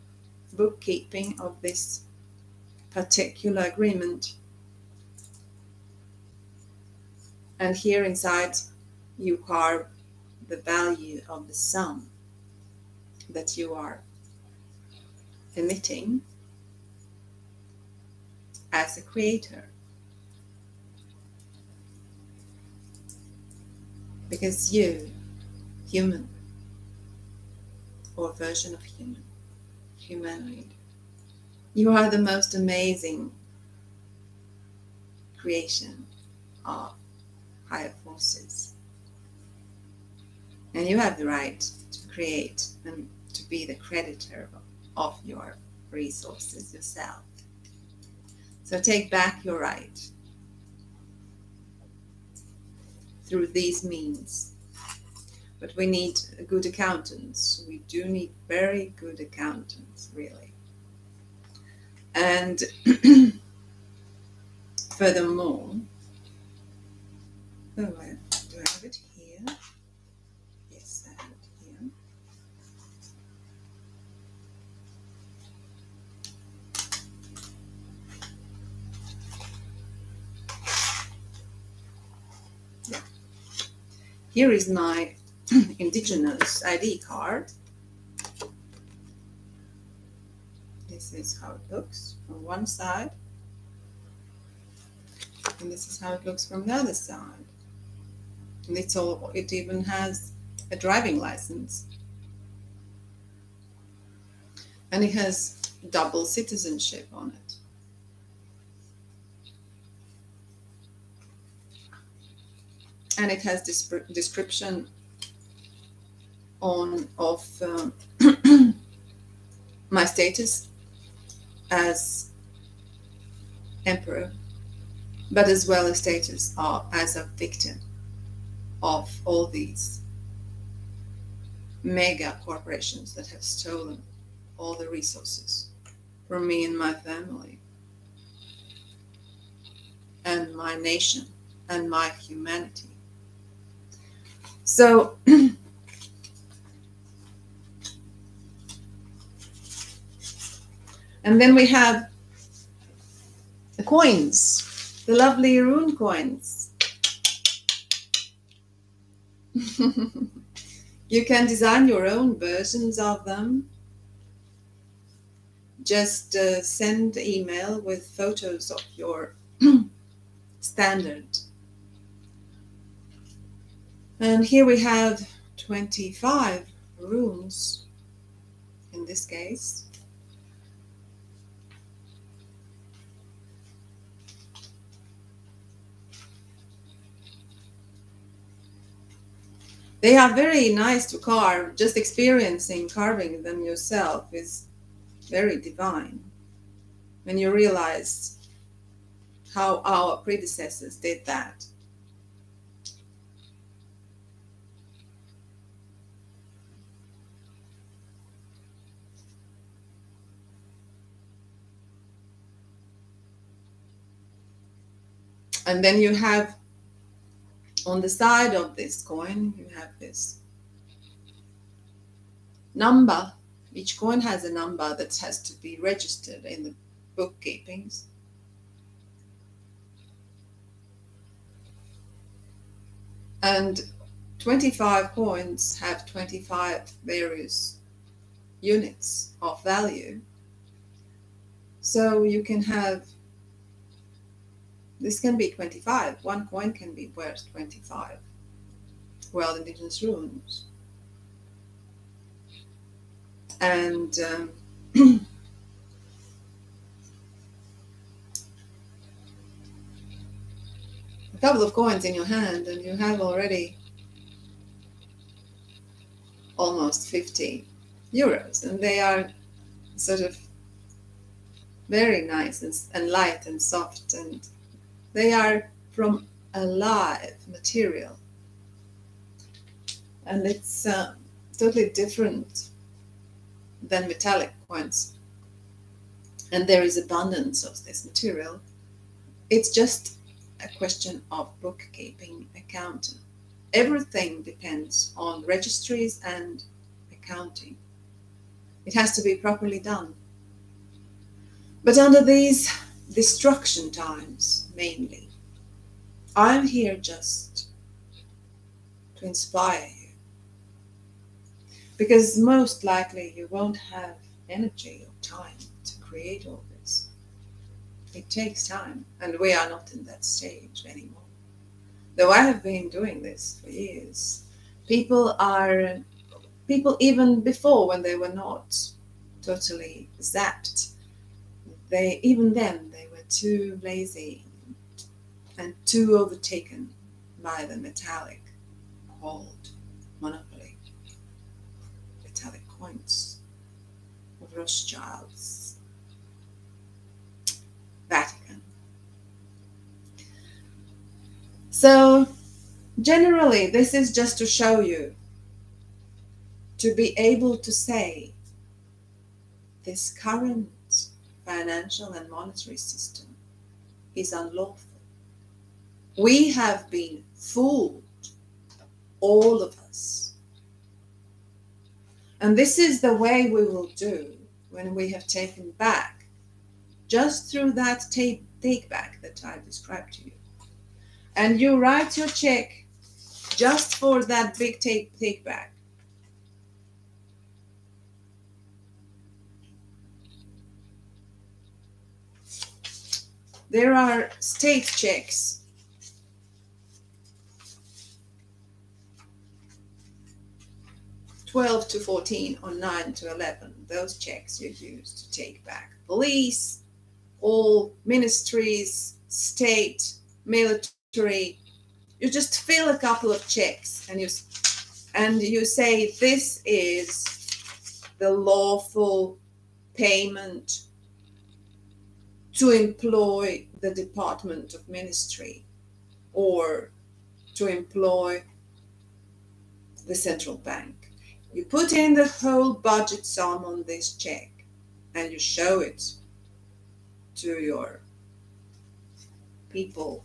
bookkeeping of this particular agreement. And here inside you carve the value of the sum that you are emitting as a creator. Because you, human, or version of human, humanoid, you are the most amazing creation of higher forces. And you have the right to create and to be the creditor of your resources yourself. So take back your right through these means. But we need good accountants. We do need very good accountants, really. And furthermore, do I have it here? Yes, I have it here. Yeah. Here is my indigenous ID card. This is how it looks from one side, and this is how it looks from the other side. And it even has a driving license, and it has double citizenship on it. And it has description of my status as emperor, but as well as status as a victim of all these mega corporations that have stolen all the resources from me and my family and my nation and my humanity. So and then we have the coins, the lovely rune coins. You can design your own versions of them. Just send email with photos of your standard. And here we have 25 runes in this case. They are very nice to carve. Just experiencing carving them yourself is very divine when you realize how our predecessors did that. And then you have on the side of this coin, you have this number. Each coin has a number that has to be registered in the bookkeepings. And 25 coins have 25 various units of value. So you can have, this can be 25. One coin can be worth 25 World Indigenous runes. And a couple of coins in your hand and you have already almost 50 euros, and they are sort of very nice and light and soft, and they are from a live material, and it's totally different than metallic coins, and there is abundance of this material. It's just a question of bookkeeping, accounting. Everything depends on registries and accounting. It has to be properly done. But under these destruction times, mainly, I'm here just to inspire you. Because most likely you won't have energy or time to create all this. It takes time, and we are not in that stage anymore. Though I have been doing this for years, people even before, when they were not totally zapped, even then they were too lazy and too overtaken by the metallic hold, monopoly, metallic coins of Rothschilds, Vatican. So generally, this is just to show you, to be able to say this current financial and monetary system is unlawful. We have been fooled, all of us. And this is the way we will do when we have taken back, just through that take back that I described to you. And you write your check just for that big take back. There are state checks. (12 to 14) or 9 to 11. Those checks you use to take back. Police, all ministries, state, military. You just fill a couple of checks and you say this is the lawful payment to employ the Department of Ministry or to employ the central bank. You put in the whole budget sum on this check and you show it to your people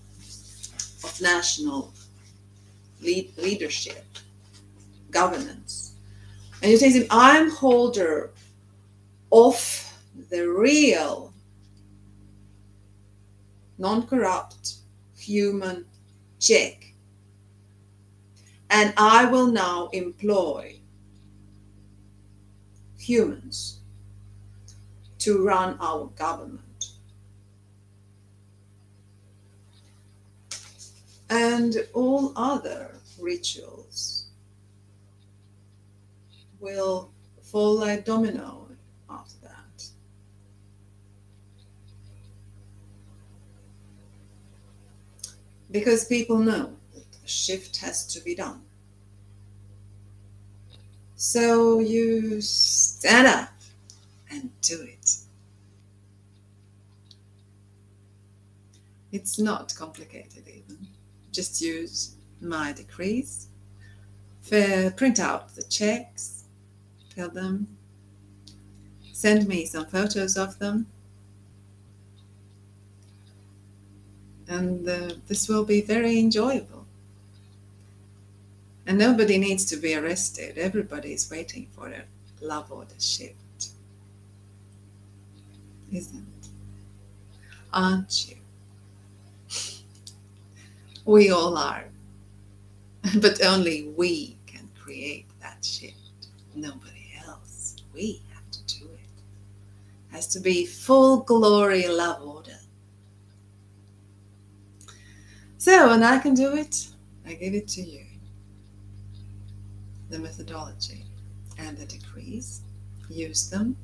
of national leadership, governance. And you say to them, I'm holder of the real non-corrupt human check, and I will now employ humans to run our government. And all other rituals will fall like domino after that. Because people know that a shift has to be done. So you stand up and do it. It's not complicated even. Just use my decrees, print out the checks, fill them, send me some photos of them, and this will be very enjoyable. And nobody needs to be arrested. Everybody is waiting for a love order shift. Isn't? Aren't you? We all are. But only we can create that shift. Nobody else. We have to do it. It has to be full glory love order. So when I can do it, I give it to you. The methodology and the decrees. Use them.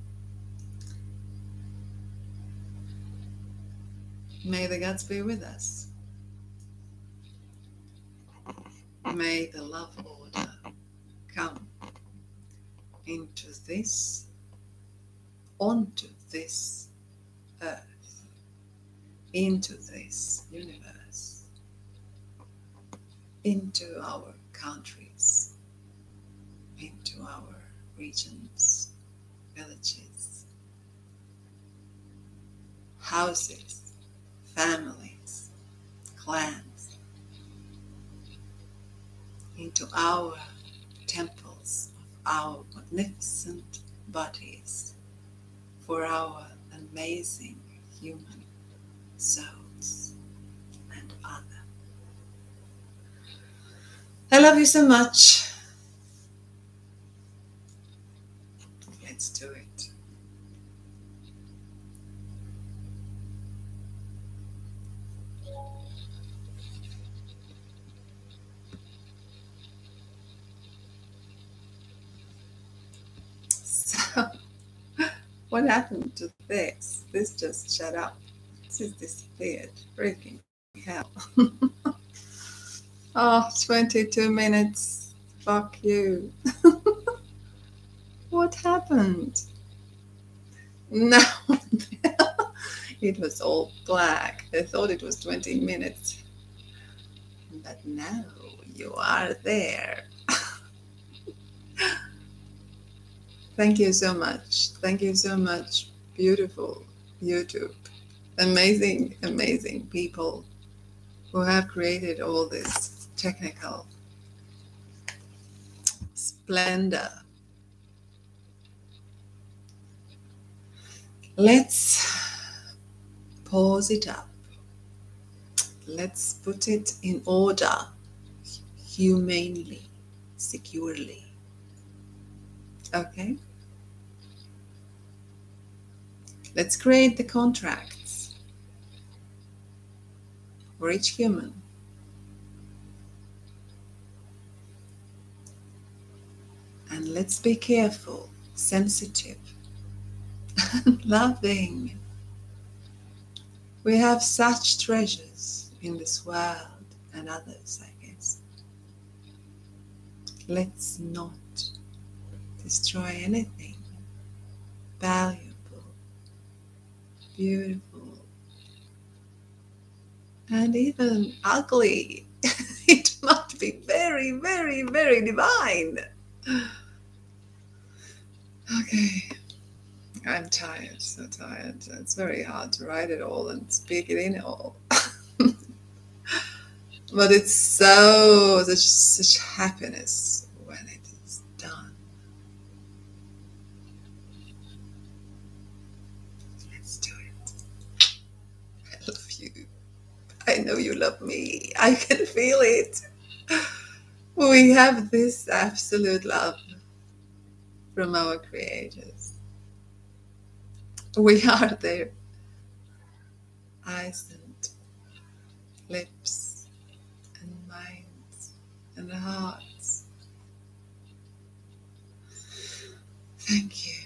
May the gods be with us. May the love order come into this, onto this earth, into this universe, into our countries, into our regions, villages, houses, families, clans, into our temples of our magnificent bodies for our amazing human souls and other. I love you so much. Let's do it. So, what happened to this? This just shut up. This has disappeared. Freaking hell. Oh, 22 minutes. Fuck you. What happened? No. It was all black. I thought it was 20 minutes. But now you are there. Thank you so much. Thank you so much. Beautiful YouTube. Amazing, amazing people who have created all this technical splendor. Let's pause it up. Let's put it in order, humanely, securely. Okay? Let's create the contracts for each human. And let's be careful, sensitive, loving. We have such treasures in this world and others, I guess. Let's not destroy anything valuable, beautiful, and even ugly. It might be very, very, very divine. Okay. I'm tired, so tired. It's very hard to write it all and speak it in all. But it's such happiness when it is done. Let's do it. I love you. I know you love me. I can feel it. We have this absolute love from our creators. We are their eyes and lips and minds and hearts. Thank you.